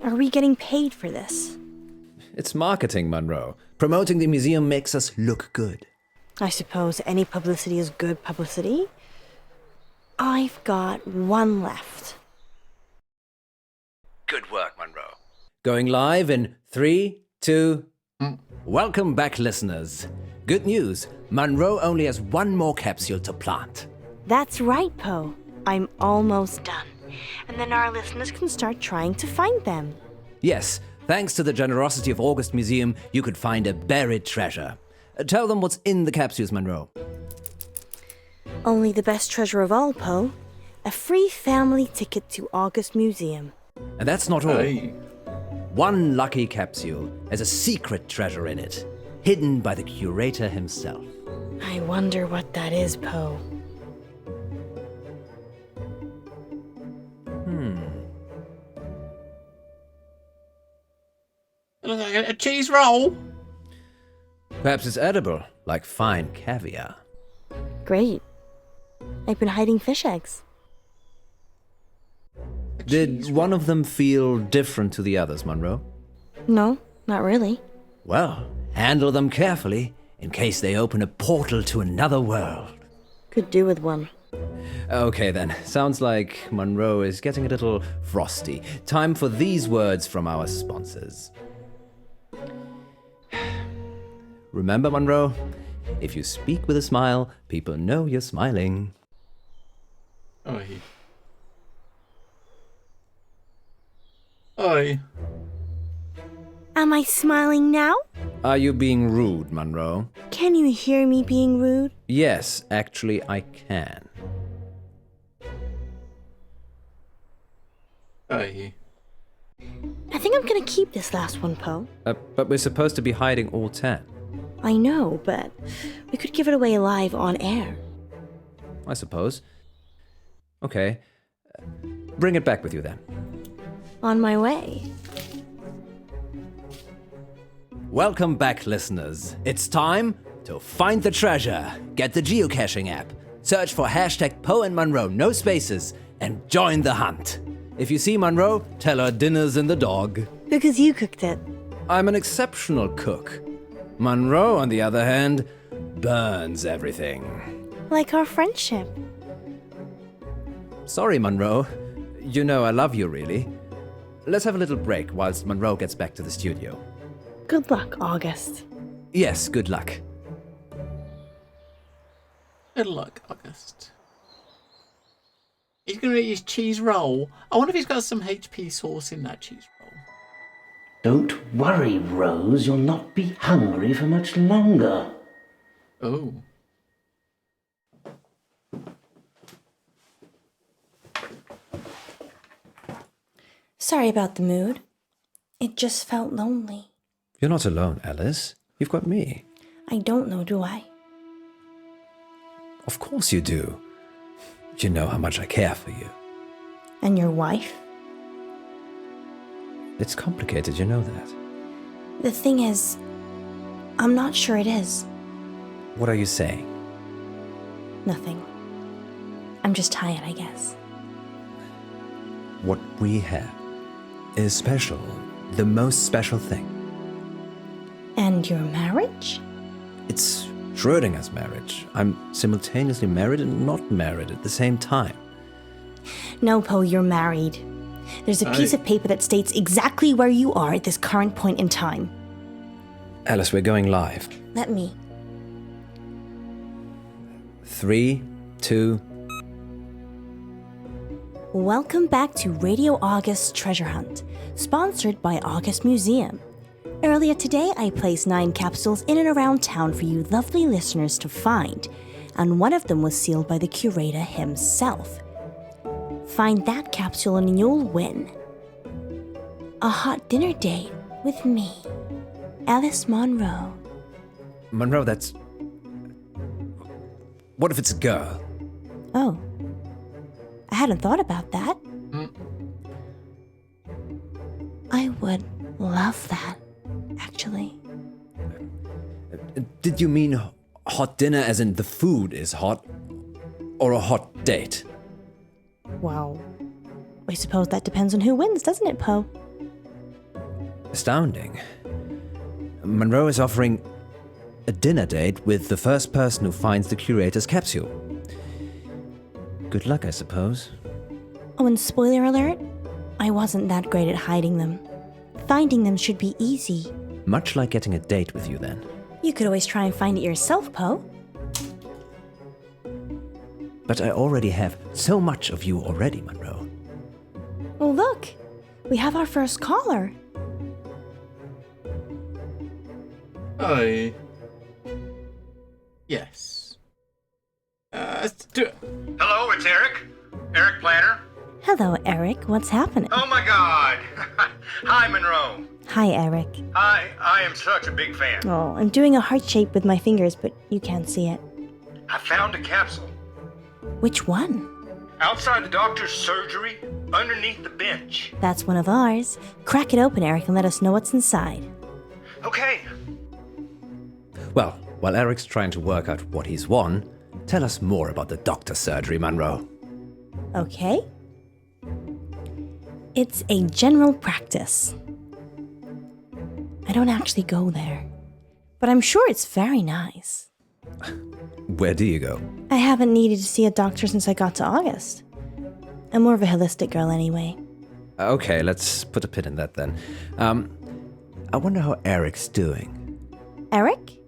Are we getting paid for this? It's marketing, Munro. Promoting the museum makes us look good. I suppose any publicity is good publicity. I've got one left. Good work, Munro. Going live in 3, 2... Welcome back, listeners. Good news. Munro only has one more capsule to plant. That's right, Poe. I'm almost done. And then our listeners can start trying to find them. Yes, thanks to the generosity of August Museum, you could find a buried treasure. Tell them what's in the capsules, Munro. Only the best treasure of all, Poe. A free family ticket to August Museum. And that's not all. Hey. One lucky capsule has a secret treasure in it, hidden by the curator himself. I wonder what that is, Poe. It looks like a cheese roll. Perhaps it's edible, like fine caviar. Great. I've been hiding fish eggs. Did one of them feel different to the others, Munro? No, not really. Well, handle them carefully in case they open a portal to another world. Could do with one. Okay then, sounds like Munro is getting a little frosty. Time for these words from our sponsors. Remember, Munro, if you speak with a smile, people know you're smiling. Oi. Oi. Am I smiling now? Are you being rude, Munro? Can you hear me being rude? Yes, actually I can. Oi. I think I'm gonna keep this last one, Poe. But we're supposed to be hiding all 10. I know, but we could give it away live on air. I suppose. Okay. Bring it back with you then. On my way. Welcome back, listeners. It's time to find the treasure. Get the geocaching app. Search for hashtag Poe and Munro, no spaces, and join the hunt. If you see Munro, tell her dinner's in the dog. Because you cooked it. I'm an exceptional cook. Munro, on the other hand, burns everything. Like our friendship. Sorry, Munro. You know I love you, really. Let's have a little break whilst Munro gets back to the studio. Good luck, August. Yes, good luck. Good luck, August. He's going to eat his cheese roll. I wonder if he's got some HP sauce in that cheese roll. Don't worry, Rose. You'll not be hungry for much longer. Oh. Sorry about the mood. It just felt lonely. You're not alone, Alice. You've got me. I don't know, do I? Of course you do. You know how much I care for you. And your wife? It's complicated, you know that. The thing is, I'm not sure it is. What are you saying? Nothing. I'm just tired, I guess. What we have is special. The most special thing. And your marriage? It's Schrödinger's marriage. I'm simultaneously married and not married at the same time. No, Poe, you're married. There's a piece of paper that states exactly where you are at this current point in time. Alice, we're going live. Let me. 3, 2... Welcome back to Radio August's Treasure Hunt, sponsored by August Museum. Earlier today, I placed 9 capsules in and around town for you lovely listeners to find, and one of them was sealed by the curator himself. Find that capsule and you'll win. A hot dinner date with me, Alice Munro. Munro, that's... What if it's a girl? Oh. I hadn't thought about that. I would love that, actually. Did you mean hot dinner as in the food is hot? Or a hot date? Well, I suppose that depends on who wins, doesn't it, Poe? Astounding. Munro is offering a dinner date with the first person who finds the curator's capsule. Good luck, I suppose. Oh, and spoiler alert, I wasn't that great at hiding them. Finding them should be easy. Much like getting a date with you, then. You could always try and find it yourself, Poe. But I already have so much of you already, Munro. Well, look. We have our first caller. Hi. Yes. Hello, it's Eric. Eric Planner. Hello, Eric. What's happening? Oh my God. Hi, Monroe. Hi, Eric. Hi, I am such a big fan. Oh, I'm doing a heart shape with my fingers, but you can't see it. I found a capsule. Which one? Outside the doctor's surgery, underneath the bench. That's one of ours. Crack it open, Eric, and let us know what's inside. Okay. Well, while Eric's trying to work out what he's won, Tell us more about the doctor surgery, Munro. Okay. It's a general practice. I don't actually go there, but I'm sure it's very nice. Where do you go? I haven't needed to see a doctor since I got to August. I'm more of a holistic girl anyway. Okay, let's put a pin in that then. I wonder how Eric's doing. Eric?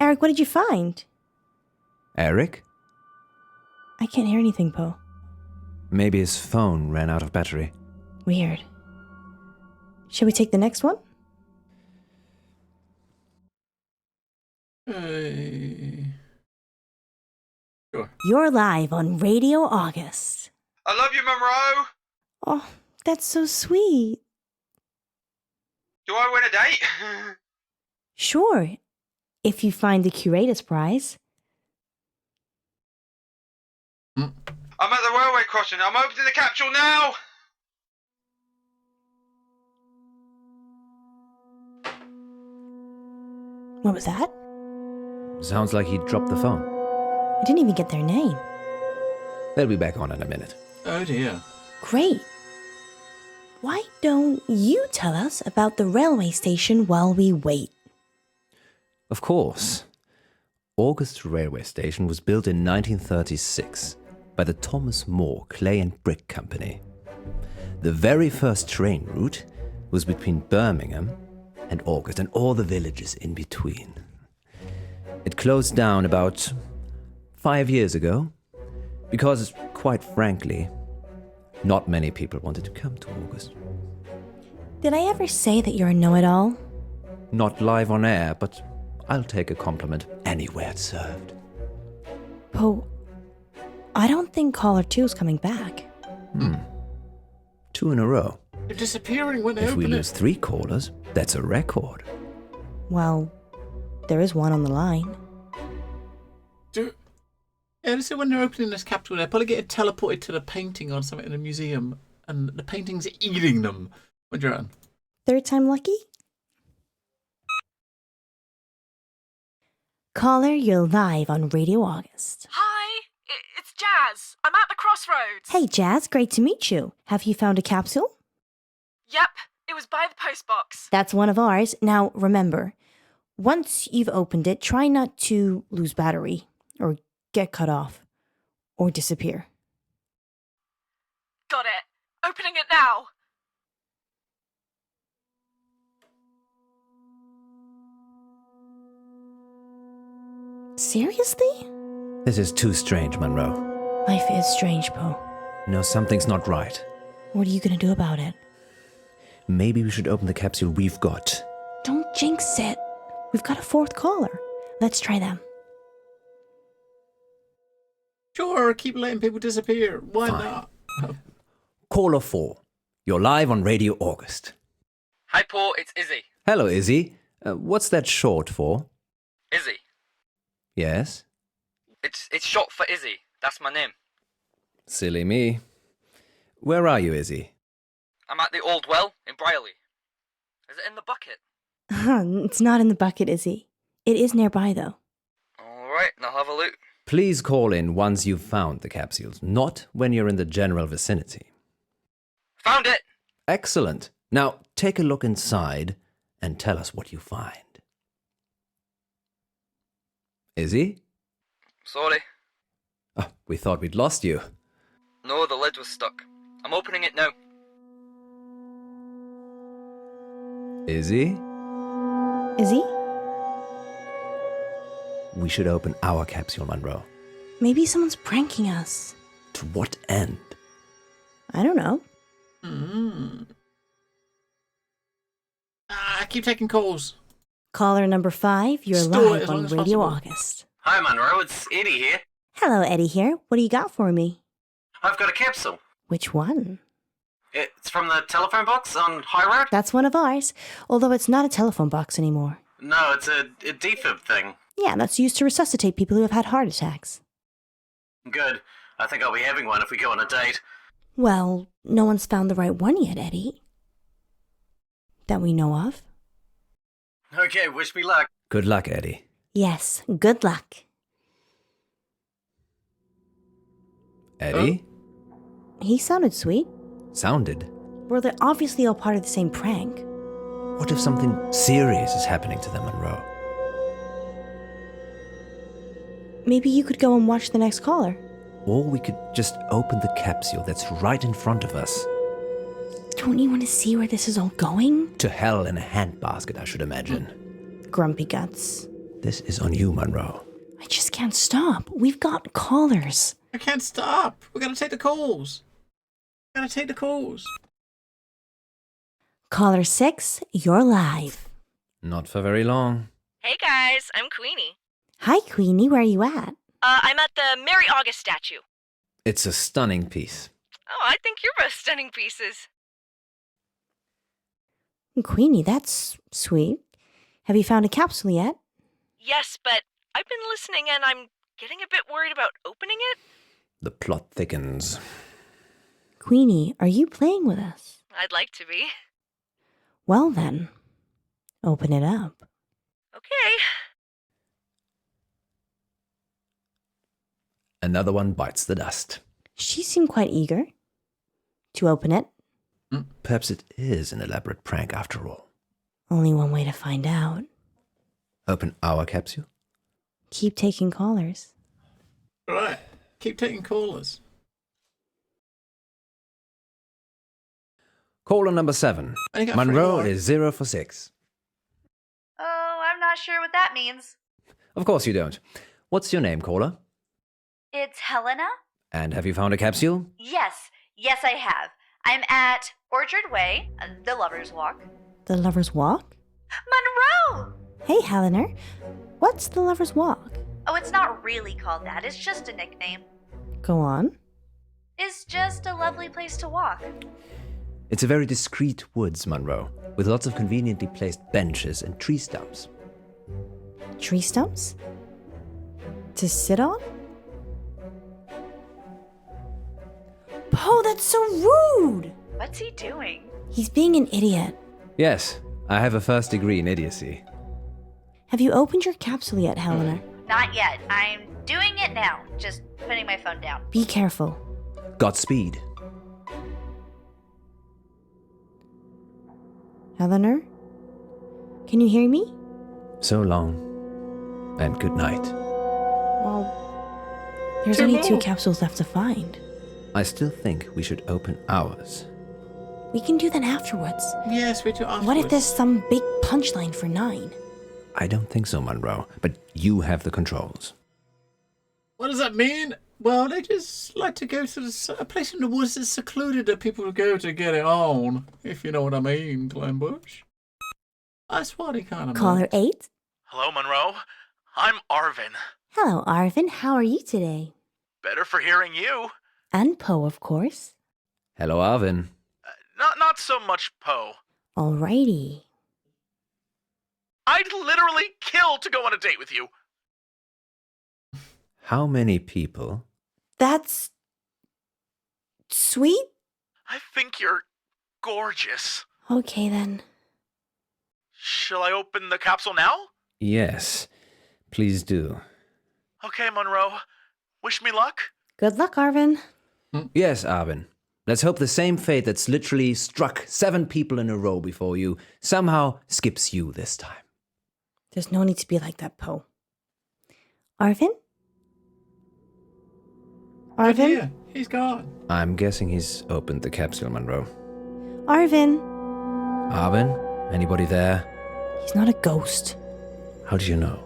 Eric, what did you find? Eric? I can't hear anything, Poe. Maybe his phone ran out of battery. Weird. Shall we take the next one? Sure. You're live on Radio August. I love you, Munro. Oh, that's so sweet. Do I win a date? Sure, if you find the Curator's Prize. I'm at the railway crossing. I'm opening the capsule now. What was that? Sounds like he dropped the phone. I didn't even get their name. They'll be back on in a minute. Oh dear. Great. Why don't you tell us about the railway station while we wait? Of course. August Railway Station was built in 1936 by the Thomas More Clay and Brick Company. The very first train route was between Birmingham and August and all the villages in between. It closed down about 5 years ago because, quite frankly, not many people wanted to come to August. Did I ever say that you're a know-it-all? Not live on air, but I'll take a compliment anywhere it's served. Poe, I don't think caller 2's coming back. 2 in a row. They're disappearing when they If we open lose it. 3 callers, that's a record. Well, there is one on the line. Yeah, so when they're opening this capsule, they're probably getting teleported to the painting or something in a museum, and the painting's eating them when you're on. Third time lucky? Caller, you're live on Radio August. Hi, it's Jazz. I'm at the crossroads. Hey, Jazz, great to meet you. Have you found a capsule? Yep, it was by the postbox. That's one of ours. Now, remember, once you've opened it, try not to lose battery, or get cut off, or disappear. Got it. Opening it now. Seriously? This is too strange, Munro. Life is strange, Poe. No, something's not right. What are you gonna do about it? Maybe we should open the capsule we've got. Don't jinx it. We've got a 4th caller. Let's try them. Sure, keep letting people disappear. Why Fine. not? Caller 4. You're live on Radio August. Hi, Paul. It's Izzy. Hello, Izzy. What's that short for? Izzy. Yes? It's short for Izzy. That's my name. Silly me. Where are you, Izzy? I'm at the Old Well in Brierley. Is it in the bucket? It's not in the bucket, Izzy. It is nearby, though. All right, I'll have a look. Please call in once you've found the capsules, not when you're in the general vicinity. Found it! Excellent. Now, take a look inside and tell us what you find. Izzy? Sorry. Oh, we thought we'd lost you. No, the lid was stuck. I'm opening it now. Izzy? Izzy? We should open our capsule, Munro. Maybe someone's pranking us. To what end? I don't know. I keep taking calls. Caller number 5, you're Store it live as long on as Radio possible. August. Hi, Munro. It's Eddie here. Hello, Eddie here. What do you got for me? I've got a capsule. Which one? It's from the telephone box on High Road. That's one of ours, although it's not a telephone box anymore. No, it's a defib thing. Yeah, that's used to resuscitate people who have had heart attacks. Good. I think I'll be having one if we go on a date. Well, no one's found the right one yet, Eddie. That we know of. Okay, wish me luck. Good luck, Eddie. Yes, good luck. Eddie? He sounded sweet. Sounded? Well, they're obviously all part of the same prank. What if something serious is happening to them, Munro? Maybe you could go and watch the next caller. Or we could just open the capsule that's right in front of us. Don't you want to see where this is all going? To hell in a handbasket, I should imagine. Grumpy guts. This is on you, Munro. I just can't stop. We've got callers. I can't stop. We're going to take the calls. We're going to take the calls. Caller 6, you're live. Not for very long. Hey guys, I'm Queenie. Hi, Queenie. Where are you at? I'm at the Mary August statue. It's a stunning piece. Oh, I think you're both stunning pieces. Queenie, that's sweet. Have you found a capsule yet? Yes, but I've been listening and I'm getting a bit worried about opening it. The plot thickens. Queenie, are you playing with us? I'd like to be. Well then, open it up. Okay. Another one bites the dust. She seemed quite eager to open it. Perhaps it is an elaborate prank after all. Only one way to find out. Open our capsule? Keep taking callers. Right. Keep taking callers. Caller number 7. Munro is 0 for 6. Oh, I'm not sure what that means. Of course you don't. What's your name, caller? It's Helena? And have you found a capsule? Yes, I have. I'm at Orchard Way, the Lover's Walk. The Lover's Walk? Munro! Hey, Helena. What's the Lover's Walk? Oh, it's not really called that. It's just a nickname. Go on. It's just a lovely place to walk. It's a very discreet woods, Munro, with lots of conveniently placed benches and tree stumps. Tree stumps? To sit on? Poe, that's so rude! What's he doing? He's being an idiot. Yes, I have a first degree in idiocy. Have you opened your capsule yet, Helena? Not yet. I'm doing it now. Just putting my phone down. Be careful. Godspeed. Helena? Can you hear me? So long, and good night. Well, there's only 2 capsules left to find. I still think we should open ours. We can do that afterwards. Yes, we do afterwards. What if there's some big punchline for 9? I don't think so, Munro, but you have the controls. What does that mean? Well, they just like to go to a place in the woods that's secluded that people go to get it on, if you know what I mean, Glenbush. That's what he kind of Caller 8? Hello, Munro. I'm Arvin. Hello, Arvin. How are you today? Better for hearing you. And Poe, of course. Hello, Arvin. Not so much Poe. Alrighty. I'd literally kill to go on a date with you. How many people? That's sweet? I think you're gorgeous. Okay, then. Shall I open the capsule now? Yes, please do. Okay, Munro. Wish me luck. Good luck, Arvin. Yes, Arvin. Let's hope the same fate that's literally struck 7 people in a row before you somehow skips you this time. There's no need to be like that, Poe. Arvin? Arvin? Yeah, he's gone. I'm guessing he's opened the capsule, Munro. Arvin? Arvin? Anybody there? He's not a ghost. How do you know?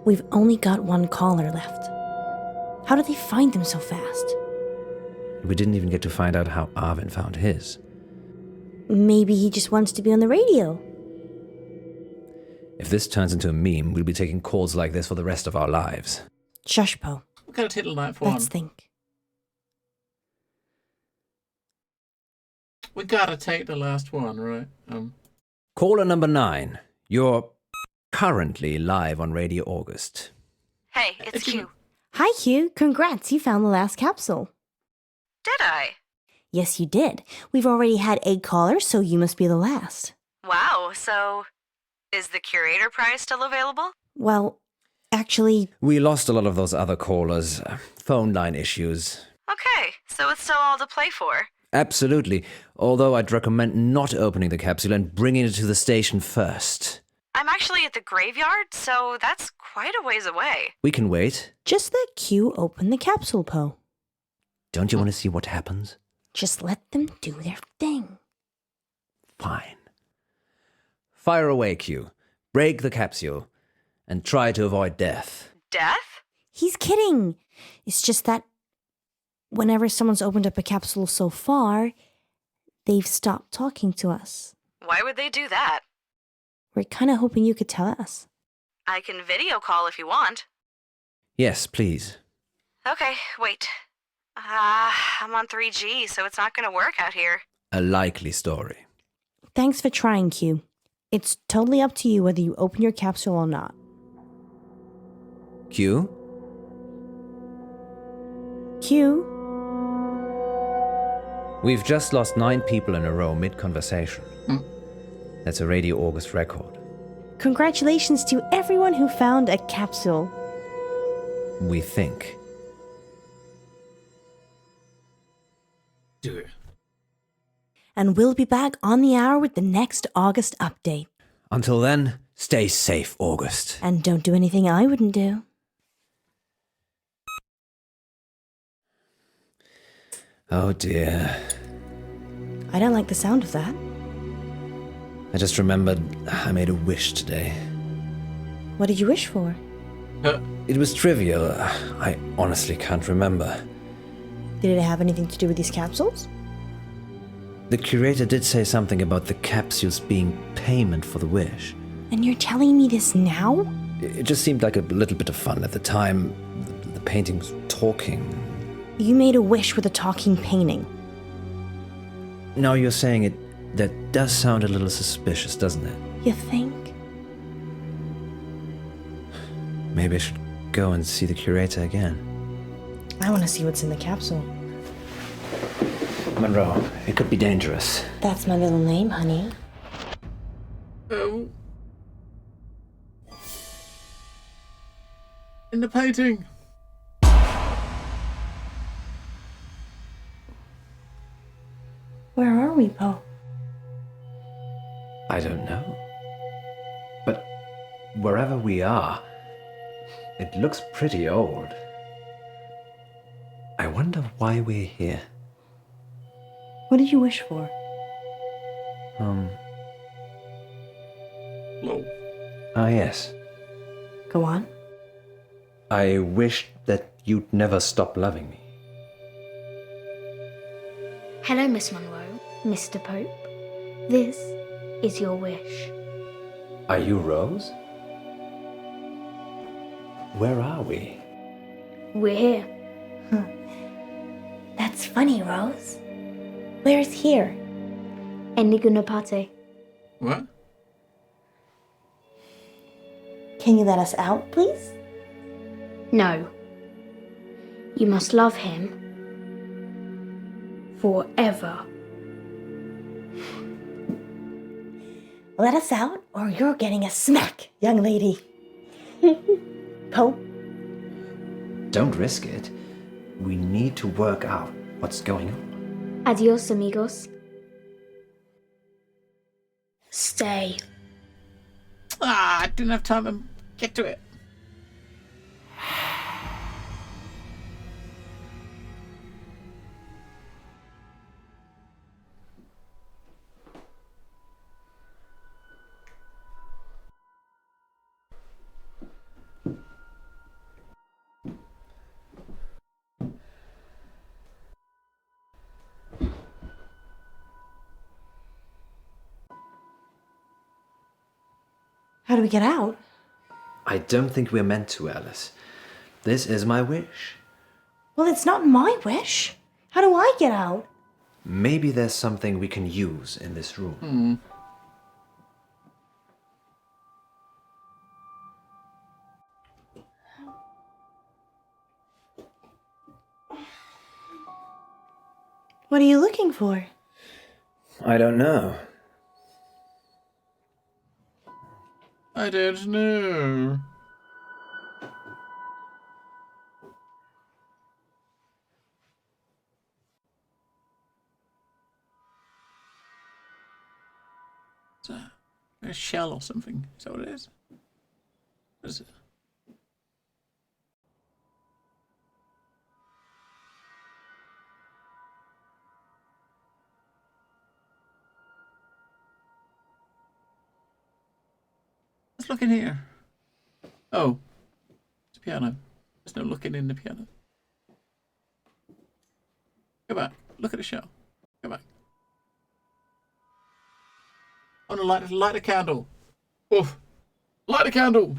We've only got 1 caller left. How did they find them so fast? We didn't even get to find out how Arvin found his. Maybe he just wants to be on the radio. If this turns into a meme, we'll be taking calls like this for the rest of our lives. Shush, Poe. We're going to take the night for Let's think. We got to take the last one, right? Caller number 9. You're currently live on Radio August. Hey, it's Q. Hi, Hugh. Congrats, you found the last capsule. Did I? Yes, you did. We've already had 8 callers, so you must be the last. Wow, so is the curator prize still available? Well, Actually, We lost a lot of those other callers. Phone line issues. Okay, so it's still all to play for. Absolutely. Although I'd recommend not opening the capsule and bringing it to the station first. I'm actually at the graveyard, so that's quite a ways away. We can wait. just let Q open the capsule, Poe. Don't you want to see what happens? Just let them do their thing. Fine. Fire away, Q. Break the capsule. And try to avoid death. Death? He's kidding. It's just that whenever someone's opened up a capsule so far, they've stopped talking to us. Why would they do that? We're kind of hoping you could tell us. I can video call if you want. Yes, please. Okay, wait. I'm on 3G, so it's not going to work out here. A likely story. Thanks for trying, Q. It's totally up to you whether you open your capsule or not. Q? Q? We've just lost 9 people in a row mid-conversation. That's a Radio August record. Congratulations to everyone who found a capsule. We think. Do it. And we'll be back on the hour with the next August update. Until then, stay safe, August. And don't do anything I wouldn't do. Oh dear. I don't like the sound of that. I just remembered I made a wish today. What did you wish for? It was trivial. I honestly can't remember. Did it have anything to do with these capsules? The curator did say something about the capsules being payment for the wish. And you're telling me this now? It just seemed like a little bit of fun at the time. The painting was talking. You made a wish with a talking painting. Now you're saying it, that does sound a little suspicious, doesn't it? You think? Maybe I should go and see the curator again. I want to see what's in the capsule. Munro, it could be dangerous. That's my middle name, honey. Oh. In the painting. Where are we, Poe? I don't know. But wherever we are, it looks pretty old. I wonder why we're here. What did you wish for? Ah, yes. Go on. I wished that you'd never stop loving me. Hello, Miss Munro, Mr. Pope. This is your wish. Are you Rose? Where are we? We're here. That's funny, Rose. Where's here? Enigunapate. What? Can you let us out, please? No. You must love him forever. Let us out, or you're getting a smack, young lady. Poe? Don't risk it. We need to work out what's going on. Adios, amigos. Stay. I didn't have time to get to it. How do we get out? I don't think we're meant to, Alice. This is my wish. Well, it's not my wish. How do I get out? Maybe there's something we can use in this room. What are you looking for? I don't know. I don't know. a shell or something. Is that what it is? What is it? Let's look in here. Oh, it's a piano. There's no looking in the piano. Go back. Look at the shell. Go back. I want to light a candle. Oof. Light a candle.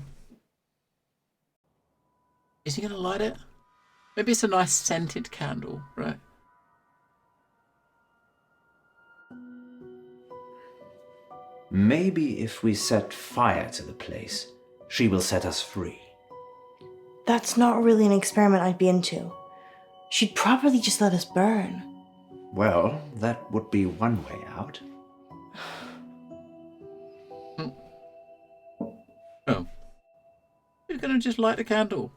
Is he going to light it? Maybe it's a nice scented candle, right? Maybe if we set fire to the place, she will set us free. That's not really an experiment I'd be into. She'd probably just let us burn. Well, that would be one way out. Oh. You're going to just light a candle.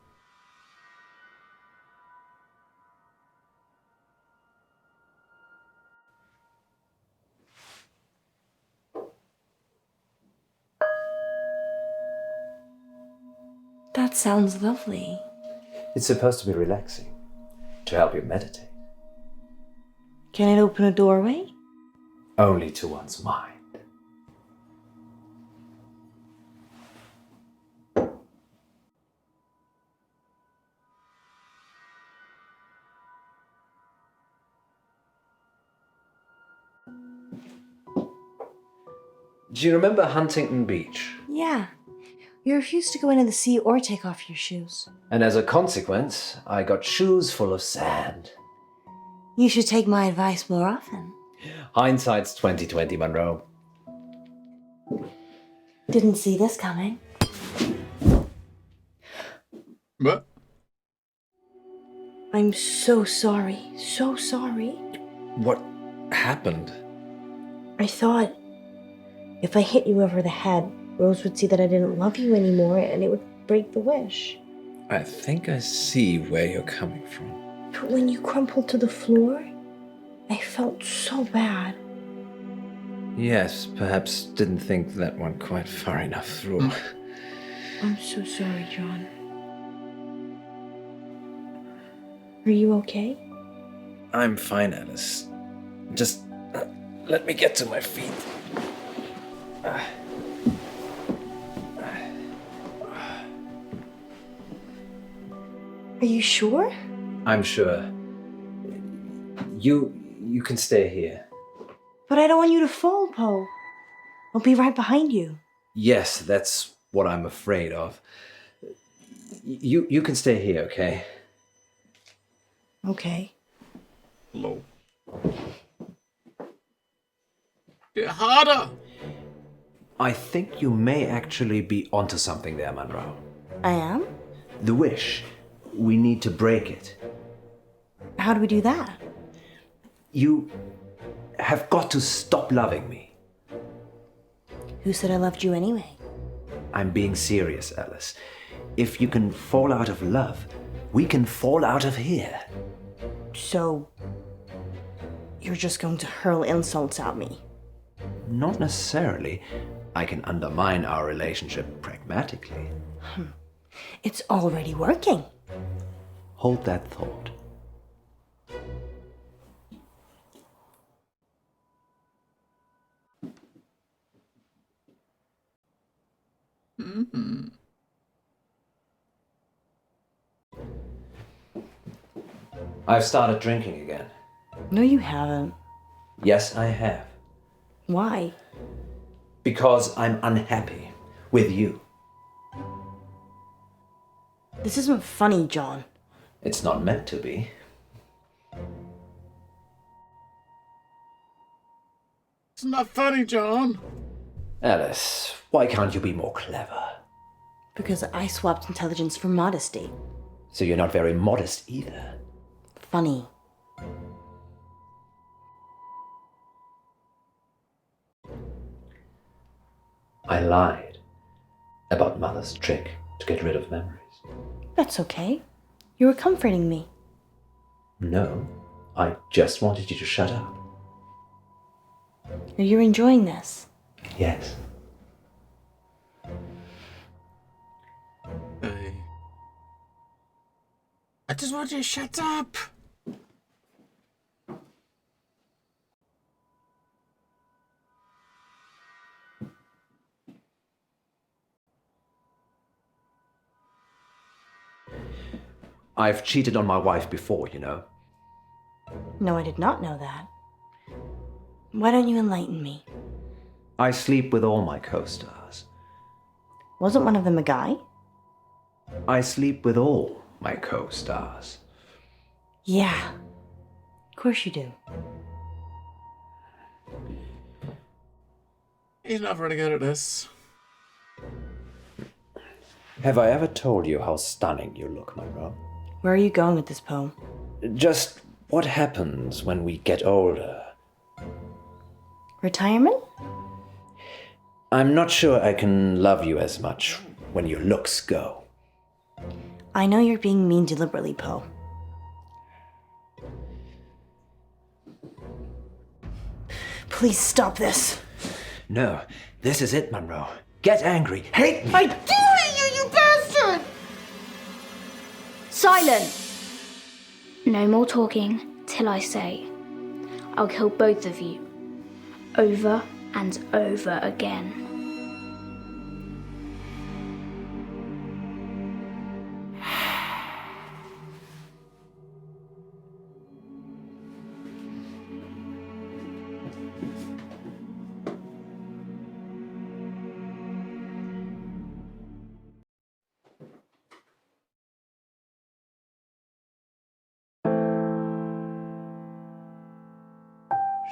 That sounds lovely. It's supposed to be relaxing, to help you meditate. Can it open a doorway? Only to one's mind. Do you remember Huntington Beach? Yeah. You refused to go into the sea or take off your shoes. And as a consequence, I got shoes full of sand. You should take my advice more often. Hindsight's 20/20, Munro. Didn't see this coming. What? I'm so sorry. So sorry. What happened? I thought if I hit you over the head, Rose would see that I didn't love you anymore and it would break the wish. I think I see where you're coming from. But when you crumpled to the floor, I felt so bad. Yes, perhaps didn't think that went quite far enough through. I'm so sorry, John. Are you okay? I'm fine, Alice. Just let me get to my feet. Are you sure? I'm sure. You can stay here. But I don't want you to fall, Poe. I'll be right behind you. Yes, that's what I'm afraid of. You can stay here, okay? Okay. Low. Get harder! I think you may actually be onto something there, Munro. I am? The wish. We need to break it. How do we do that? You have got to stop loving me. Who said I loved you anyway? I'm being serious, Alice. If you can fall out of love, we can fall out of here. So, you're just going to hurl insults at me? Not necessarily. I can undermine our relationship pragmatically. It's already working. Hold that thought. Mm-hmm. I've started drinking again. No, you haven't. Yes, I have. Why? Because I'm unhappy with you. This isn't funny, John. It's not meant to be. It's not funny, John. Alice, why can't you be more clever? Because I swapped intelligence for modesty. So you're not very modest either. Funny. I lied about Mother's trick to get rid of memories. That's okay. You were comforting me. No, I just wanted you to shut up. Are you enjoying this? Yes. just want you to shut up. I've cheated on my wife before, you know. No, I did not know that. Why don't you enlighten me? I sleep with all my co-stars. Wasn't one of them a guy? I sleep with all my co-stars. Yeah. Of course you do. He's not very good at this. Have I ever told you how stunning you look, Munro? Where are you going with this poem? Just what happens when we get older. Retirement? I'm not sure I can love you as much when your looks go. I know you're being mean deliberately, Poe. Please stop this. No, this is it, Munro. Get angry. Hate me. I do hate you, you bastard! Silence! No more talking till I say. I'll kill both of you. Over and over again.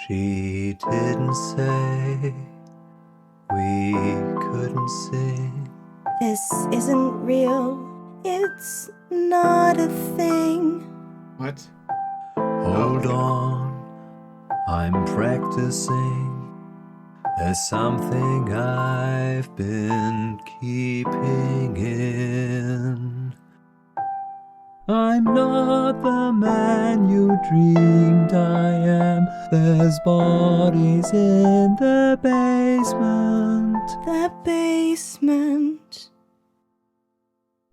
She didn't say we couldn't sing. This isn't real. It's not a thing. What? Hold on, I'm practicing. There's something I've been keeping in. I'm not the man you dreamed I am. There's bodies in the basement. The basement.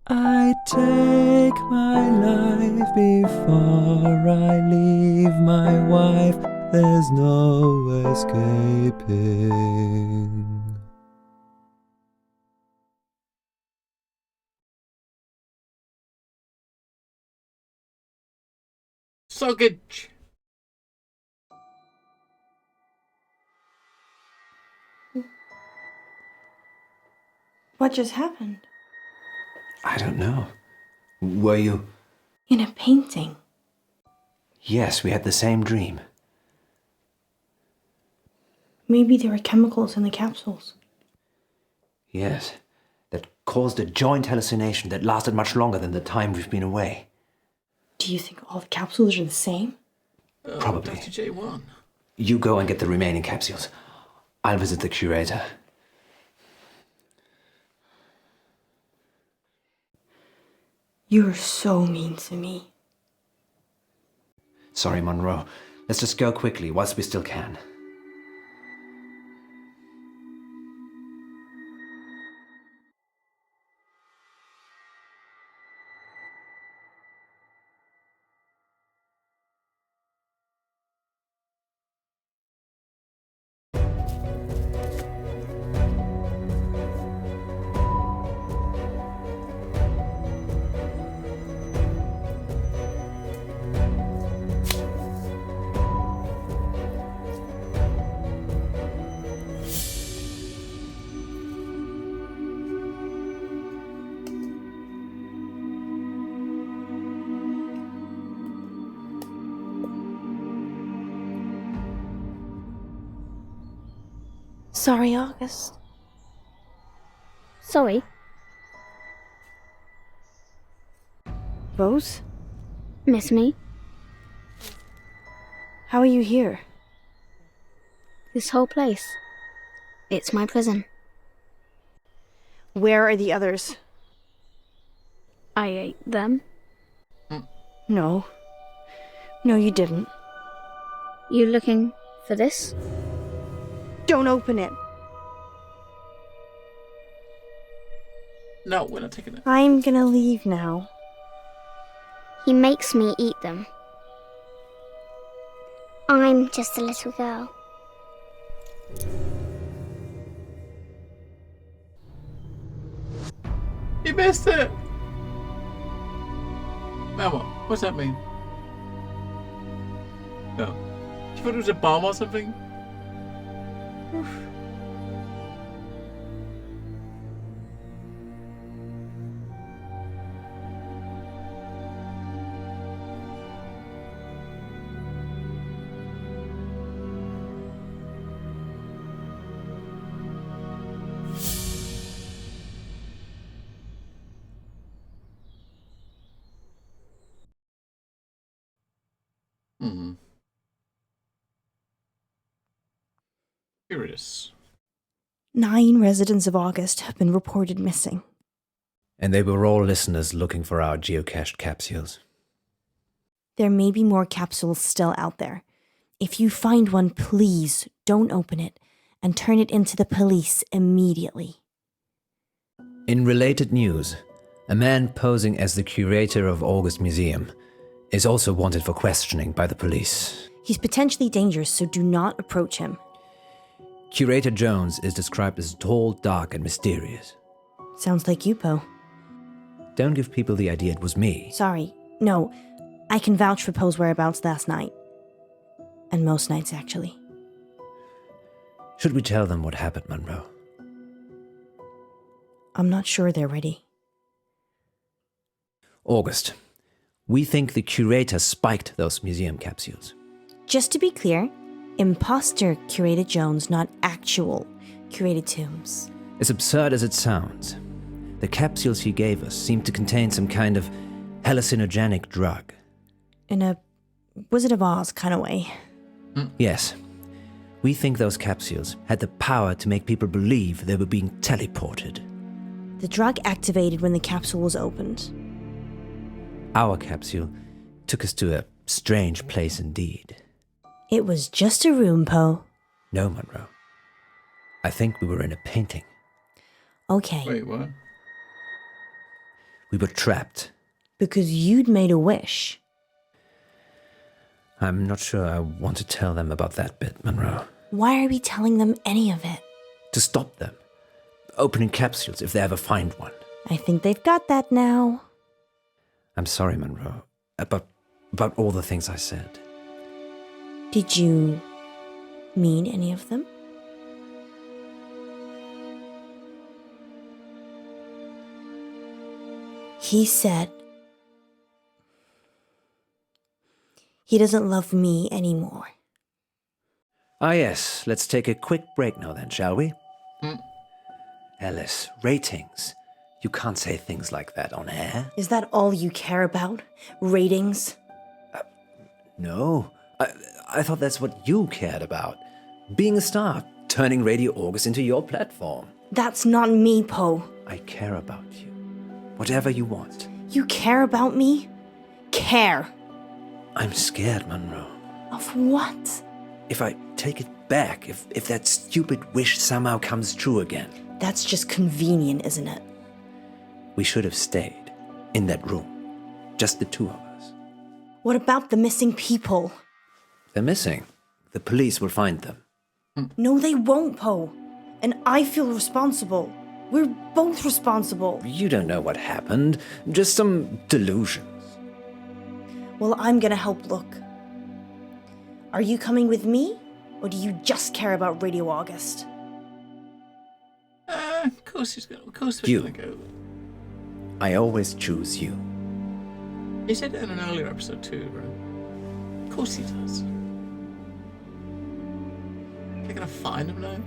I take my life before I leave my wife. There's no escaping. So good. What just happened? I don't know. Were you? In a painting. Yes, we had the same dream. Maybe there were chemicals in the capsules. Yes, that caused a joint hallucination that lasted much longer than the time we've been away. Do you think all the capsules are the same? Probably. Dr. J1. You go and get the remaining capsules. I'll visit the curator. You're so mean to me. Sorry, Munro. Let's just go quickly whilst we still can. Sorry, August. Sorry. Rose? Miss me? How are you here? This whole place. It's my prison. Where are the others? I ate them. No. No, you didn't. You looking for this? Don't open it. No, we're not taking it. I'm gonna leave now. He makes me eat them. I'm just a little girl. You missed it! Now what? What's that mean? No. You thought it was a bomb or something? Oof. Curious. 9 residents of August have been reported missing. And they were all listeners looking for our geocached capsules. There may be more capsules still out there. If you find one, please don't open it and turn it into the police immediately. In related news, a man posing as the curator of August Museum is also wanted for questioning by the police. He's potentially dangerous, so do not approach him. Curator Jones is described as tall, dark, and mysterious. Sounds like you, Poe. Don't give people the idea it was me. Sorry. No, I can vouch for Poe's whereabouts last night. And most nights, actually. Should we tell them what happened, Munro? I'm not sure they're ready. August, we think the curator spiked those museum capsules. Just to be clear, imposter curated Jones, not actual curated Tombs. As absurd as it sounds, the capsules he gave us seemed to contain some kind of hallucinogenic drug. In a Wizard of Oz kind of way. Yes. We think those capsules had the power to make people believe they were being teleported. The drug activated when the capsule was opened. Our capsule took us to a strange place indeed. It was just a room, Poe. No, Munro. I think we were in a painting. Okay. Wait, what? We were trapped. Because you'd made a wish. I'm not sure I want to tell them about that bit, Munro. Why are we telling them any of it? To stop them. Opening capsules if they ever find one. I think they've got that now. I'm sorry, Munro, about all the things I said. Did you mean any of them? He said he doesn't love me anymore. Ah yes, let's take a quick break now then, shall we? Alice, ratings. You can't say things like that on air. Is that all you care about? Ratings? No. I thought that's what you cared about. Being a star, turning Radio August into your platform. That's not me, Poe. I care about you. Whatever you want. You care about me? Care. I'm scared, Munro. Of what? If I take it back, if that stupid wish somehow comes true again. That's just convenient, isn't it? We should have stayed in that room. Just the two of us. What about the missing people? They're missing. The police will find them. No, they won't, Poe. And I feel responsible. We're both responsible. You don't know what happened. Just some delusions. Well, I'm gonna help look. Are you coming with me? Or do you just care about Radio August? Of course he's gonna. Of course we're You. gonna go. I always choose you. He said it in an earlier episode too, right? Of course he does. They're gonna find him now?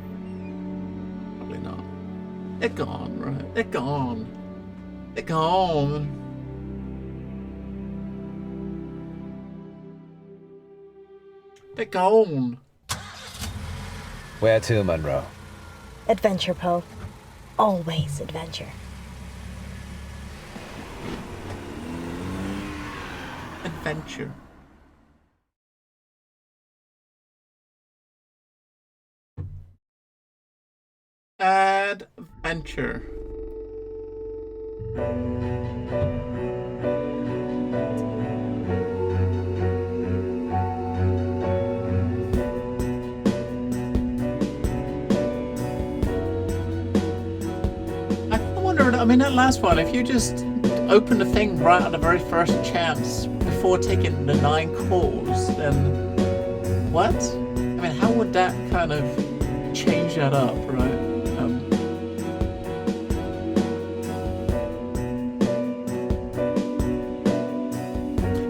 Probably not. They're gone, right? They're gone. They're gone. They're gone. Where to, Munro? Adventure, Poe. Always adventure. Adventure. Adventure. weird. I mean, that last one, if you just open the thing right at the very first chance before taking the 9 calls, then what? I mean, how would that kind of change that up, right?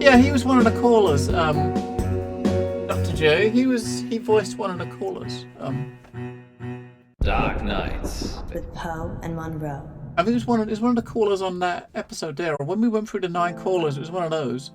Yeah, he was one of the callers. Dr. J, he voiced one of the callers. Dark Nights with Poe and Munro. I think it was one of the callers on that episode there. When we went through the 9 callers, it was one of those.